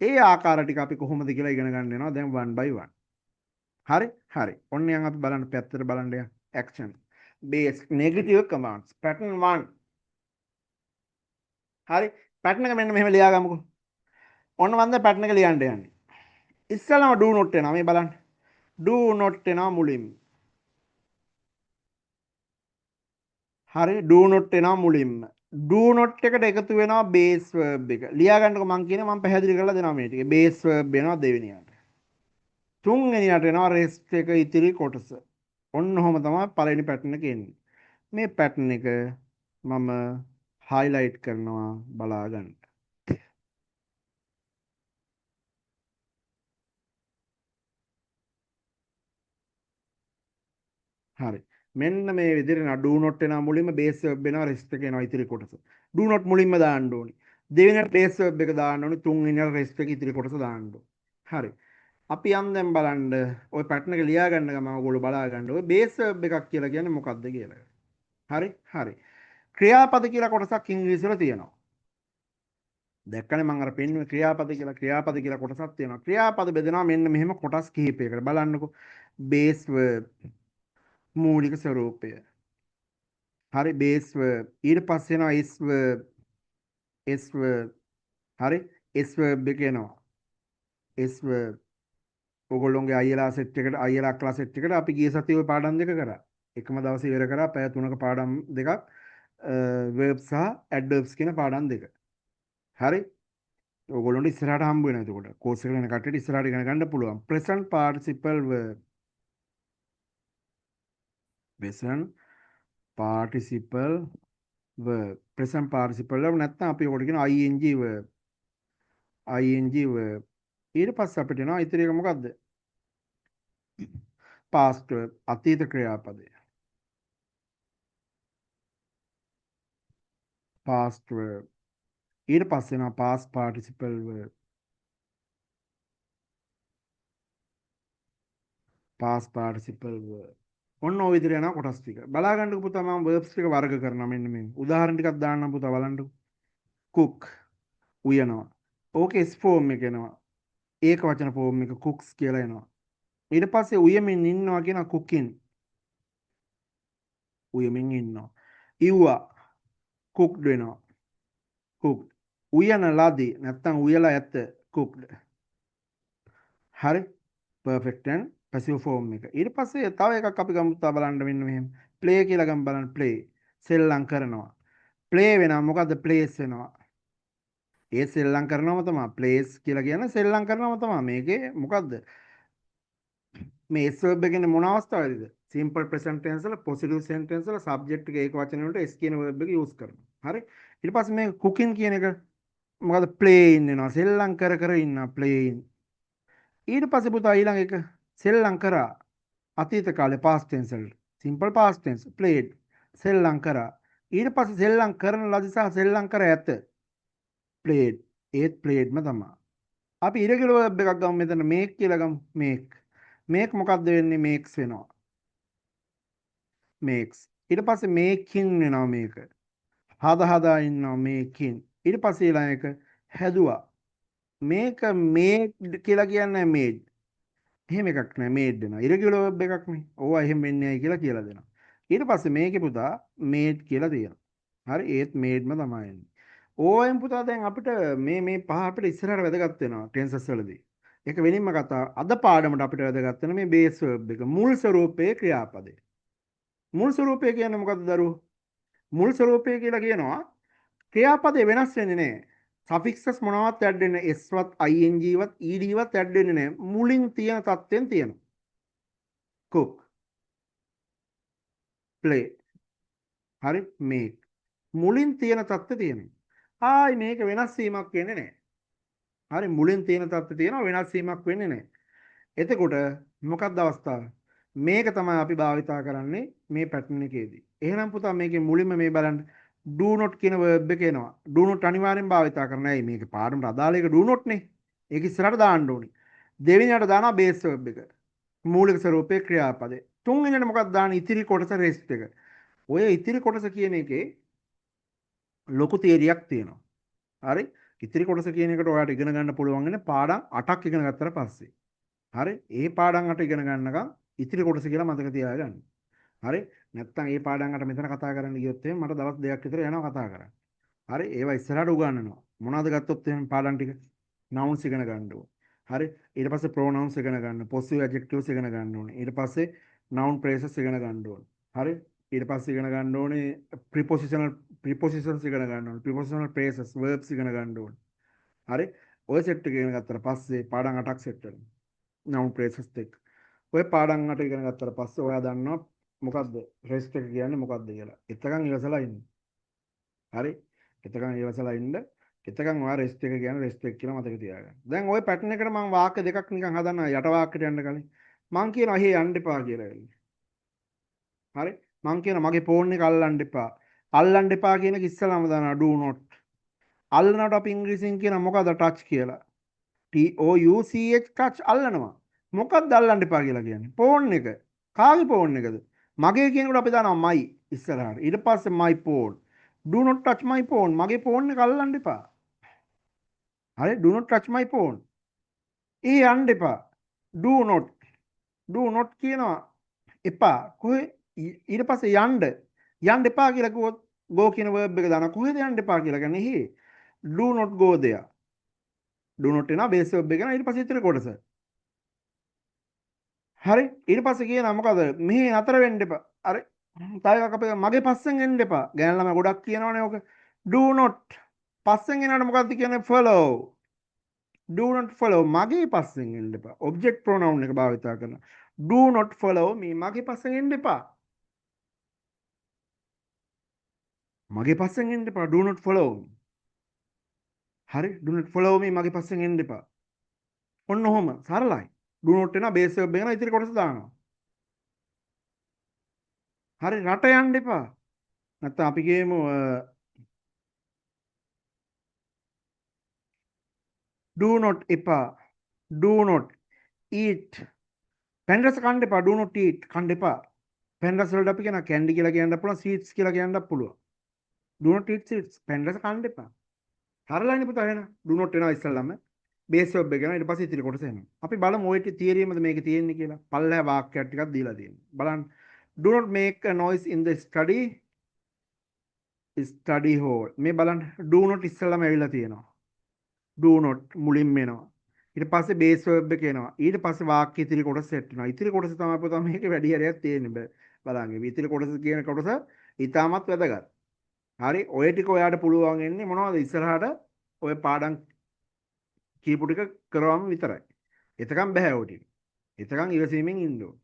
ඒ ආකාර ටික අපි කොහොමද කියලා ඉගෙන ගන්න වෙනවා දැන් one by one. හරි? හරි. ඔන්න යන් අපි බලන්න පැත්තට බලන්න යන්. action. base negative commands. pattern 1. හරි? pattern එක මෙන්න මෙහෙම ලියාගමුකෝ. ඔන්න මම දැන් pattern එක ලියන්න යන්නේ. ඉස්සෙල්ලාම do not එනවා මේ බලන්න. do not එනවා මුලින්ම. හරි do not එනවා මුලින්ම. do not එකට එකතු වෙනවා base verb එක. ලියා ගන්නකො මම කියන්නේ මම පැහැදිලි කරලා දෙනවා මේ ටික. base verb එනවා දෙවෙනියට. තුන්වෙනියට එනවා rest එක ඉතිරි කොටස. ඔන්න ඔහොම තමයි පළවෙනි pattern එක එන්නේ. මේ pattern එක මම highlight කරනවා බලා ගන්න. හරි. මෙන්න මේ විදිහට do not එනවා මුලින්ම base verb එනවා rest එක එනවා ඉතිරි කොටස. do not මුලින්ම දාන්න ඕනි. දෙවෙනියට base verb එක දාන්න ඕනි. තුන්වෙනියට rest එක ඉතිරි කොටස දාන්න ඕනි. හරි. අපි යම් දැන් බලන්න ওই පැටර්න් එක ලියා ගන්න ගම ඔයගොල්ලෝ බලා ගන්න. ඔය බේස් verb එකක් කියලා කියන්නේ මොකක්ද කියලා. හරි? හරි. ක්‍රියාපද කියලා කොටසක් ඉංග්‍රීසි වල තියෙනවා. දැක්කනේ මම අර පෙන්නුවේ ක්‍රියාපද කියලා කොටසක් තියෙනවා. ක්‍රියාපද බෙදෙනවා මෙන්න මෙහෙම කොටස් කිහිපයකට. බලන්නකෝ. බේස් verb මූලික ස්වරූපය. හරි බේස් verb ඊට පස්සේ එනවා is verb s verb. හරි? s verb එක එනවා. s verb ඔයගොල්ලෝගේ අයියලා සෙට් එකට අයියලා අක්කලා සෙට් එකට අපි ගිය සතියේ ওই පාඩම් දෙක කරා. එකම දවසේ ඉවර කරා පැය 3ක පාඩම් දෙකක් verbs සහ adverbs කියන පාඩම් දෙක. හරි? ඔයගොල්ලන්ට ඉස්සරහට හම්බ වෙනවා එතකොට. කෝස් එක යන කට්ටියට ඉස්සරහට ඉගෙන ගන්න පුළුවන්. present participle verb. present participle verb present participle වල නැත්නම් අපි ඔකට කියන ing verb ing verb ඊට පස්සේ අපිට එනවා ඉතිරි එක මොකද්ද past verb අතීත ක්‍රියාපදය past verb ඊට පස්සේ එනවා past participle verb past participle verb ඔන්න ඔය විදිහට යනවා කොටස් ටික බලා ගන්නකො පුතා මම verbs ටික වර්ග කරනවා මෙන්න මේ උදාහරණ ටිකක් දාන්නම් පුතා බලන්නකො cook උයනවා ඕකේ s form එක එනවා ඒක වචන form එක cooks කියලා එනවා ඊට පස්සේ උයමින් ඉන්නවා කියන cooking උයමින් ඉන්නවා ඉව්වා cooked වෙනවා cooked උයන ලදී නැත්තම් උයලා ඇත cooked හරි perfect and passive form එක ඊට පස්සේ තව එකක් අපි ගමු තා බලන්න මෙන්න මෙහෙම play කියලා ගමු බලන්න play සෙල්ලම් කරනවා play වෙනවා මොකද්ද place වෙනවා ඒ සෙල්ලම් කරනවම තමයි place කියලා කියන්නේ සෙල්ලම් කරනවම තමයි මේකේ මොකද්ද මේ s verb එකේ මොන අවස්ථාවේද simple present tense වල positive sentence වල subject එක ඒක වචන වලට s කියන verb එක use කරනවා හරි ඊට පස්සේ මේ cooking කියන එක මොකද්ද playing වෙනවා සෙල්ලම් කර කර ඉන්නවා playing ඊට පස්සේ පුතා ඊළඟ එක සෙල්ලම් කරා අතීත කාලේ past tense වල simple past tense played සෙල්ලම් කරා ඊට පස්සේ සෙල්ලම් කරන ලදී සහ සෙල්ලම් කර ඇත played ඒත් played ම තමයි අපි irregular verb එකක් ගමු මෙතන make කියලා ගමු make මොකක්ද වෙන්නේ makes වෙනවා makes ඊට පස්සේ making වෙනවා මේක හදා ඉන්නවා making ඊට පස්සේ ඊළඟ එක හැදුවා මේක made කියලා කියන්නේ made එහෙම එකක් නෑ made වෙනවා irregular verb එකක් නේ ඕවා එහෙම වෙන්නේ නැහැ කියලා දෙනවා ඊට පස්සේ මේකේ පුතා made කියලා තියෙනවා හරි ඒත් made ම තමයි එන්නේ ඕවෙන් පුතා දැන් අපිට මේ පහ අපිට ඉස්සරහට වැදගත් වෙනවා ටෙන්සස් වලදී ඒක වෙනින්ම කතා අද පාඩමට අපිට වැදගත් වෙන මේ බේස් verb එක මුල් ස්වරූපයේ ක්‍රියාපදේ මුල් ස්වරූපය කියන්නේ මොකද්ද දරුවෝ මුල් ස්වරූපය කියලා කියනවා ක්‍රියාපදේ වෙනස් වෙන්නේ නැහැ සෆික්සස් මොනවත් ඇඩ් වෙන්නේ s වත් ing වත් ed වත් ඇඩ් වෙන්නේ නැහැ මුලින් තියෙන තත්ත්වෙන් තියෙනවා cook play හරි make මුලින් තියෙන තත්ත්වෙ තියෙනවා ආයි මේක වෙනස් වීමක් වෙන්නේ නැහැ හරි මුලින් තියෙන තත්ත්වෙ තියෙනවා වෙනස් වීමක් වෙන්නේ නැහැ එතකොට මොකක්ද අවස්ථාව මේක තමයි අපි භාවිතා කරන්නේ මේ පැටර්න් එකේදී එහෙනම් පුතා මේකේ මුලින්ම මේ බලන්න do not කියන verb එක එනවා do not අනිවාර්යෙන් භාවිතා කරන්න. ඇයි මේක පාඩමට අදාළ එක do not නේ. ඒක ඉස්සරහට දාන්න ඕනේ. දෙවෙනියට දානවා base verb එක. මූලික ස්වරූපයේ ක්‍රියාපදේ. තුන්වෙනියට මොකක්ද දාන්නේ? ඉතිරි කොටස rest එක. ඔය ඉතිරි කොටස කියන එකේ ලොකු තේරියක් තියෙනවා. හරි? ඉතිරි කොටස කියන එකට ඔයාලට ඉගෙන ගන්න පුළුවන් වෙන්නේ පාඩම් 8ක් ඉගෙන ගත්තට පස්සේ. හරි? ඒ පාඩම් 8 ඉගෙන ගන්නකම් ඉතිරි කොටස කියලා මතක තියාගන්න. හරි? නැත්තම් මේ පාඩම් අට මෙතන කතා කරන්න ගියොත් එහෙනම් මට දවස් දෙකක් විතර යනවා කතා කරන්න. හරි? ඒවා ඉස්සරහට උගන්වනවා. මොනවද ගත්තොත් එහෙනම් පාඩම් ටික nouns ඉගෙන ගන්න ඕනේ. හරි? ඊට පස්සේ pronouns ඉගෙන ගන්න, possessive adjectives ඉගෙන ගන්න ඕනේ. ඊට පස්සේ noun phrases ඉගෙන ගන්න ඕනේ. හරි? ඊට පස්සේ ඉගෙන ගන්න ඕනේ prepositions ඉගෙන ගන්න ඕනේ. prepositional phrases, verbs ඉගෙන ගන්න ඕනේ. හරි? ඔය සෙට් එක ඉගෙන ගත්තට පස්සේ පාඩම් 8ක් සෙට් වෙනවා. noun phrases එක්ක. ඔය පාඩම් 8 ඉගෙන ගත්තට පස්සේ ඔයා දන්නවා මොකද්ද රෙස්ට් එක කියන්නේ මොකද්ද කියලා. එතකන් ඉවසලා ඉන්න. හරි? එතකන් ඉවසලා ඉන්න. එතකන් ඔයා රෙස්ට් එක කියන්නේ රෙස්ට් එක කියලා මතක තියාගන්න. දැන් ওই පැටර්න් එකට මම වාක්‍ය දෙකක් නිකන් හදන්න යට වාක්‍යයට යන්න කලින් මං කියනවා "හේ යන්න එපා" කියලා. හරි? මං කියනවා "මගේ ෆෝන් එක අල්ලන්න එපා." අල්ලන්න එපා කියන එක ඉස්සෙල්ලාම දානවා do not. අල්ලනකොට අපි ඉංග්‍රීසියෙන් කියන මොකද්ද touch කියලා. TOUCH touch අල්ලනවා. මොකක්ද අල්ලන්න එපා කියලා කියන්නේ? ෆෝන් එක. කාගේ ෆෝන් එකද? මගේ කියනකොට අපි දානවා my ඉස්සරහට. ඊට පස්සේ my phone. Do not touch my phone. මගේ ෆෝන් එක අල්ලන්න එපා. හරි? Do not touch my phone. ඒ යන්න එපා. Do not. Do not කියනවා එපා. කොහේ ඊට පස්සේ යන්න එපා කියලා කිව්වොත් go කියන verb එක දානවා. කොහෙද යන්න එපා කියලා කියන්නේ හේ. Do not go there. do not එනවා base verb එක ඊට පස්සේ ඉතින් කොටස. හරි ඊට පස්සේ කියනවා මොකද මෙහි නතර වෙන්න එපා. හරි තව එකක් අපි මගේ පස්සෙන් එන්න එපා. ගෑනු ළමයි ගොඩක් කියනවනේ ඔක. do not පස්සෙන් එනකොට මොකද්ද කියන්නේ follow. do not follow මගේ පස්සෙන් එන්න එපා. object pronoun එක භාවිතා කරනවා. do not follow me මගේ පස්සෙන් එන්න එපා. මගේ පස්සෙන් එන්න එපා. do not follow me. හරි do not follow me මගේ පස්සෙන් එන්න එපා. ඔන්න ඔහොම සරලයි. do not එනවා බේස් වෙබ් එක ඉතිරි කොටස දානවා. හරි රට යන්න එපා. නැත්නම් අපි කියමු do not එපා. do not eat. පැන් රස කන්න එපා. do not eat කන්න එපා. පැන් රස වලට අපි කියන කැන්ඩි කියලා කියන්නත් පුළුවන් sweets කියලා කියන්නත් පුළුවන්. do not eat sweets. පැන් රස කන්න එපා. සරලයිනේ පුතා එහෙනම්. do not එනවා ඉස්සල්ලාම. බේස් වෙබ් එක යනවා ඊට පස්සේ ඉතිරි කොටස එනවා. අපි බලමු ඔය තියරියමද මේකේ තියෙන්නේ කියලා. පල්ලෑ වාක්‍යයක් ටිකක් දීලා තියෙනවා. බලන්න. do not make a noise in the study hall. මේ බලන්න do not ඉස්සල්ලාම ඇවිල්ලා තියෙනවා. do not මුලින්ම එනවා. ඊට පස්සේ බේස් වෙබ් එක එනවා. ඊට පස්සේ වාක්‍ය ඉතිරි කොටස සෙට් වෙනවා. ඉතිරි කොටස තමයි පුතා මේකේ වැඩි හරියක් තියෙන්නේ. බලන්න. ඉතිරි කොටස කියන කොටස ඊටමත් වැදගත්. හරි ඔය ටික ඔයාට පුළුවන් වෙන්නේ මොනවද ඉස්සරහට ඔය පාඩම් කීපු ටික කරවම විතරයි. එතකම් බෑ ඔය ටික. එතකම් ඉවසීමෙන් ඉන්න ඕන.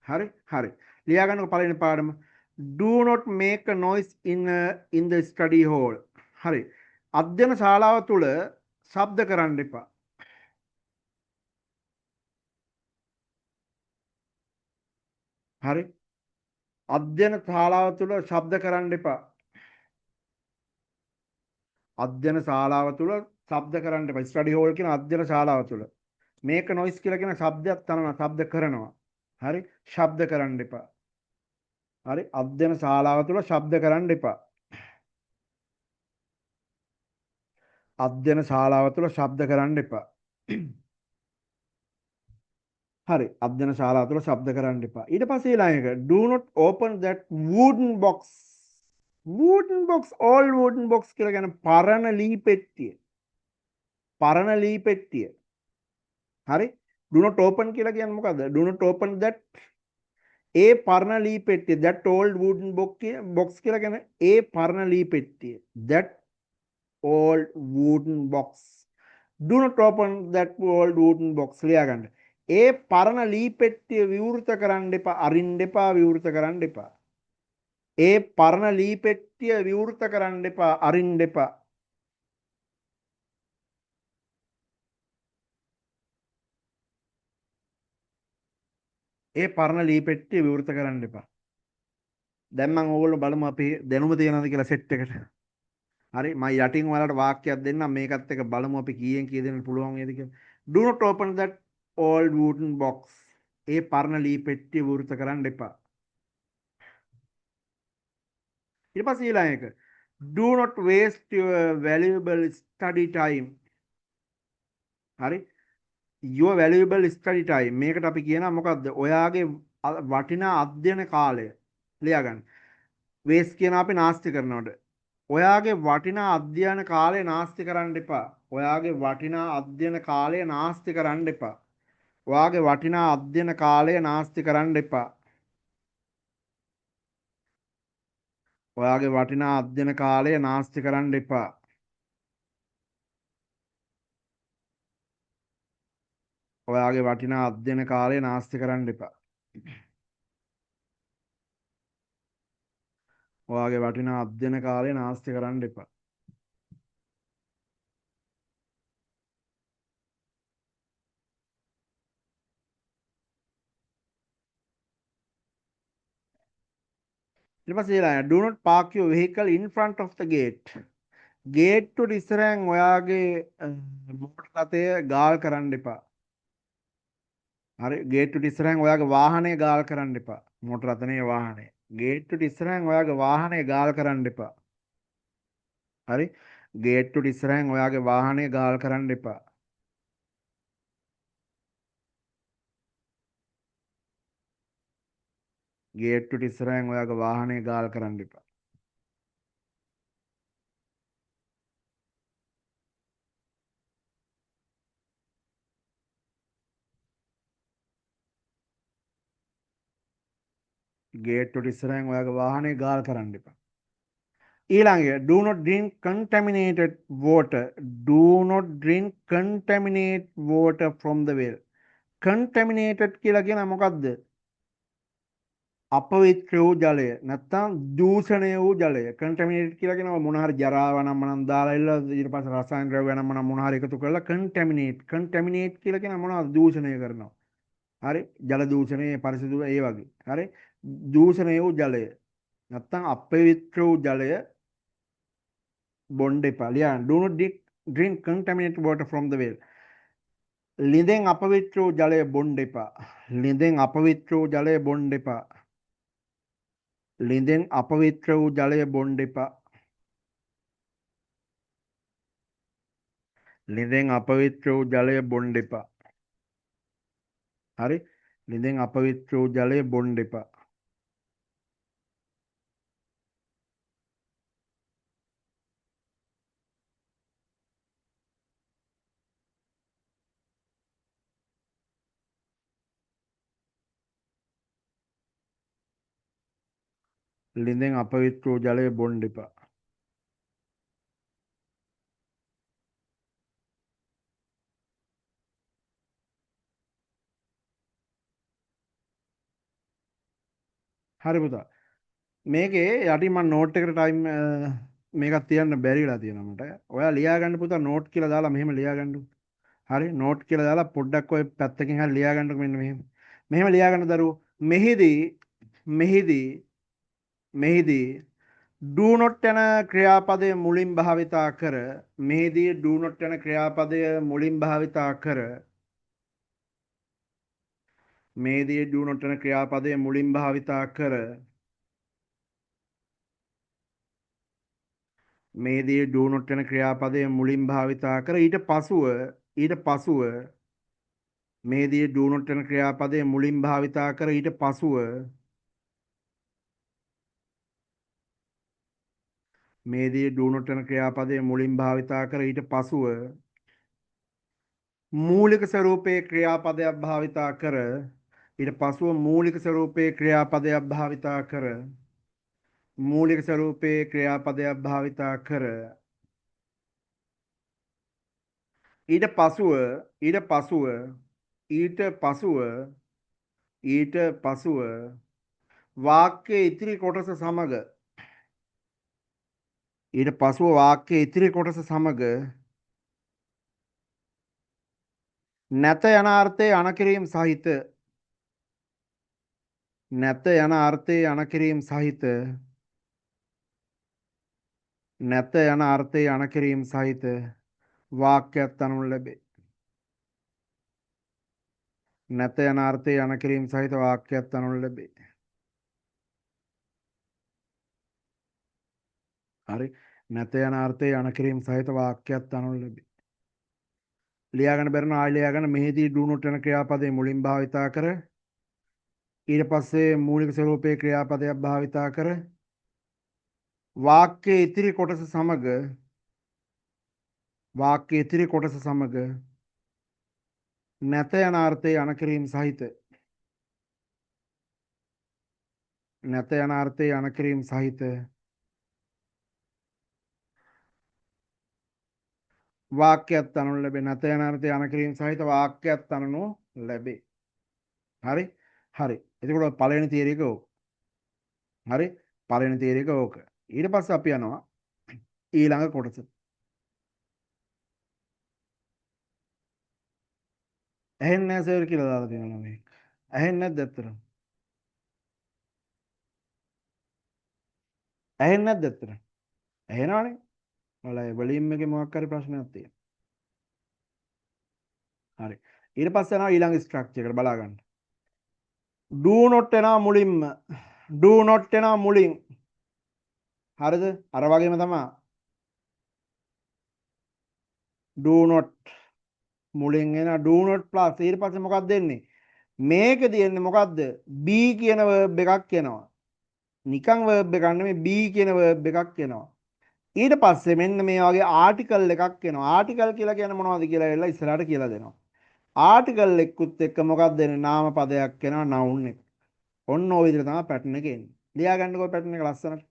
හරි හරි. ලියා ගන්නකො පළවෙනි පාඩම. Do not make a noise in the study hall. හරි. අධ්‍යයන ශාලාව තුල ශබ්ද කරන්න එපා. හරි. අධ්‍යයන ශාලාව තුල ශබ්ද කරන්න එපා. අධ්‍යයන ශාලාව තුල ශබ්ද කරන්න එපා. ස්ටඩි හෝල් කියන අධ්‍යයන ශාලාව තුල. මේක නොයිස් කියලා කියන ශබ්දයක් තනනවා. ශබ්ද කරනවා. හරි. ශබ්ද කරන්න එපා. හරි. අධ්‍යයන ශාලාව තුල ශබ්ද කරන්න එපා. අධ්‍යයන ශාලාව තුල ශබ්ද කරන්න එපා. හරි. අධ්‍යයන ශාලාව තුල ශබ්ද කරන්න එපා. ඊට පස්සේ ඊළඟ එක do not open that wooden box. wooden box all wooden box කියලා කියන පරණ ලී පෙට්ටිය. පරණ ලී පෙට්ටිය. හරි. do not open කියලා කියන්නේ මොකද්ද? do not open that ඒ පරණ ලී පෙට්ටිය. that old wooden box කියලා කියන්නේ ඒ පරණ ලී පෙට්ටිය. that old wooden box. do not open that old wooden box ලියා ගන්න. ඒ පරණ ලී පෙට්ටිය විවෘත කරන්න එපා. අරින්න එපා විවෘත කරන්න එපා. ඒ පරණ ලී පෙට්ටිය විවෘත කරන්න එපා. අරින්න එපා. ඒ පරණ ලී පෙට්ටිය විවෘත කරන්න එපා. දැන් මම ඕගොල්ලෝ බලමු අපි දැනුම තියනවාද කියලා සෙට් එකට. හරි මම යටින් ඔයාලට වාක්‍යයක් දෙන්නම් මේකත් එක්ක බලමු අපි කීයෙන් කී දෙනෙක් පුළුවන් වේද කියලා. do not open that old wooden box. ඒ පරණ ලී පෙට්ටිය විවෘත කරන්න එපා. ඊට පස්සේ ඊළඟ එක do not waste your valuable study time. හරි your valuable study time මේකට අපි කියනවා මොකද්ද? ඔයාගේ වටිනා අධ්‍යයන කාලය ලියා ගන්න. waste කියන අපි නාස්ති කරනවට. ඔයාගේ වටිනා අධ්‍යයන කාලය නාස්ති කරන්න එපා. ඔයාගේ වටිනා අධ්‍යයන කාලය නාස්ති කරන්න එපා. ඔයාගේ වටිනා අධ්‍යයන කාලය නාස්ති කරන්න එපා. ඔයාගේ වටිනා අධ්‍යයන කාලය නාස්ති කරන්න එපා. ඔයාගේ වටිනා අධ්‍යයන කාලය නාස්ති කරන්න එපා. ඔයාගේ වටිනා අධ්‍යයන කාලය නාස්ති කරන්න එපා. ඊට පස්සේ ඊළඟ do not park your vehicle in front of the gate. ගේට්ටු ඉස්සරහින් ඔයාගේ මෝටර් රථය ගාල් කරන්න එපා. හරි ගේට්ටු ඉස්සරහින් ඔයාගේ වාහනය ගාල් කරන්න එපා. මෝටර් රථනේ වාහනය. ගේට්ටු ඉස්සරහින් ඔයාගේ වාහනය ගාල් කරන්න එපා. හරි ගේට්ටු ඉස්සරහින් ඔයාගේ වාහනය ගාල් කරන්න එපා. ගේට්ටු ඉස්සරහින් ඔයාගේ වාහනය ගාල් කරන්න එපා. ගේට්ටු ඉස්සරහින් ඔයාගේ වාහනය ගාල් කරන්න එපා. ඊළඟ do not drink contaminated water. do not drink contaminated water from the well. contaminated කියලා කියන මොකද්ද? අපවිත්‍ර වූ ජලය නැත්තම් දූෂණය වූ ජලය කන්ටැමිනේට් කියලා කියනවා මොන හරි ජරාව නම් මනම් දාලා ඉල්ල ඊට පස්සේ රසායන ද්‍රව්‍ය නම් මනම් මොන හරි එකතු කරලා කන්ටැමිනේට් කියලා කියන මොනවද දූෂණය කරනවා හරි ජල දූෂණය පරිසර ඒ වගේ හරි දූෂණය වූ ජලය නැත්තම් අපවිත්‍ර වූ ජලය බොන්න එපා ලියන්න do not drink contaminated water from the well ලිඳෙන් අපවිත්‍ර වූ ජලය බොන්න එපා ලිඳෙන් අපවිත්‍ර වූ ජලය බොන්න එපා ලිඳෙන් අපවිත්‍ර වූ ජලය බොන්න එපා. ලිඳෙන් අපවිත්‍ර වූ ජලය බොන්න එපා. හරි? ලිඳෙන් අපවිත්‍ර වූ ජලය බොන්න එපා. ලිඳෙන් අපවිත්‍ර වූ ජලය බොන්න එපා. හරි පුතා. මේකේ යටින් මම නෝට් එකට ටයිම් මේකක් තියන්න බැරිලා තියෙනවා මට. ඔයා ලියා ගන්න පුතා නෝට් කියලා දාලා මෙහෙම ලියා ගන්නකො. හරි නෝට් කියලා දාලා පොඩ්ඩක් ඔය පැත්තකින් හරි ලියා ගන්නකො මෙන්න මෙහෙම. මෙහෙම ලියා ගන්න දරුවෝ. මෙහිදී මෙහිදී do not යන ක්‍රියාපදය මුලින් භාවිතා කර මෙහිදී do not යන ක්‍රියාපදය මුලින් භාවිතා කර මෙහිදී do not යන ක්‍රියාපදය මුලින් භාවිතා කර මෙහිදී do not යන ක්‍රියාපදය මුලින් භාවිතා කර ඊට පසුව මෙහිදී do not යන ක්‍රියාපදය මුලින් භාවිතා කර ඊට පසුව මෙහිදී do not යන ක්‍රියාපදය මුලින් භාවිතා කර ඊට පසුව මූලික ස්වරූපයේ ක්‍රියාපදයක් භාවිතා කර ඊට පසුව මූලික ස්වරූපයේ ක්‍රියාපදයක් භාවිතා කර මූලික ස්වරූපයේ ක්‍රියාපදයක් භාවිතා කර ඊට පසුව ඊට පසුව ඊට පසුව ඊට පසුව වාක්‍යයේ ඉතිරි කොටස සමග ඊට පසුව වාක්‍යයේ ඉතිරි කොටස සමග නැත යන අර්ථයේ අනකිරීම සහිත නැත යන අර්ථයේ අනකිරීම සහිත නැත යන අර්ථයේ අනකිරීම සහිත වාක්‍යයක් තනු ලැබේ. නැත යන අර්ථයේ අනකිරීම සහිත වාක්‍යයක් තනු ලැබේ. හරි නැත යන අර්ථයේ අනකිරීම සහිත වාක්‍යයක් තනු ලැබේ. ලියාගන්න බැරි නම් ආයෙ ලියාගන්න මෙහිදී do not යන ක්‍රියාපදයේ මුලින් භාවිතා කර ඊට පස්සේ මූලික ස්වරූපයේ ක්‍රියාපදයක් භාවිතා කර වාක්‍යයේ ඉතිරි කොටස සමග නැත යන අර්ථයේ අනකිරීම සහිත නැත යන අර්ථයේ අනකිරීම සහිත වාක්‍යයක් තනු ලැබේ. නැත යන අර්ථයේ අනකිරීම සහිත වාක්‍යයක් තනු ලැබේ. හරි හරි එතකොට පළවෙනි තියරි එක ඕක. හරි පළවෙනි තියරි එක ඕක. ඊට පස්සේ අපි යනවා ඊළඟ කොටස. ඇහෙන්නේ නැහැ සර් කියලා දාලා තියෙනවා මේක. ඇහෙන්නේ නැද්ද ඇත්තටම? ඇහෙන්නේ නැද්ද ඇත්තටම? ඇහෙනවනේ. ඔයාලා වොලියම් එකේ මොකක් හරි ප්‍රශ්නයක් තියෙනවා. හරි. ඊට පස්සේ යනවා ඊළඟ ස්ට්‍රක්චර් එකට බලා ගන්න. do not එනවා මුලින්ම. do not එනවා මුලින්. හරිද? අර වගේම තමයි. do not මුලින් එන do not plus ඊට පස්සේ මොකක්ද දෙන්නේ? මේකෙදී එන්නේ මොකද්ද? be කියන verb එකක් එනවා. නිකන් verb එකක් නෙමෙයි be කියන verb එකක් එනවා. ඊට පස්සේ මෙන්න මේ වගේ ආටිකල් එකක් එනවා. ආටිකල් කියලා කියන්නේ මොනවද කියලා එලා ඉස්සරහට කියලා දෙනවා. ආටිකල් එක්කුත් එක්ක මොකක්ද එන්නේ? නාම පදයක් එනවා noun එක. ඔන්න ඔය විදිහට තමයි පැටර්න් එක එන්නේ. ලියා ගන්නකො පැටර්න් එක ලස්සනට.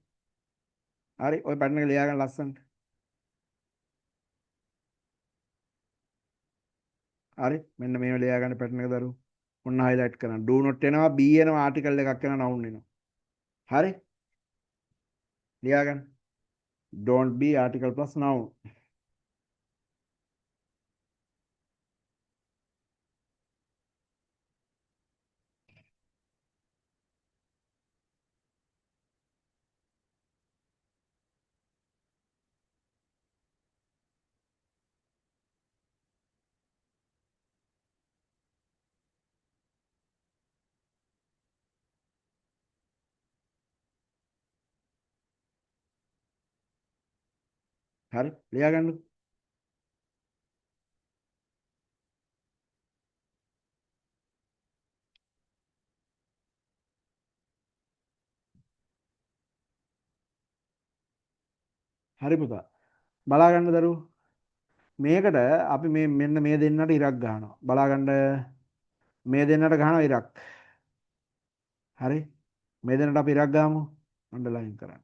හරි ඔය පැටර්න් එක ලියා ගන්න ලස්සනට. හරි මෙන්න මේව ලියා ගන්න පැටර්න් එක දරුවෝ. ඔන්න highlight කරන්න. do not එනවා, be එනවා, article එකක් එනවා, noun එනවා. හරි? ලියාගන්න. don't be article plus noun. හරි? ලියාගන්න. හරි පුතා. බලා ගන්න දරුවෝ. මේකට අපි මේ මෙන්න මේ දෙන්නට ඉරක් ගහනවා. බලා ගන්න මේ දෙන්නට ගහනවා ඉරක්. හරි? මේ දෙන්නට අපි ඉරක් ගහමු. අන්ඩර්ලයින් කරන්න.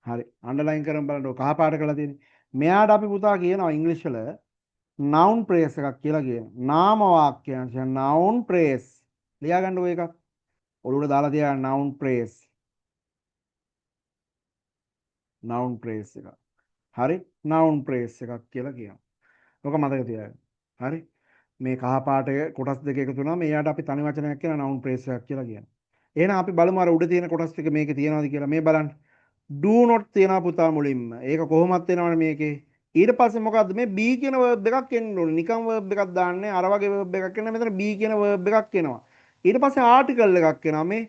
හරි. අන්ඩර්ලයින් කරන් බලන්න ඔය කහ පාට කරලා තියෙන්නේ. මෙයාට අපි පුතා කියනවා ඉංග්‍රීසි වල noun phrase එකක් කියලා කියනවා. නාම වාක්‍යයක් කියන noun phrase. ලියා ගන්න ඔය එකක්. ඔළුවට දාලා තියාගන්න noun phrase. noun phrase එකක්. හරි? noun phrase එකක් කියලා කියනවා. ඔක මතක තියාගන්න. හරි? මේ කහ පාට කොටස් දෙක එකතු වෙනවා. මෙයාට අපි තනි වචනයක් කියන noun phrase එකක් කියලා කියනවා. එහෙනම් අපි බලමු අර උඩ තියෙන කොටස් ටික මේකේ තියෙනවද කියලා. මේ බලන්න. do not තියෙනවා පුතා මුලින්ම. ඒක කොහොමත් වෙනවනේ මේකේ. ඊට පස්සේ මොකද්ද මේ be කියන verb එකක් එන්න ඕනේ. නිකන් verb එකක් දාන්නේ අර වගේ verb එකක් එන්න මෙතන be කියන verb එකක් එනවා. ඊට පස්සේ article එකක් එනවා. මේ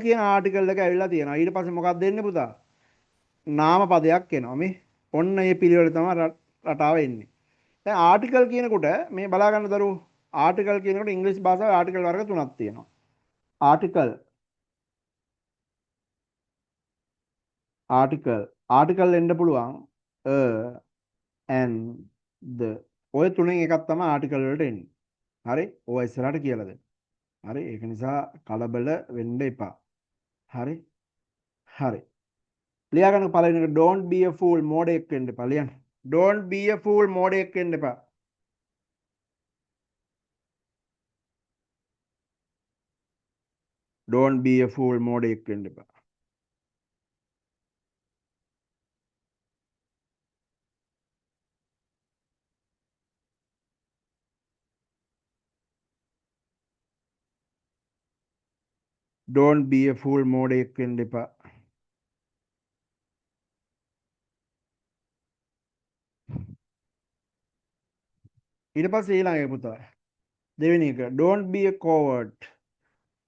කියන article එක ඇවිල්ලා තියෙනවා. ඊට පස්සේ මොකක්ද දෙන්නේ පුතා? නාම පදයක් එනවා. මේ ඔන්න මේ පිළිවෙල තමයි රටාව එන්නේ. දැන් ආටිකල් කියනකොට මේ බලා ගන්න දරුවෝ ආටිකල් කියනකොට ඉංග්‍රීසි භාෂාවේ ආටිකල් වර්ග තුනක් තියෙනවා. ආටිකල් ආටිකල් එන්න පුළුවන් and the ඔය තුනෙන් එකක් තමයි ආටිකල් වලට එන්නේ. හරි? ඔය ඉස්සරහට කියලා දෙන්න. හරි? ඒක නිසා කලබල වෙන්න එපා. හරි? හරි. ලියා ගන්න පළවෙනි එක don't be a fool මෝඩයෙක් වෙන්න එපා. ලියන්න. don't be a fool මෝඩයෙක් වෙන්න එපා. don't be a fool මෝඩයෙක් වෙන්න එපා. don't be a fool මෝඩයෙක් වෙන්න එපා. ඊට පස්සේ ඊළඟ එක පුතා දෙවෙනි එක don't be a coward.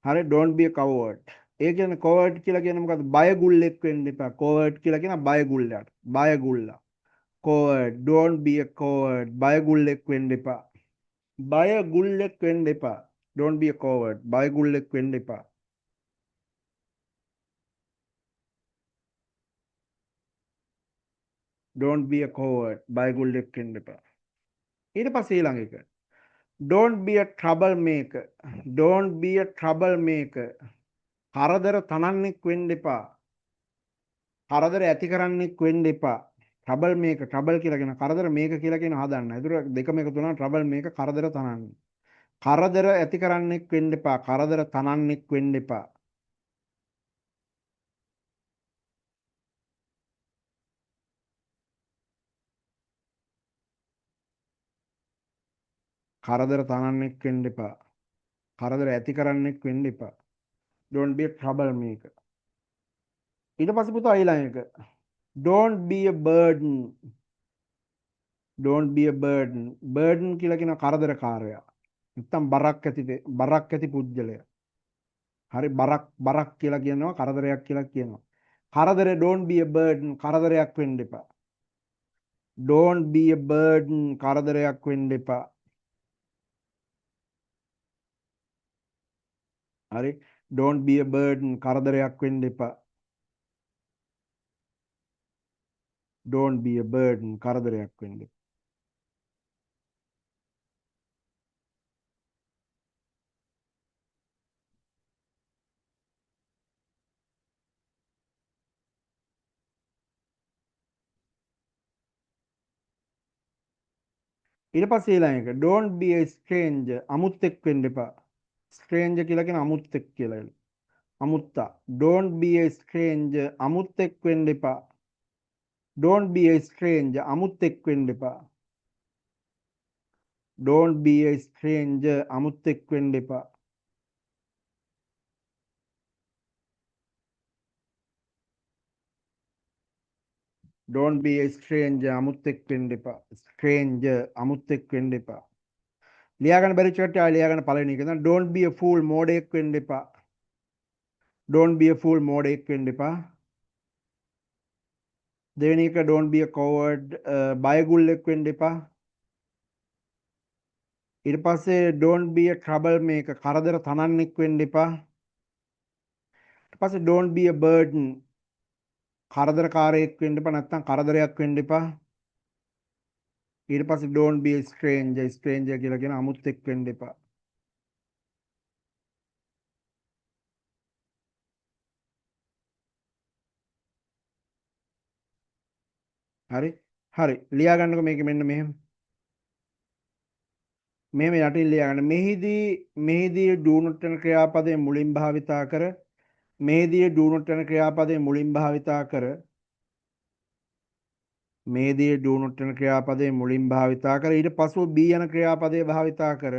හරි don't be a coward. ඒ කියන්නේ coward කියලා කියන්නේ මොකද්ද? බය ගුල්ලෙක් වෙන්න එපා. coward කියලා කියන බය ගුල්ලට. බය ගුල්ලා. coward don't be a coward. බය ගුල්ලෙක් වෙන්න එපා. බය ගුල්ලෙක් වෙන්න එපා. don't be a coward. බය ගුල්ලෙක් වෙන්න එපා. don't be a coward. බය ගුල්ලෙක් වෙන්න එපා. ඊට පස්සේ ඊළඟ එක don't be a troublemaker. don't be a troublemaker. කරදර තනන්නෙක් වෙන්න එපා. කරදර ඇති කරන්නෙක් වෙන්න එපා. ට්‍රබල් මේක ට්‍රබල් කියලා කියන කරදර මේක කියලා කියන හදන්න. ඒතර දෙකම එකතු වෙනවා ට්‍රබල් මේක කරදර තනන්නේ. කරදර ඇති කරන්නෙක් වෙන්න එපා. කරදර තනන්නෙක් වෙන්න එපා. කරදර තනන්නෙක් වෙන්න එපා. කරදර ඇති කරන්නෙක් වෙන්න එපා. don't be a trouble maker. ඊට පස්සේ පුතා ඊළඟ එක don't be a burden. don't be a burden. burden කියලා කියන කරදරකාරයා. නැත්තම් බරක් ඇති පුජ්‍යලයා. හරි බරක් කියලා කියනවා කරදරයක් කියලා කියනවා. කරදරේ don't be a burden කරදරයක් වෙන්න එපා. don't be a burden කරදරයක් වෙන්න එපා. හරි don't be a burden කරදරයක් වෙන්න එපා. don't be a burden කරදරයක් වෙන්න එපා. ඊට පස්සේ ඊළඟ එක don't be a stranger අමුත්තෙක් වෙන්න එපා. stranger කියලා කියන අමුත්තෙක් කියලා එන. අමුත්තා. don't be a stranger අමුත්තෙක් වෙන්න එපා. don't be a stranger අමුත්තෙක් වෙන්න එපා. don't be a stranger අමුත්තෙක් වෙන්න එපා. don't be a stranger අමුත්තෙක් වෙන්න එපා. stranger අමුත්තෙක් වෙන්න එපා. ලියාගන්න බැරි චට්ටය ලියාගන්න පළවෙනි එක තමයි don't be a fool මෝඩයෙක් වෙන්න එපා. don't be a fool මෝඩයෙක් වෙන්න එපා. දෙවෙනි එක don't be a coward බයගුල්ලෙක් වෙන්න එපා. ඊට පස්සේ don't be a trouble maker කරදර තනන්නෙක් වෙන්න එපා. ඊට පස්සේ don't be a burden කරදරකාරයෙක් වෙන්න එපා නැත්නම් කරදරයක් වෙන්න එපා. ඊට පස්සේ don't be a stranger stranger කියලා කියන අමුත්තෙක් වෙන්න එපා. හරි හරි ලියා ගන්නකො මේක මෙන්න මෙහෙම මෙහෙම යටින් ලියා ගන්න මෙහිදී do not යන ක්‍රියාපදයේ මුලින් භාවිතා කර මෙහිදී do not යන ක්‍රියාපදයේ මුලින් භාවිතා කර මේදී do not යන ක්‍රියාපදයේ මුලින් භාවිතා කර ඊට පසුව be යන ක්‍රියාපදයේ භාවිතා කර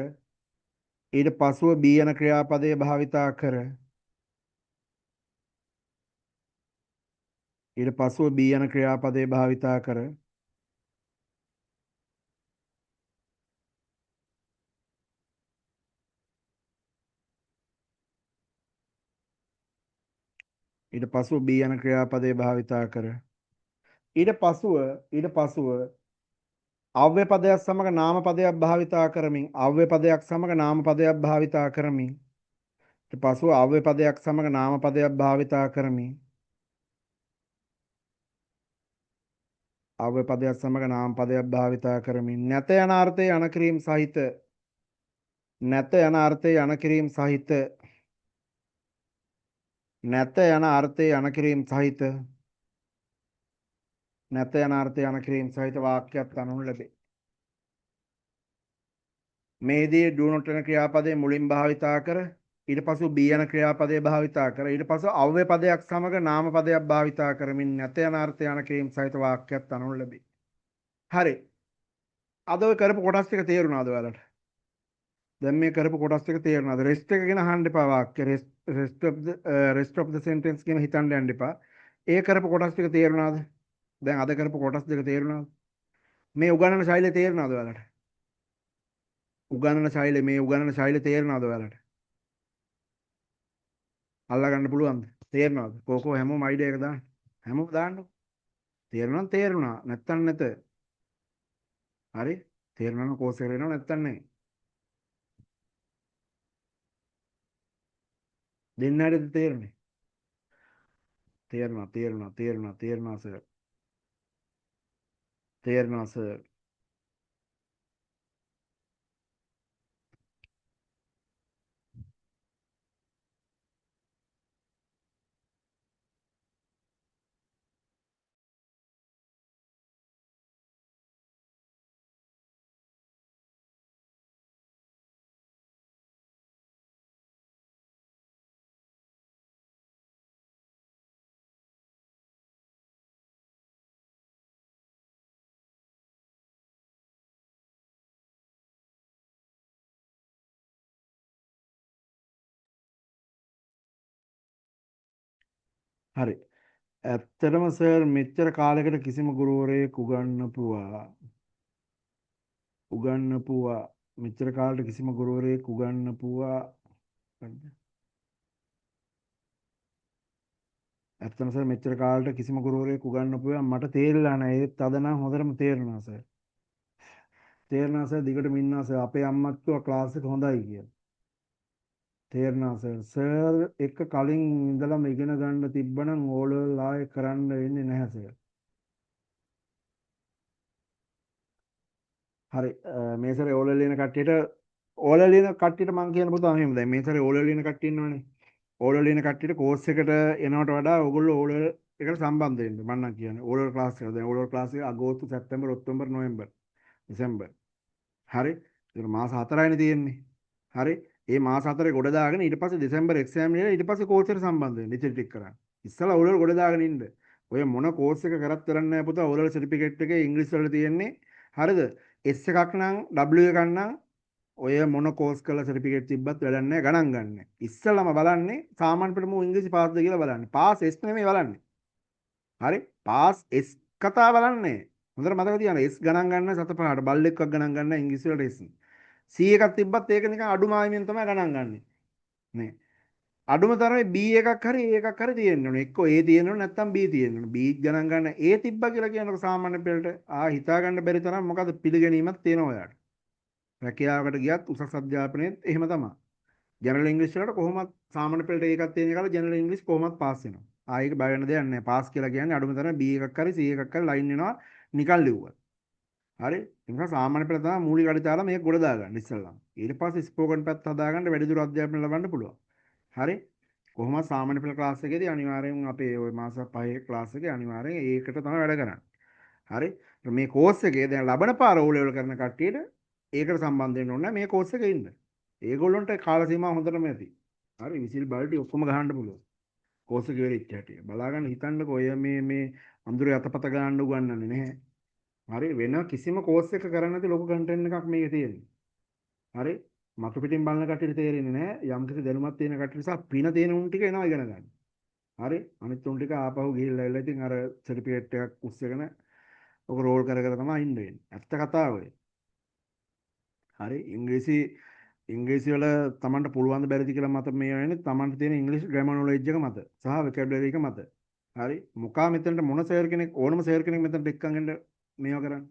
ඊට පසුව be යන ක්‍රියාපදයේ භාවිතා කර ඊට පසුව be යන ක්‍රියාපදයේ භාවිතා කර ඊට පසුව be යන ක්‍රියාපදයේ භාවිතා කර ඊට පසුව අව්‍ය පදයක් සමග නාම පදයක් භාවිතා කරමින් අව්‍ය පදයක් සමග නාම පදයක් භාවිතා කරමින් ඊට පසුව අව්‍ය පදයක් සමග නාම පදයක් භාවිතා කරමින් අව්‍ය පදයක් සමග නාම පදයක් භාවිතා කරමින් නැත යන අර්ථයේ අනකිරීම සහිත නැත යන අර්ථයේ අනකිරීම සහිත නැත යන අර්ථයේ අනකිරීම සහිත නැත යන අර්ථයේ අනකිරීම සහිත වාක්‍යයක් තනු ලැබේ. මේදී do not යන ක්‍රියාපදයේ මුලින් භාවිතා කර ඊට පසු be යන ක්‍රියාපදයේ භාවිතා කර ඊට පසු අව්‍ය පදයක් සමග නාම පදයක් භාවිතා කරමින් නැත යන අර්ථය අනකිරීම සහිත වාක්‍යයක් තනු ලැබේ. හරි. අද ඔය කරපු කොටස් ටික තේරුණාද ඔයාලට? දැන් මේ කරපු කොටස් ටික තේරුණාද? rest එක ගැන අහන්න එපා වාක්‍ය rest of the sentence ගැන හිතන්න යන්න එපා. ඒ කරපු කොටස් ටික තේරුණාද? දැන් අද කරපු කොටස් දෙක තේරුණාද? මේ උගන්වන ශෛලිය තේරුණාද ඔයාලට? උගන්වන ශෛලිය තේරුණාද ඔයාලට? අල්ලා ගන්න පුළුවන්ද? තේරෙනවද? කෝකෝ හැමෝම අයිඩියා එක දාන්න. හැමෝම දාන්නකො. තේරුණා නම් තේරුණා. නැත්තම් නැත. හරි? තේරුණා නම් කෝස් එකට එනවා නැත්තම් නැහැ. දෙන්න හැටද තේරුනේ? තේරුණා සර්. තේරුණා සර්. හරි. ඇත්තටම සර් මෙච්චර කාලයකට කිසිම ගුරුවරයෙක් උගන්වපුවා මෙච්චර කාලෙට කිසිම ගුරුවරයෙක් උගන්වපුවා ඇත්තටම සර් මෙච්චර කාලෙට කිසිම ගුරුවරයෙක් උගන්වපුවා මට තේරිලා නැහැ. ඒත් අද නම් හොඳටම තේරුණා සර්. තේරුණා සර් දිගටම ඉන්නවා සර්. අපේ අම්මත් කිව්වා ක්ලාස් එක හොඳයි කියලා. තේරුණා සර්. සර් එක කලින් ඉඳලම ඉගෙන ගන්න තිබ්බනම් ඕලෙවල් ආයේ කරන්න වෙන්නේ නැහැ සර්. හරි මේ සැරේ ඕලෙවල් ලියන කට්ටියට මම කියන්න පුතා මෙහෙම දැන් මේ සැරේ ඕලෙවල් ලියන කට්ටිය ඉන්නවනේ. ඕලෙවල් ලියන කට්ටියට කෝස් එකට එනවට වඩා ඕගොල්ලෝ ඕලෙවල් එකට සම්බන්ධ වෙන්න මම නම් කියන්නේ ඕලෙවල් ක්ලාස් එක. දැන් ඕලෙවල් ක්ලාස් එක අගෝස්තු සැප්තැම්බර් ඔක්තෝබර් නොවැම්බර් දෙසැම්බර් හරි. ඒක මාස 4යිනේ තියෙන්නේ. හරි. ඒ මාස 4 ගොඩ දාගෙන ඊට පස්සේ දෙසැම්බර් එක්සෑම් ඉවරලා ඊට පස්සේ කෝස් එකට සම්බන්ධ වෙන්න ඉතින් ටික කරන්න. ඉස්සලා ඔලවල් ගොඩ දාගෙන ඉන්න. ඔය මොන කෝස් එක කරත් කරන්නේ නැහැ පුතා. ඔලවල් සර්ටිෆිකේට් එකේ ඉංග්‍රීසි වල තියෙන්නේ. හරිද? S එකක් නම් W එකක් නම් ඔය මොන කෝස් කරලා සර්ටිෆිකේට් තිබ්බත් වැඩක් නැහැ ගණන් ගන්න. ඉස්සලම බලන්නේ සාමාන්‍ය ප්‍රථම ඉංග්‍රීසි පාස්ද කියලා බලන්නේ. පාස් S නෙමෙයි බලන්නේ. හරි? පාස් S කතා බලන්නේ. හොඳට මතක තියාගන්න. S ගණන් ගන්න සත පහට බල්ලෙක්වක් ගණන් ගන්න ඉංග්‍රීසි වලට S. C එකක් තිබ්බත් ඒක නිකන් අඩු මායිමෙන් තමයි ගණන් ගන්නෙ. නේ. අඩුම තරමේ B එකක් හරි A එකක් හරි තියෙන්න ඕනේ. එක්කෝ A තියෙන්න ඕනේ නැත්නම් B තියෙන්න ඕනේ. B ගණන් ගන්න A තිබ්බා කියලා කියනකොට සාමාන්‍ය පෙළට හිතා ගන්න බැරි තරම් මොකද පිළිගැනීමක් තියෙනවා ඔයාලට. රැකියාවකට ගියත් උසස් අධ්‍යාපනයේත් එහෙම තමයි. ජෙනරල් ඉංග්‍රීසි වලට කොහොමත් සාමාන්‍ය පෙළට ඒකක් තියෙන එකල ජෙනරල් ඉංග්‍රීසි කොහොමත් පාස් වෙනවා. ඒක බය වෙන දෙයක් නැහැ. පාස් කියලා කියන්නේ අඩුම තරමේ B එකක් හරි C එකක් හරි ලයින් වෙනවා නිකන් ලිව්වා. හරි. ඒ නිසා සාමාන්‍ය පෙළ තමයි මූලික අඩිතාල මේක ගොඩ දාගන්න ඉස්සෙල්ලා. ඊට පස්සේ ස්පෝකන් පැත්ත හදාගන්න වැඩිදුර අධ්‍යාපනය ලබන්න පුළුවන්. හරි. කොහොමද සාමාන්‍ය පෙළ ක්ලාස් එකේදී අනිවාර්යෙන් අපේ ওই මාස 5 ක්ලාස් එකේ අනිවාර්යෙන් ඒකට තමයි වැඩ කරන්නේ. හරි. මේ කෝස් එකේ දැන් ලබන පාර O level කරන කට්ටියට ඒකට සම්බන්ධ වෙන්න ඕනේ මේ කෝස් එකේ ඉන්න. ඒගොල්ලන්ට කාල සීමාව හොඳටම ඇති. හරි විසිල් බල්ටි ඔක්කොම ගහන්න පුළුවන්. කෝස් එක ඉවරෙච්ච හැටි. බලාගන්න හිතන්නකෝ ඔය මේ අඳුරේ අතපත ගන්න උගන්වන්නේ නැහැ. හරි වෙන කිසිම කෝස් එක කරන්නේ නැති ලොකු කන්ටෙන්ට් එකක් මේකේ තියෙන්නේ. හරි මතු පිටින් බලන කට්ටියට තේරෙන්නේ නැහැ. යම් කිසි දැනුමක් තියෙන කට්ටිය නිසා පින තියෙන උන් ටික එනවා ඉගෙන ගන්න. හරි අනිත් උන් ටික ආපහු ගිහිල්ලා එලා ඉතින් අර සර්ටිෆිකේට් එකක් උස්සගෙන ඔක රෝල් කර කර තමයි ඉන්න වෙන්නේ. ඇත්ත කතාව ඔය. හරි ඉංග්‍රීසි වල තමන්ට පුළුවන් ද බැරිද කියලා මත මේ වෙන්නේ තමන්ට තියෙන ඉංග්‍රීසි ග්‍රැමර් නොලෙජ් එක මත සහ වොකැබුලරි එක මත. හරි මොකා මෙතනට මොන සර් කෙනෙක් ඕනම සර් කෙනෙක් මෙතනට එක්කන් එන්න මේව කරන්නේ.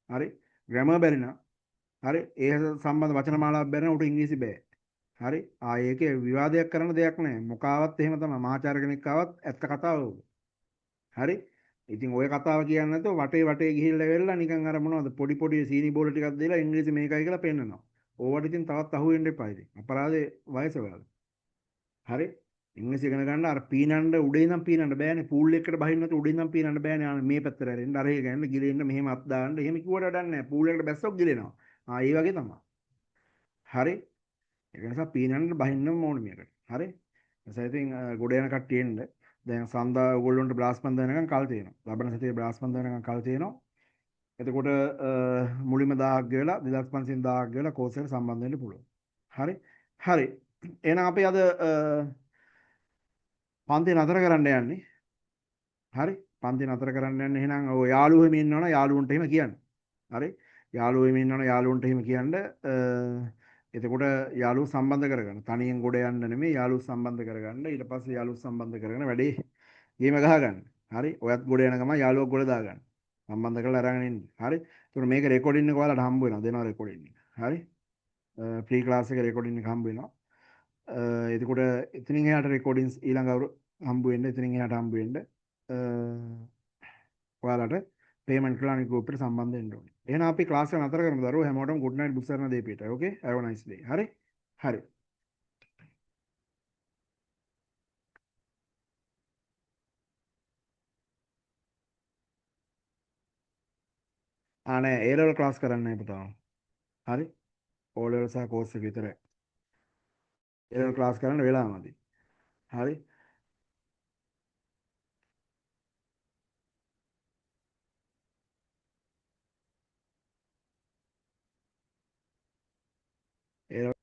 හරි ග්‍රැමර් බැරි නම් හරි ඒ සම්බන්ධ වචන මාලාවක් බැරි නම් උට ඉංග්‍රීසි බෑ. හරි ඒකේ විවාදයක් කරන්න දෙයක් නැහැ. මොකාවත් එහෙම තමයි මහාචාර්ය කෙනෙක් ආවත් ඇත්ත කතාව ඕක. හරි ඉතින් ඔය කතාව කියන්නේ නැතුව වටේ වටේ ගිහිල්ලා වෙල්ලා නිකන් අර මොනවද පොඩි පොඩි සීනි බෝල ටිකක් දීලා ඉංග්‍රීසි මේකයි කියලා පෙන්නනවා. ඕවට ඉතින් තවත් අහු වෙන්න එපා ඉතින්. අපරාධේ වයස ඔයාලා. හරි ඉංග්‍රීසි ඉගෙන ගන්න අර පීනන්න උඩේ ඉඳන් පීනන්න බෑනේ. පූල් එකකට බහින්න නැතුව උඩින් ඉඳන් පීනන්න බෑනේ. මේ පැත්තට ඇරෙන්න අර එක ගන්න ගිලෙන්න මෙහෙම අත් දාන්න. එහෙම කිව්වට වැඩක් නැහැ. පූල් එකට බැස්සොත් ගිලෙනවා. ඒ වගේ තමයි. හරි ඒක නිසා පීනන්න බහින්නම ඕනේ මේකට. හරි එසා ඉතින් ගොඩ යන කට්ටිය එන්න. දැන් සඳා ඔයගොල්ලන්ට බ්ලාස් පන්ද වෙනකන් කල් තියෙනවා. ලබන සතියේ බ්ලාස් පන්ද වෙනකන් කල් තියෙනවා. එතකොට මුලින්ම 1000ක් ගෙවලා 2500 1000ක් ගෙවලා කෝස් එකට සම්බන්ධ වෙන්න පුළුවන්. හරි. හරි. එහෙනම් අපි අද පන්ති නතර කරන්න යන්නේ. හරි. පන්ති නතර කරන්න යන්නේ එහෙනම් ඔය යාළුවෝ එහෙම ඉන්නවනම් යාළුවන්ට එහෙම කියන්න. හරි. යාළුවෝ එහෙම ඉන්නවනම් යාළුවන්ට එහෙම කියන්න. එතකොට යාළුවෝ සම්බන්ධ කරගන්න. තනියෙන් ගොඩ යන්න නෙමෙයි යාළුවෝ සම්බන්ධ කරගන්න. ඊට පස්සේ යාළුවෝ සම්බන්ධ කරගෙන වැඩේ ගේම ගහගන්න. හරි. ඔයත් ගොඩ යන ගමන් යාළුවෝ ගොඩ දාගන්න. සම්බන්ධ කරලා අරගෙන ඉන්න. හරි. එතකොට මේක රෙකෝඩින් එක ඔයාලට හම්බ වෙනවා. දෙනවා රෙකෝඩින් එක. හරි. ෆ්‍රී ක්ලාස් එකේ රෙකෝඩින් එක හම්බ වෙනවා. එතකොට එතනින් එහාට රෙකෝඩින්ස් ඊළඟ අවුරුදු හම්බ වෙන්න එතනින් එහාට හම්බ වෙන්න ඔයාලට පේමන්ට් කරලා අනිත් ගෲප් එකට සම්බන්ධ වෙන්න ඕනේ. එහෙනම් අපි ක්ලාස් එක නතර කරමු දරුවෝ හැමෝටම good night බුක් සරණ දෙපිට. ඕකේ have a nice day. හරි? හරි. නෑ A level ක්ලාස් කරන්නේ නැහැ පුතා. හරි? O level සහ course එක විතරයි. A level ක්ලාස් කරන්න වෙලා නැති. හරි? A level